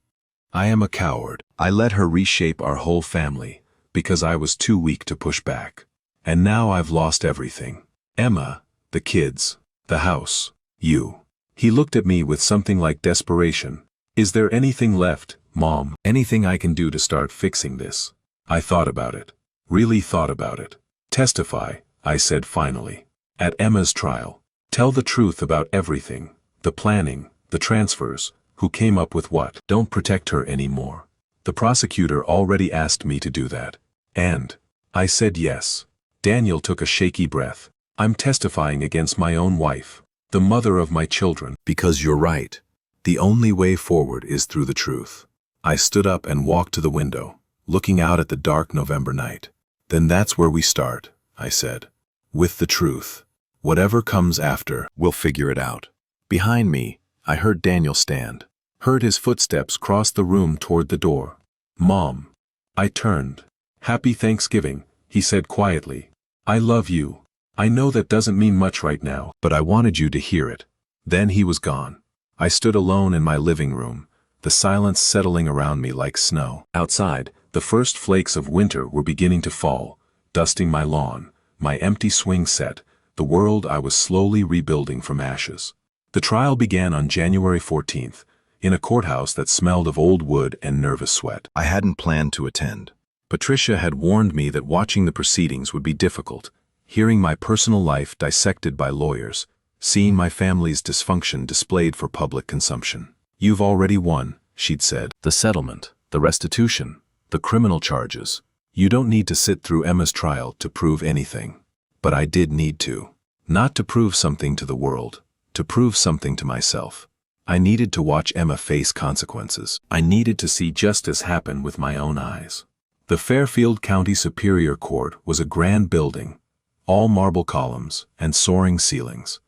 I am a coward. I let her reshape our whole family because I was too weak to push back. And now I've lost everything. Emma, the kids, the house, you. He looked at me with something like desperation. Is there anything left, Mom? Anything I can do to start fixing this? I thought about it. Really thought about it. Testify, I said finally. At Emma's trial. Tell the truth about everything. The planning, the transfers, who came up with what. Don't protect her anymore. The prosecutor already asked me to do that. And I said yes. Daniel took a shaky breath. I'm testifying against my own wife, the mother of my children. Because you're right. The only way forward is through the truth. I stood up and walked to the window, looking out at the dark November night. Then that's where we start, I said. With the truth. Whatever comes after, we'll figure it out. Behind me, I heard Daniel stand. Heard his footsteps cross the room toward the door. Mom. I turned. Happy Thanksgiving, he said quietly. I love you. I know that doesn't mean much right now, but I wanted you to hear it. Then he was gone. I stood alone in my living room, the silence settling around me like snow. Outside, the first flakes of winter were beginning to fall, dusting my lawn, my empty swing set, the world I was slowly rebuilding from ashes. The trial began on January 14th, in a courthouse that smelled of old wood and nervous sweat. I hadn't planned to attend. Patricia had warned me that watching the proceedings would be difficult, hearing my personal life dissected by lawyers, seeing my family's dysfunction displayed for public consumption. You've already won, she'd said. The settlement, the restitution, the criminal charges. You don't need to sit through Emma's trial to prove anything. But I did need to. Not to prove something to the world, to prove something to myself. I needed to watch Emma face consequences. I needed to see justice happen with my own eyes. The Fairfield County Superior Court was a grand building, all marble columns and soaring ceilings,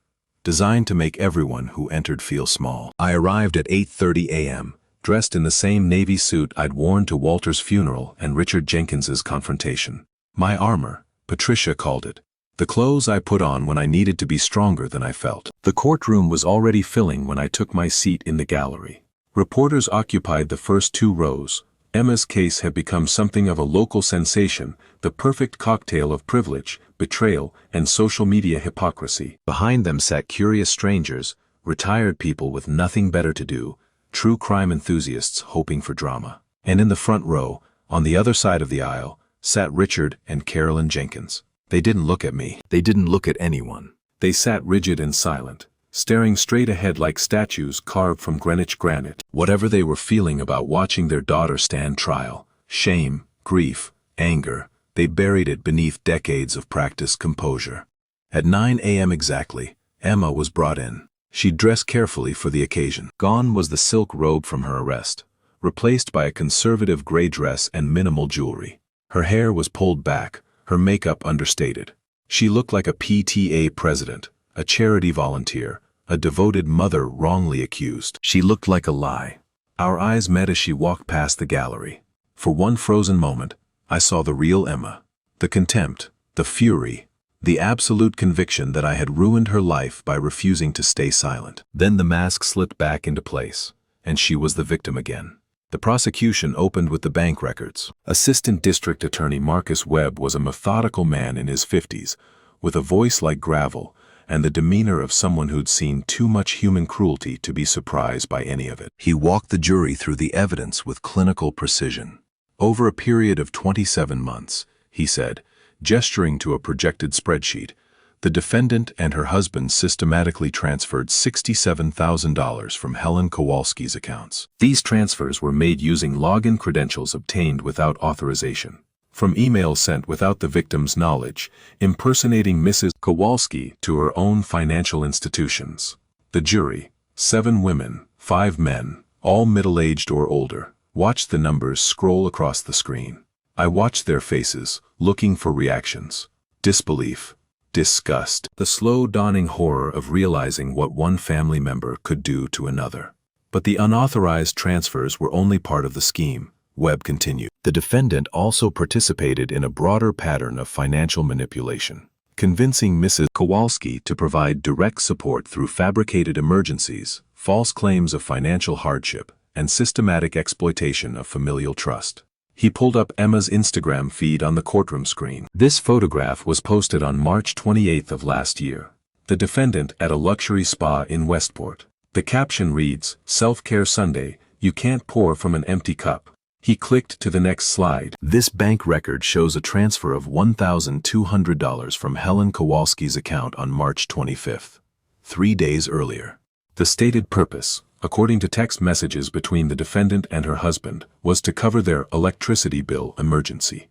designed to make everyone who entered feel small. I arrived at 8:30 a.m., dressed in the same navy suit I'd worn to Walter's funeral and Richard Jenkins's confrontation. My armor, Patricia called it. The clothes I put on when I needed to be stronger than I felt. The courtroom was already filling when I took my seat in the gallery. Reporters occupied the first 2 rows, Emma's case had become something of a local sensation, the perfect cocktail of privilege, betrayal, and social media hypocrisy. Behind them sat curious strangers, retired people with nothing better to do, true crime enthusiasts hoping for drama. And in the front row, on the other side of the aisle, sat Richard and Carolyn Jenkins. They didn't look at me. They didn't look at anyone. They sat rigid and silent, staring straight ahead like statues carved from Greenwich granite. Whatever they were feeling about watching their daughter stand trial, shame, grief, anger, they buried it beneath decades of practiced composure. At 9 a.m. exactly, Emma was brought in. She dressed carefully for the occasion. Gone was the silk robe from her arrest, replaced by a conservative gray dress and minimal jewelry. Her hair was pulled back, her makeup understated. She looked like a PTA president, a charity volunteer, a devoted mother wrongly accused. She looked like a lie. Our eyes met as she walked past the gallery. For one frozen moment, I saw the real Emma. The contempt, the fury, the absolute conviction that I had ruined her life by refusing to stay silent. Then the mask slipped back into place, and she was the victim again. The prosecution opened with the bank records. Assistant District Attorney Marcus Webb was a methodical man in his 50s, with a voice like gravel, and the demeanor of someone who'd seen too much human cruelty to be surprised by any of it. He walked the jury through the evidence with clinical precision. Over a period of 27 months, he said, gesturing to a projected spreadsheet, the defendant and her husband systematically transferred $67,000 from Helen Kowalski's accounts. These transfers were made using login credentials obtained without authorization, from emails sent without the victim's knowledge, impersonating Mrs. Kowalski to her own financial institutions. The jury, 7 women, 5 men, all middle-aged or older, watched the numbers scroll across the screen. I watched their faces, looking for reactions. Disbelief, disgust, the slow dawning horror of realizing what one family member could do to another. But the unauthorized transfers were only part of the scheme, Webb continued. The defendant also participated in a broader pattern of financial manipulation, convincing Mrs. Kowalski to provide direct support through fabricated emergencies, false claims of financial hardship, and systematic exploitation of familial trust. He pulled up Emma's Instagram feed on the courtroom screen. This photograph was posted on March 28th of last year. The defendant at a luxury spa in Westport. The caption reads, "Self-Care Sunday, you can't pour from an empty cup." He clicked to the next slide. This bank record shows a transfer of $1,200 from Helen Kowalski's account on March 25th, 3 days earlier. The stated purpose, according to text messages between the defendant and her husband, was to cover their electricity bill emergency.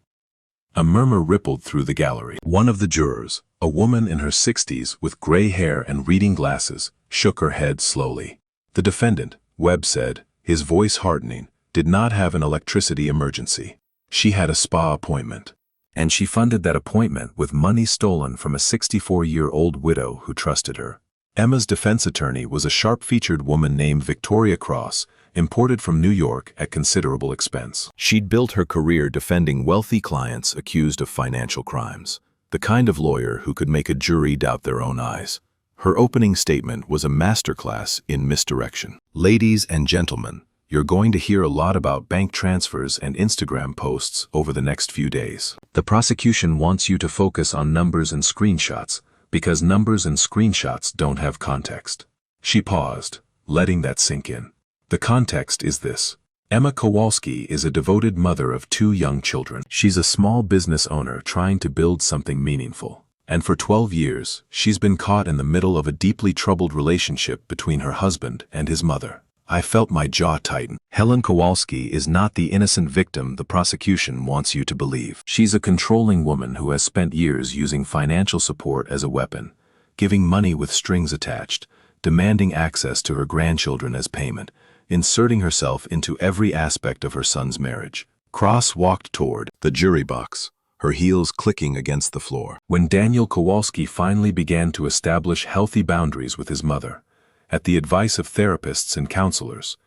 A murmur rippled through the gallery. One of the jurors, a woman in her 60s with gray hair and reading glasses, shook her head slowly. The defendant, Webb said, his voice hardening, did not have an electricity emergency. She had a spa appointment. And she funded that appointment with money stolen from a 64-year-old widow who trusted her. Emma's defense attorney was a sharp-featured woman named Victoria Cross, imported from New York at considerable expense. She'd built her career defending wealthy clients accused of financial crimes, the kind of lawyer who could make a jury doubt their own eyes. Her opening statement was a masterclass in misdirection. Ladies and gentlemen, you're going to hear a lot about bank transfers and Instagram posts over the next few days. The prosecution wants you to focus on numbers and screenshots, because numbers and screenshots don't have context. She paused, letting that sink in. The context is this. Emma Kowalski is a devoted mother of 2 young children. She's a small business owner trying to build something meaningful. And for 12 years, she's been caught in the middle of a deeply troubled relationship between her husband and his mother. I felt my jaw tighten. Helen Kowalski is not the innocent victim the prosecution wants you to believe. She's a controlling woman who has spent years using financial support as a weapon, giving money with strings attached, demanding access to her grandchildren as payment, inserting herself into every aspect of her son's marriage. Cross walked toward the jury box, her heels clicking against the floor. When Daniel Kowalski finally began to establish healthy boundaries with his mother, at the advice of therapists and counselors,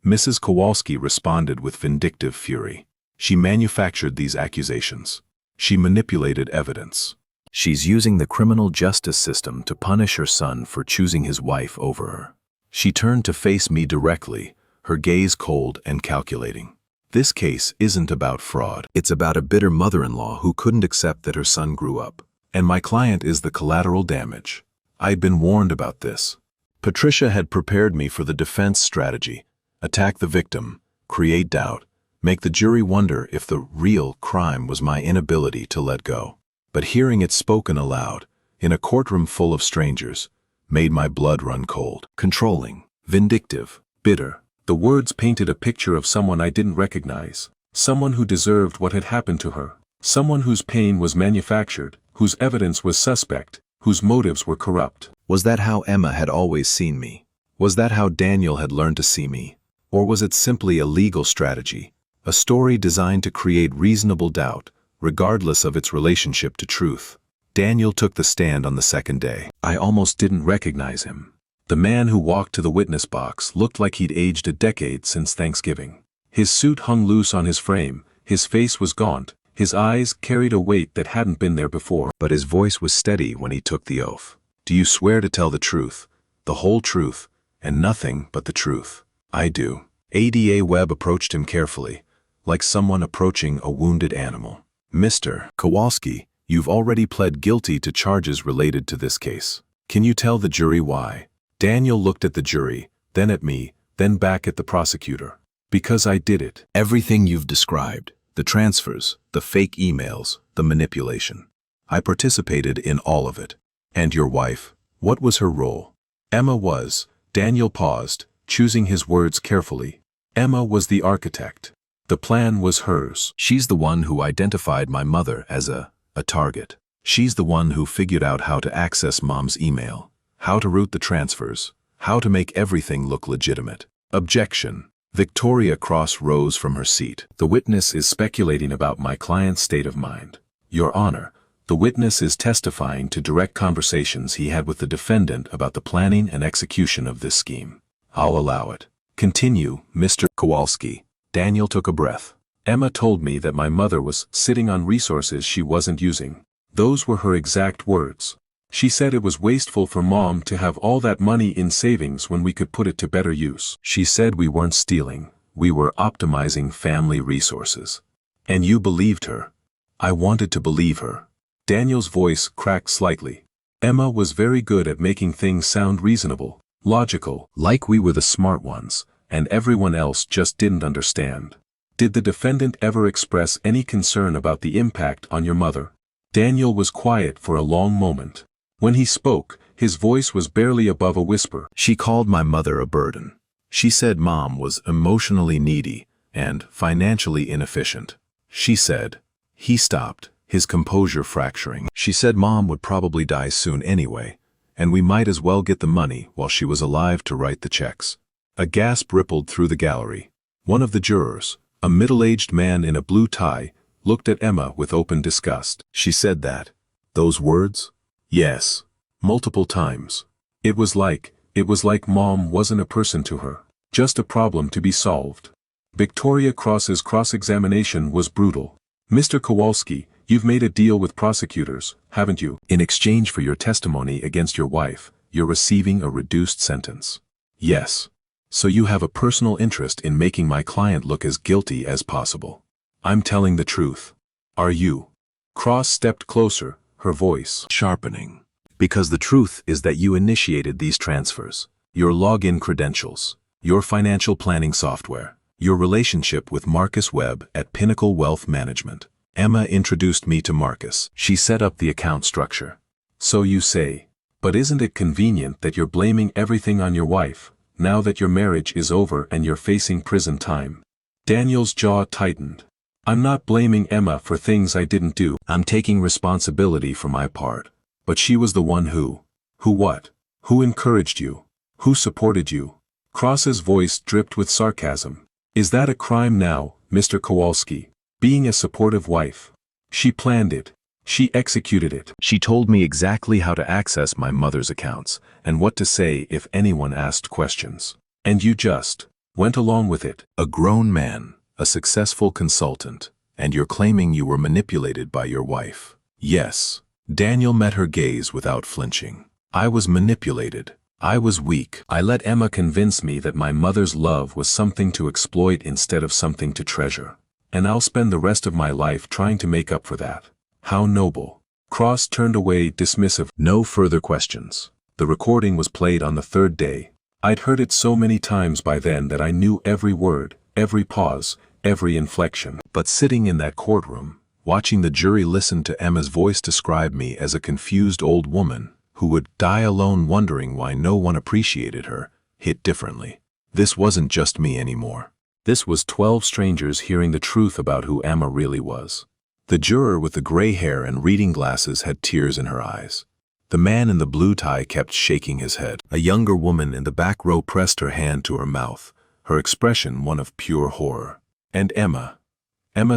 Mrs. Kowalski responded with vindictive fury. She manufactured these accusations. She manipulated evidence. She's using the criminal justice system to punish her son for choosing his wife over her. She turned to face me directly, her gaze cold and calculating. This case isn't about fraud. It's about a bitter mother-in-law who couldn't accept that her son grew up. And my client is the collateral damage. I'd been warned about this. Patricia had prepared me for the defense strategy: attack the victim, create doubt, make the jury wonder if the real crime was my inability to let go. But hearing it spoken aloud, in a courtroom full of strangers, made my blood run cold. Controlling, vindictive, bitter. The words painted a picture of someone I didn't recognize, someone who deserved what had happened to her, someone whose pain was manufactured, whose evidence was suspect, whose motives were corrupt. Was that how Emma had always seen me? Was that how Daniel had learned to see me? Or was it simply a legal strategy, a story designed to create reasonable doubt, regardless of its relationship to truth? Daniel took the stand on the second day. I almost didn't recognize him. The man who walked to the witness box looked like he'd aged a decade since Thanksgiving. His suit hung loose on his frame, his face was gaunt, his eyes carried a weight that hadn't been there before. But his voice was steady when he took the oath. "Do you swear to tell the truth, the whole truth, and nothing but the truth?" "I do." ADA Webb approached him carefully, like someone approaching a wounded animal. "Mr. Kowalski, you've already pled guilty to charges related to this case. Can you tell the jury why?" Daniel looked at the jury, then at me, then back at the prosecutor. "Because I did it. Everything you've described, the transfers, the fake emails, the manipulation. I participated in all of it." "And your wife, what was her role?" "Emma was." Daniel paused, choosing his words carefully. "Emma was the architect. The plan was hers. She's the one who identified my mother as a target. She's the one who figured out how to access Mom's email, how to route the transfers, how to make everything look legitimate." Objection. Victoria Cross rose from her seat. "The witness is speculating about my client's state of mind. Your Honor, the witness is testifying to direct conversations he had with the defendant about the planning and execution of this scheme. I'll allow it." "Continue, Mr. Kowalski." Daniel took a breath. "Emma told me that my mother was sitting on resources she wasn't using. Those were her exact words. She said it was wasteful for Mom to have all that money in savings when we could put it to better use. She said we weren't stealing, we were optimizing family resources. And you believed her." "I wanted to believe her." Daniel's voice cracked slightly. "Emma was very good at making things sound reasonable, logical, like we were the smart ones, and everyone else just didn't understand." "Did the defendant ever express any concern about the impact on your mother?" Daniel was quiet for a long moment. When he spoke, his voice was barely above a whisper. "She called my mother a burden. She said Mom was emotionally needy and financially inefficient. She said..." He stopped, his composure fracturing. "She said Mom would probably die soon anyway, and we might as well get the money while she was alive to write the checks." A gasp rippled through the gallery. One of the jurors, a middle-aged man in a blue tie, looked at Emma with open disgust. "She said that? Those words?" "Yes. Multiple times. It was like Mom wasn't a person to her, just a problem to be solved." Victoria Cross's cross-examination was brutal. "Mr. Kowalski, you've made a deal with prosecutors, haven't you? In exchange for your testimony against your wife, you're receiving a reduced sentence." "Yes. So you have a personal interest in making my client look as guilty as possible." "I'm telling the truth." "Are you?" Cross stepped closer, her voice sharpening. "Because the truth is that you initiated these transfers, your login credentials, your financial planning software, your relationship with Marcus Webb at Pinnacle Wealth Management. Emma introduced me to Marcus. She set up the account structure." "So you say. But isn't it convenient that you're blaming everything on your wife, now that your marriage is over and you're facing prison time?" Daniel's jaw tightened. "I'm not blaming Emma for things I didn't do. I'm taking responsibility for my part. But she was the one who what? Who encouraged you? Who supported you?" Cross's voice dripped with sarcasm. "Is that a crime now, Mr. Kowalski? Being a supportive wife? She planned it. She executed it. She told me exactly how to access my mother's accounts, and what to say if anyone asked questions. And you just went along with it. A grown man, a successful consultant, and you're claiming you were manipulated by your wife." "Yes." Daniel met her gaze without flinching. "I was manipulated, I was weak. I let Emma convince me that my mother's love was something to exploit instead of something to treasure. And I'll spend the rest of my life trying to make up for that. How noble. Cross turned away dismissive. No further questions. The recording was played on the third day. I'd heard it so many times by then that I knew every word, every pause, every inflection. But sitting in that courtroom, watching the jury listen to Emma's voice describe me as a confused old woman who would die alone wondering why no one appreciated her, hit differently. This wasn't just me anymore. This was 12 strangers hearing the truth about who Emma really was. The juror with the gray hair and reading glasses had tears in her eyes. The man in the blue tie kept shaking his head. A younger woman in the back row pressed her hand to her mouth, her expression one of pure horror. And Emma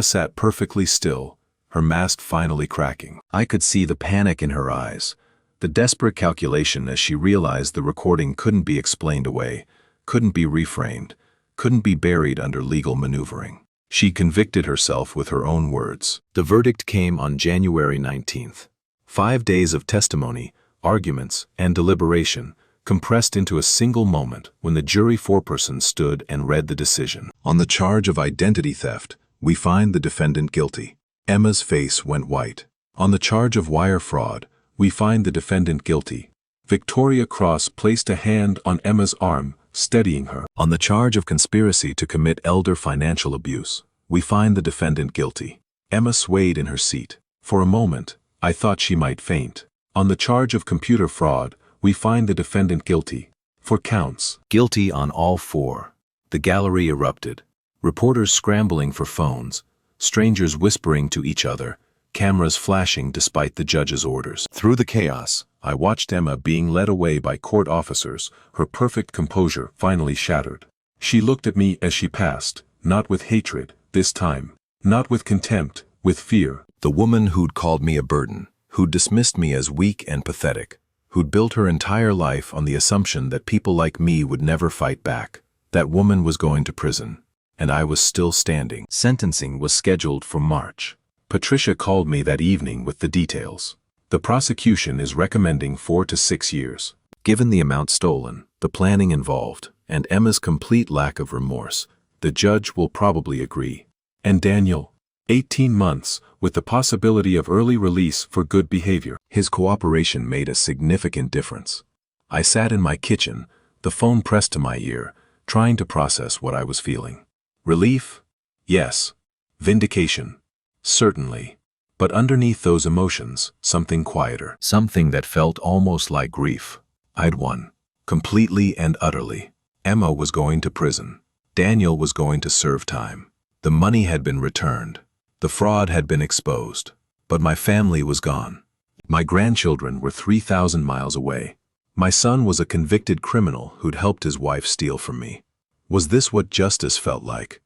sat perfectly still, her mask finally cracking. I could see the panic in her eyes, the desperate calculation as she realized the recording couldn't be explained away, couldn't be reframed, couldn't be buried under legal maneuvering. She convicted herself with her own words. The verdict came on January 19th. 5 days of testimony, arguments, and deliberation, compressed into a single moment when the jury foreperson stood and read the decision. On the charge of identity theft, we find the defendant guilty. Emma's face went white. On the charge of wire fraud, we find the defendant guilty. Victoria Cross placed a hand on Emma's arm, steadying her. On the charge of conspiracy to commit elder financial abuse, we find the defendant guilty. Emma swayed in her seat. For a moment, I thought she might faint. On the charge of computer fraud, we find the defendant guilty. 4 counts. Guilty on all 4. The gallery erupted. Reporters scrambling for phones, strangers whispering to each other, cameras flashing despite the judge's orders. Through the chaos, I watched Emma being led away by court officers, her perfect composure finally shattered. She looked at me as she passed, not with hatred, this time, not with contempt, with fear. The woman who'd called me a burden, who'd dismissed me as weak and pathetic, who'd built her entire life on the assumption that people like me would never fight back. That woman was going to prison, and I was still standing. Sentencing was scheduled for March. Patricia called me that evening with the details. The prosecution is recommending 4 to 6 years. Given the amount stolen, the planning involved, and Emma's complete lack of remorse, the judge will probably agree. And Daniel, 18 months, with the possibility of early release for good behavior. His cooperation made a significant difference. I sat in my kitchen, the phone pressed to my ear, trying to process what I was feeling. Relief? Yes. Vindication? Certainly. But underneath those emotions, something quieter. Something that felt almost like grief. I'd won. Completely and utterly. Emma was going to prison. Daniel was going to serve time. The money had been returned. The fraud had been exposed. But my family was gone. My grandchildren were 3,000 miles away. My son was a convicted criminal who'd helped his wife steal from me. Was this what justice felt like?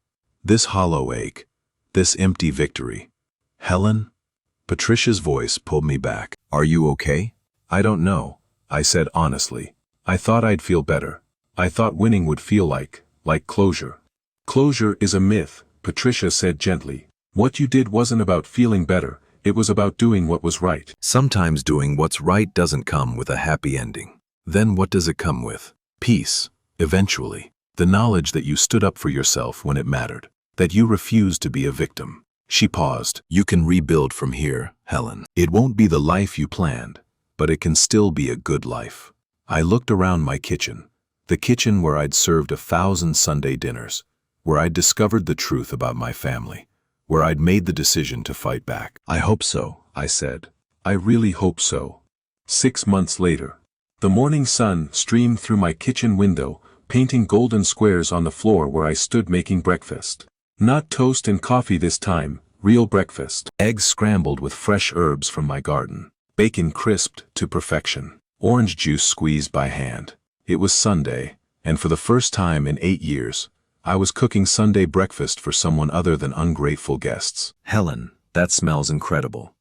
This hollow ache? This empty victory? Helen? Patricia's voice pulled me back. Are you okay? I don't know, I said honestly. I thought I'd feel better. I thought winning would feel like closure. Closure is a myth, Patricia said gently. What you did wasn't about feeling better, it was about doing what was right. Sometimes doing what's right doesn't come with a happy ending. Then what does it come with? Peace, eventually. The knowledge that you stood up for yourself when it mattered. That you refused to be a victim. She paused. You can rebuild from here, Helen. It won't be the life you planned, but it can still be a good life. I looked around my kitchen. The kitchen where I'd served 1,000 Sunday dinners. Where I'd discovered the truth about my family. Where I'd made the decision to fight back. I hope so, I said. I really hope so. 6 months later. The morning sun streamed through my kitchen window, painting golden squares on the floor where I stood making breakfast. Not toast and coffee this time, real breakfast. Eggs scrambled with fresh herbs from my garden. Bacon crisped to perfection. Orange juice squeezed by hand. It was Sunday, and for the first time in 8 years, I was cooking Sunday breakfast for someone other than ungrateful guests. Helen, that smells incredible.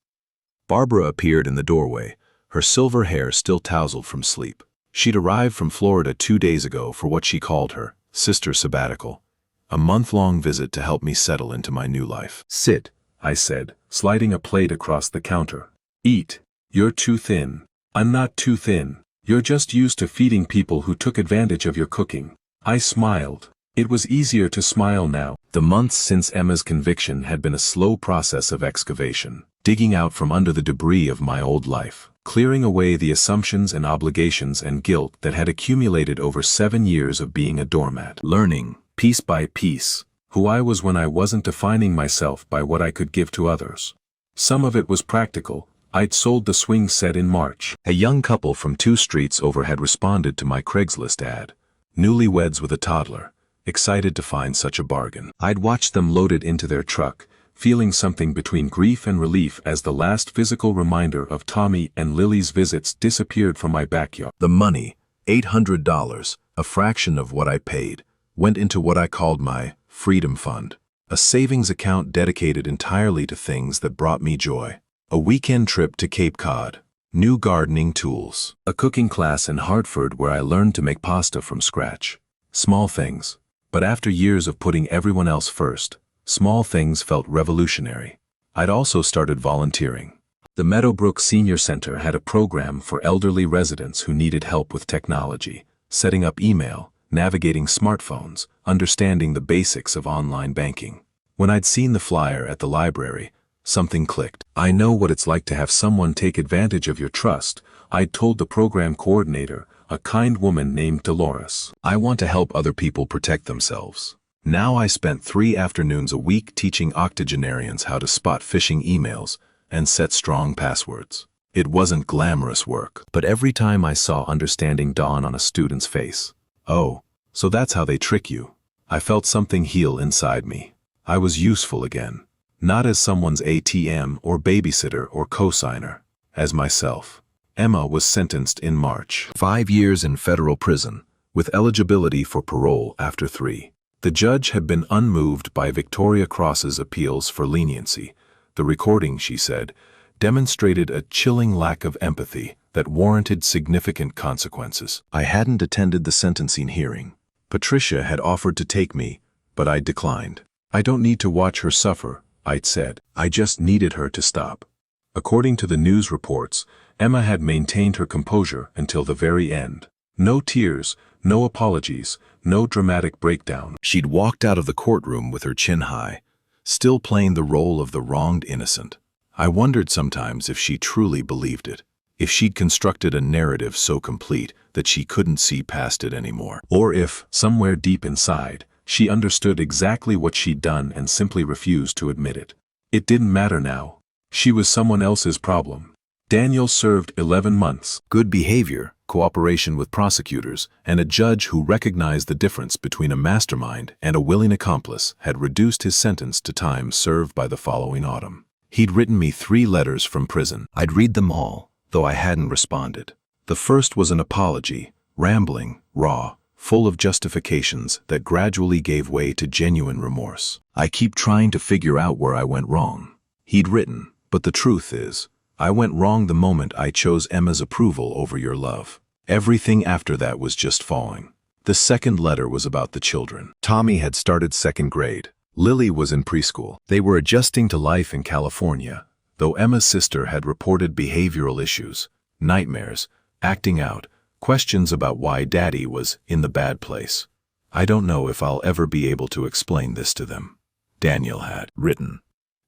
Barbara appeared in the doorway, her silver hair still tousled from sleep. She'd arrived from Florida 2 days ago for what she called her sister sabbatical. A month-long visit to help me settle into my new life. Sit, I said, sliding a plate across the counter. Eat. You're too thin. I'm not too thin. You're just used to feeding people who took advantage of your cooking. I smiled. It was easier to smile now. The months since Emma's conviction had been a slow process of excavation, digging out from under the debris of my old life, clearing away the assumptions and obligations and guilt that had accumulated over 7 years of being a doormat, learning, piece by piece, who I was when I wasn't defining myself by what I could give to others. Some of it was practical. I'd sold the swing set in March. A young couple from 2 streets over had responded to my Craigslist ad, newlyweds with a toddler, excited to find such a bargain. I'd watched them load it into their truck, feeling something between grief and relief as the last physical reminder of Tommy and Lily's visits disappeared from my backyard. The money, $800, a fraction of what I paid, went into what I called my Freedom Fund, a savings account dedicated entirely to things that brought me joy. A weekend trip to Cape Cod, new gardening tools, a cooking class in Hartford where I learned to make pasta from scratch. Small things. But after years of putting everyone else first, small things felt revolutionary. I'd also started volunteering. The Meadowbrook Senior Center had a program for elderly residents who needed help with technology, setting up email, navigating smartphones, understanding the basics of online banking. When I'd seen the flyer at the library, something clicked. I know what it's like to have someone take advantage of your trust, I'd told the program coordinator, a kind woman named Dolores. I want to help other people protect themselves. Now I spent 3 afternoons a week teaching octogenarians how to spot phishing emails and set strong passwords. It wasn't glamorous work, but every time I saw understanding dawn on a student's face, oh, so that's how they trick you, I felt something heal inside me. I was useful again. Not as someone's ATM or babysitter or cosigner, as myself. Emma was sentenced in March. 5 years in federal prison, with eligibility for parole after 3. The judge had been unmoved by Victoria Cross's appeals for leniency. The recording, she said, demonstrated a chilling lack of empathy that warranted significant consequences. I hadn't attended the sentencing hearing. Patricia had offered to take me, but I declined. I don't need to watch her suffer, I'd said. I just needed her to stop. According to the news reports, Emma had maintained her composure until the very end. No tears, no apologies, no dramatic breakdown. She'd walked out of the courtroom with her chin high, still playing the role of the wronged innocent. I wondered sometimes if she truly believed it, if she'd constructed a narrative so complete that she couldn't see past it anymore. Or if, somewhere deep inside, she understood exactly what she'd done and simply refused to admit it. It didn't matter now. She was someone else's problem. Daniel served 11 months. Good behavior, cooperation with prosecutors, and a judge who recognized the difference between a mastermind and a willing accomplice had reduced his sentence to time served by the following autumn. He'd written me 3 letters from prison. I'd read them all, though I hadn't responded. The first was an apology, rambling, raw, full of justifications that gradually gave way to genuine remorse. I keep trying to figure out where I went wrong. He'd written, but the truth is, I went wrong the moment I chose Emma's approval over your love. Everything after that was just falling. The second letter was about the children. Tommy had started 2nd grade. Lily was in preschool. They were adjusting to life in California, though Emma's sister had reported behavioral issues, nightmares, acting out, questions about why Daddy was in the bad place. I don't know if I'll ever be able to explain this to them. Daniel had written.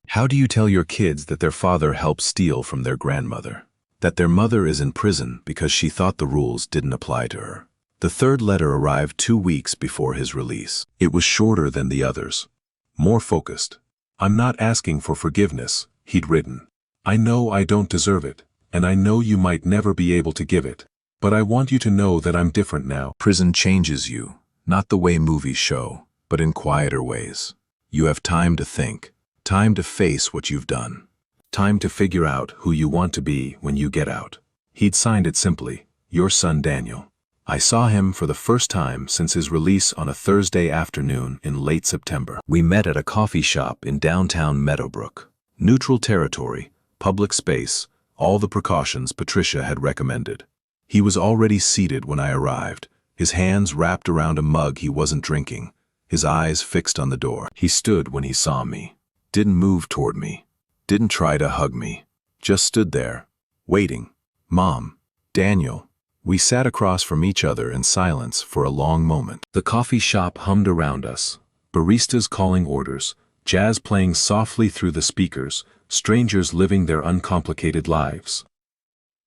How do you tell your kids that their father helped steal from their grandmother? That their mother is in prison because she thought the rules didn't apply to her? The third letter arrived 2 weeks before his release. It was shorter than the others, more focused. I'm not asking for forgiveness, he'd written. I know I don't deserve it, and I know you might never be able to give it, but I want you to know that I'm different now. Prison changes you, not the way movies show, but in quieter ways. You have time to think. Time to face what you've done. Time to figure out who you want to be when you get out. He'd signed it simply, your son Daniel. I saw him for the first time since his release on a Thursday afternoon in late September. We met at a coffee shop in downtown Meadowbrook. Neutral territory, public space, all the precautions Patricia had recommended. He was already seated when I arrived, his hands wrapped around a mug he wasn't drinking, his eyes fixed on the door. He stood when he saw me. Didn't move toward me, didn't try to hug me, just stood there, waiting. Mom, Daniel, We sat across from each other in silence for a long moment. The coffee shop hummed around us, baristas calling orders, jazz playing softly through the speakers, strangers living their uncomplicated lives.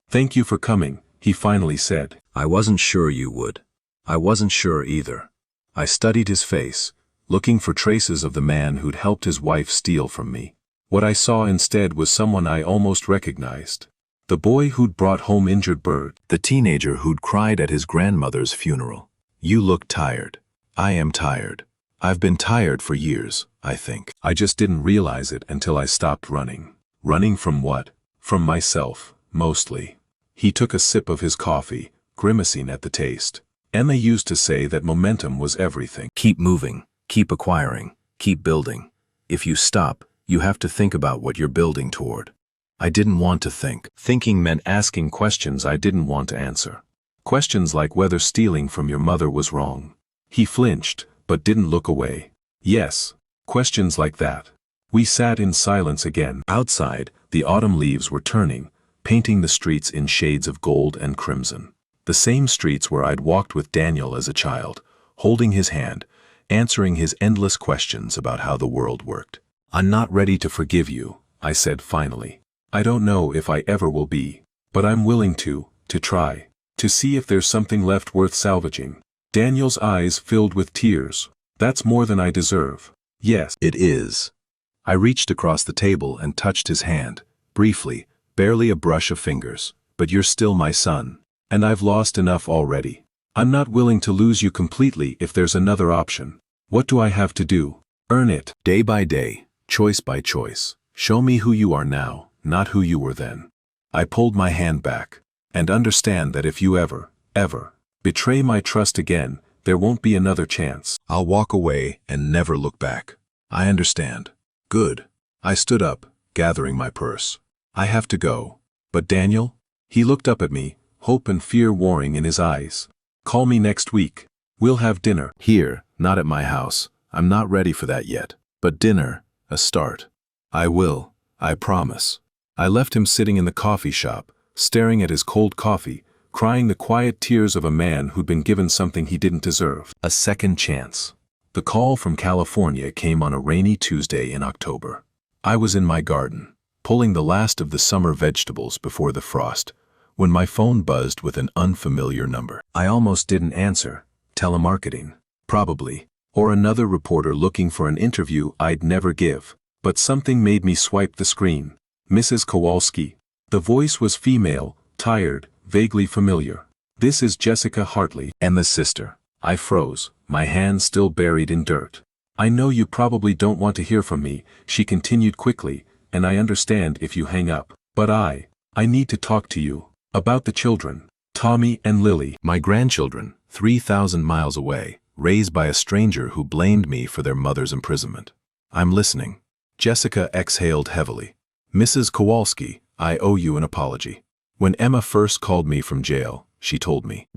"Thank you for coming," he finally said. "I wasn't sure you would. I wasn't sure either." I studied his face, looking for traces of the man who'd helped his wife steal from me. What I saw instead was someone I almost recognized. The boy who'd brought home injured bird. The teenager who'd cried at his grandmother's funeral. "You look tired." "I am tired. I've been tired for years, I think. I just didn't realize it until I stopped running." Running from what? From myself, mostly. He took a sip of his coffee, grimacing at the taste. Emma used to say that momentum was everything. Keep moving, keep acquiring, keep building. If you stop, you have to think about what you're building toward. I didn't want to think. Thinking meant asking questions I didn't want to answer. Questions like whether stealing from your mother was wrong. He flinched, but didn't look away. Yes, questions like that. We sat in silence again. Outside, the autumn leaves were turning, painting the streets in shades of gold and crimson. The same streets where I'd walked with Daniel as a child, holding his hand, answering his endless questions about how the world worked. "I'm not ready to forgive you," I said finally. "I don't know if I ever will be, but I'm willing to try, to see if there's something left worth salvaging." Daniel's eyes filled with tears. "That's more than I deserve." "Yes, it is." I reached across the table and touched his hand, briefly, barely a brush of fingers. "But you're still my son. And I've lost enough already. I'm not willing to lose you completely if there's another option. What do I have to do?" "Earn it. Day by day, choice by choice. Show me who you are now, not who you were then." I pulled my hand back. "And understand that if you ever betray my trust again, there won't be another chance. I'll walk away and never look back." "I understand." "Good." I stood up, gathering my purse. "I have to go." "But Daniel?" He looked up at me, hope and fear warring in his eyes. "Call me next week. We'll have dinner." "Here, not at my house. I'm not ready for that yet. But dinner, a start." "I will. I promise." I left him sitting in the coffee shop, staring at his cold coffee, crying the quiet tears of a man who'd been given something he didn't deserve. A second chance. The call from California came on a rainy Tuesday in October. I was in my garden, pulling the last of the summer vegetables before the frost, when my phone buzzed with an unfamiliar number. I almost didn't answer. Telemarketing, probably, or another reporter looking for an interview I'd never give. But something made me swipe the screen. "Mrs. Kowalski." The voice was female, tired, vaguely familiar. "This is Jessica Hartley." Emma's sister. I froze, my hands still buried in dirt. "I know you probably don't want to hear from me," she continued quickly, "and I understand if you hang up. But I need to talk to you. About the children. Tommy and Lily." My grandchildren, 3,000 miles away, raised by a stranger who blamed me for their mother's imprisonment. "I'm listening." Jessica exhaled heavily. "Mrs. Kowalski, I owe you an apology. When Emma first called me from jail, she told me,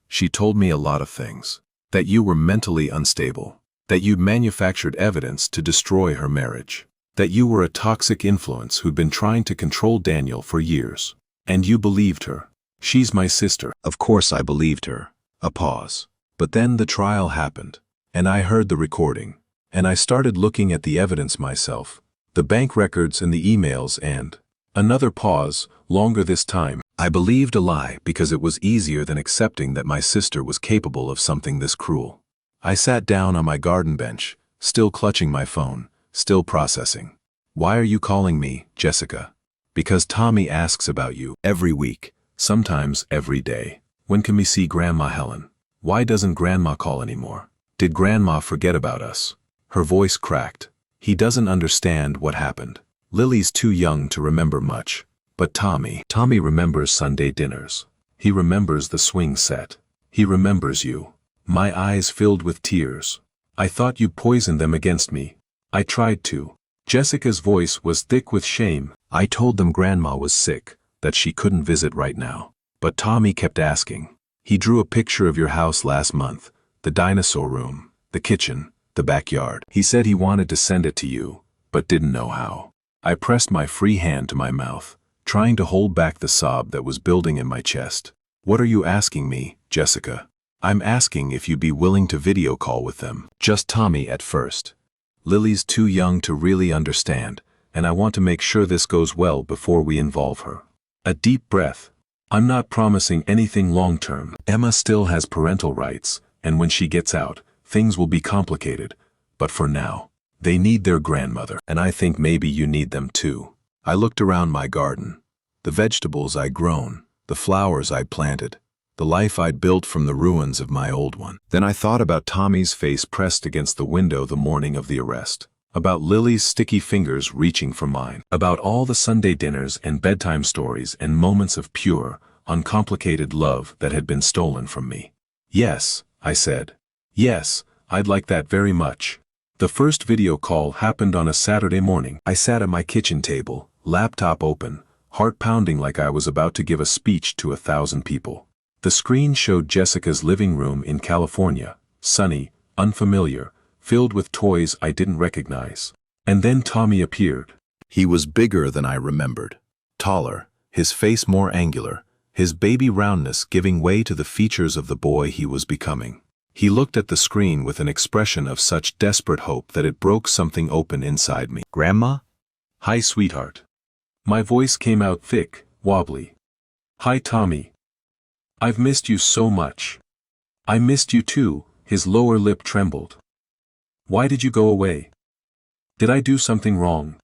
she told me a lot of things. That you were mentally unstable. That you'd manufactured evidence to destroy her marriage. That you were a toxic influence who'd been trying to control Daniel for years. And you believed her. She's my sister." Of course I believed her. A pause. But then the trial happened. And I heard the recording. And I started looking at the evidence myself. The bank records and the emails and... Another pause, longer this time. I believed a lie because it was easier than accepting that my sister was capable of something this cruel. I sat down on my garden bench, still clutching my phone, still processing. "Why are you calling me, Jessica?" "Because Tommy asks about you every week, sometimes every day. When can we see Grandma Helen? Why doesn't Grandma call anymore? Did Grandma forget about us?" Her voice cracked. "He doesn't understand what happened. Lily's too young to remember much. But Tommy remembers Sunday dinners. He remembers the swing set. He remembers you." My eyes filled with tears. "I thought you poisoned them against me." "I tried to." Jessica's voice was thick with shame. "I told them Grandma was sick, that she couldn't visit right now. But Tommy kept asking. He drew a picture of your house last month, the dinosaur room, the kitchen, the backyard. He said he wanted to send it to you, but didn't know how." I pressed my free hand to my mouth, trying to hold back the sob that was building in my chest. What are you asking me, Jessica? I'm asking if you'd be willing to video call with them. Just Tommy at first. Lily's too young to really understand, and I want to make sure this goes well before we involve her. A deep breath. I'm not promising anything long-term. Emma still has parental rights, and when she gets out, things will be complicated. But for now, they need their grandmother, and I think maybe you need them too. I looked around my garden. The vegetables I'd grown, the flowers I'd planted, the life I'd built from the ruins of my old one. Then I thought about Tommy's face pressed against the window the morning of the arrest, about Lily's sticky fingers reaching for mine, about all the Sunday dinners and bedtime stories and moments of pure, uncomplicated love that had been stolen from me. Yes, I said. Yes, I'd like that very much. The first video call happened on a Saturday morning. I sat at my kitchen table, laptop open, heart pounding like I was about to give a speech to 1,000 people. The screen showed Jessica's living room in California, sunny, unfamiliar, filled with toys I didn't recognize. And then Tommy appeared. He was bigger than I remembered. Taller, his face more angular, his baby roundness giving way to the features of the boy he was becoming. He looked at the screen with an expression of such desperate hope that it broke something open inside me. Grandma? Hi, sweetheart. My voice came out thick, wobbly. Hi, Tommy. I've missed you so much. I missed you too. His lower lip trembled. Why did you go away? Did I do something wrong?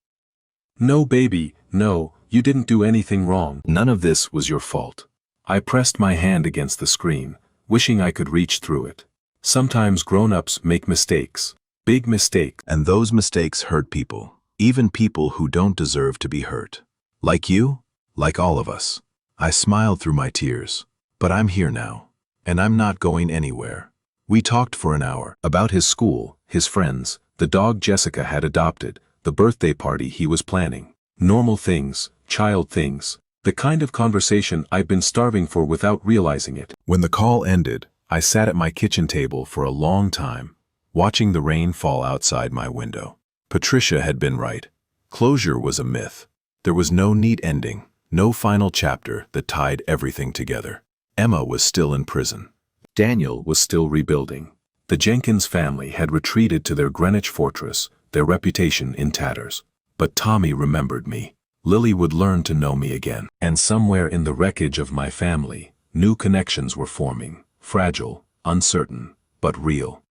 No, baby, no, you didn't do anything wrong. None of this was your fault. I pressed my hand against the screen, wishing I could reach through it. Sometimes grown-ups make mistakes, big mistakes, and those mistakes hurt people, even people who don't deserve to be hurt. Like you, like all of us. I smiled through my tears. But I'm here now, and I'm not going anywhere. We talked for an hour about his school, his friends, the dog Jessica had adopted, the birthday party he was planning. Normal things, child things, the kind of conversation I'd been starving for without realizing it. When the call ended, I sat at my kitchen table for a long time, watching the rain fall outside my window. Patricia had been right. Closure was a myth. There was no neat ending, no final chapter that tied everything together. Emma was still in prison. Daniel was still rebuilding. The Jenkins family had retreated to their Greenwich fortress, their reputation in tatters. But Tommy remembered me. Lily would learn to know me again. And somewhere in the wreckage of my family, new connections were forming, fragile, uncertain, but real.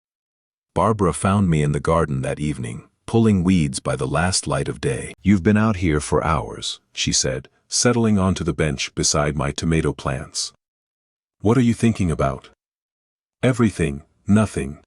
Barbara found me in the garden that evening, pulling weeds by the last light of day. You've been out here for hours, she said, settling onto the bench beside my tomato plants. What are you thinking about? Everything, nothing.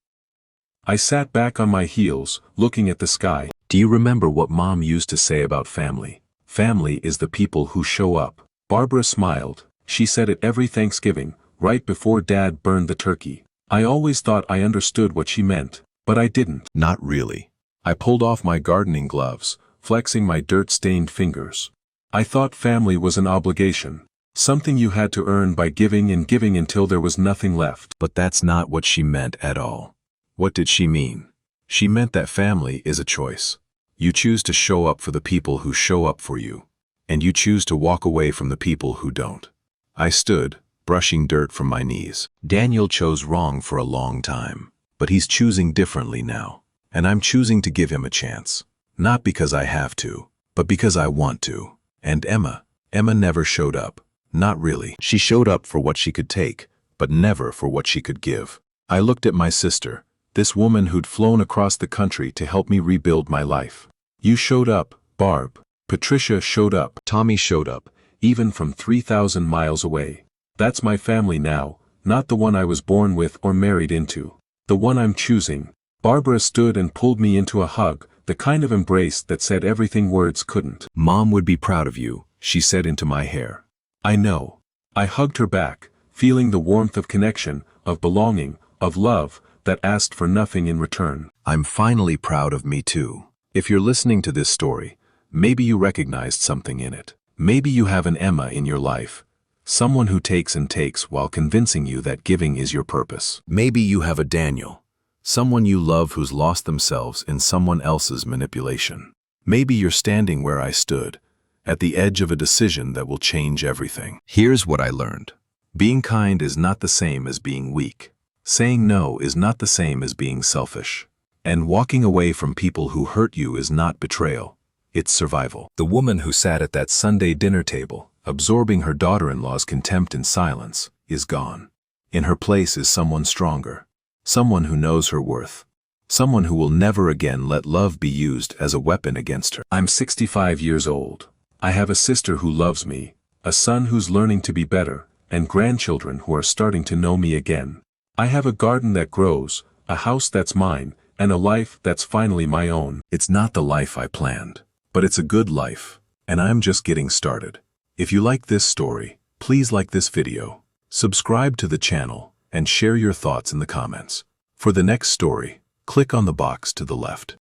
I sat back on my heels, looking at the sky. Do you remember what Mom used to say about family? Family is the people who show up. Barbara smiled. She said it every Thanksgiving, right before Dad burned the turkey. I always thought I understood what she meant, but I didn't. Not really. I pulled off my gardening gloves, flexing my dirt-stained fingers. I thought family was an obligation. Something you had to earn by giving and giving until there was nothing left. But that's not what she meant at all. What did she mean? She meant that family is a choice. You choose to show up for the people who show up for you, and you choose to walk away from the people who don't. I stood, brushing dirt from my knees. Daniel chose wrong for a long time, but he's choosing differently now, and I'm choosing to give him a chance. Not because I have to, but because I want to. And Emma never showed up. Not really. She showed up for what she could take, but never for what she could give. I looked at my sister, this woman who'd flown across the country to help me rebuild my life. You showed up, Barb. Patricia showed up. Tommy showed up, even from 3,000 miles away. That's my family now, not the one I was born with or married into. The one I'm choosing. Barbara stood and pulled me into a hug, the kind of embrace that said everything words couldn't. Mom would be proud of you, she said into my hair. I know. I hugged her back, feeling the warmth of connection, of belonging, of love, that asked for nothing in return. I'm finally proud of me too. If you're listening to this story, maybe you recognized something in it. Maybe you have an Emma in your life, someone who takes and takes while convincing you that giving is your purpose. Maybe you have a Daniel, someone you love who's lost themselves in someone else's manipulation. Maybe you're standing where I stood, at the edge of a decision that will change everything. Here's what I learned. Being kind is not the same as being weak. Saying no is not the same as being selfish. And walking away from people who hurt you is not betrayal. It's survival. The woman who sat at that Sunday dinner table, absorbing her daughter-in-law's contempt in silence, is gone. In her place is someone stronger. Someone who knows her worth. Someone who will never again let love be used as a weapon against her. I'm 65 years old. I have a sister who loves me, a son who's learning to be better, and grandchildren who are starting to know me again. I have a garden that grows, a house that's mine, and a life that's finally my own. It's not the life I planned, but it's a good life, and I'm just getting started. If you like this story, please like this video, subscribe to the channel, and share your thoughts in the comments. For the next story, click on the box to the left.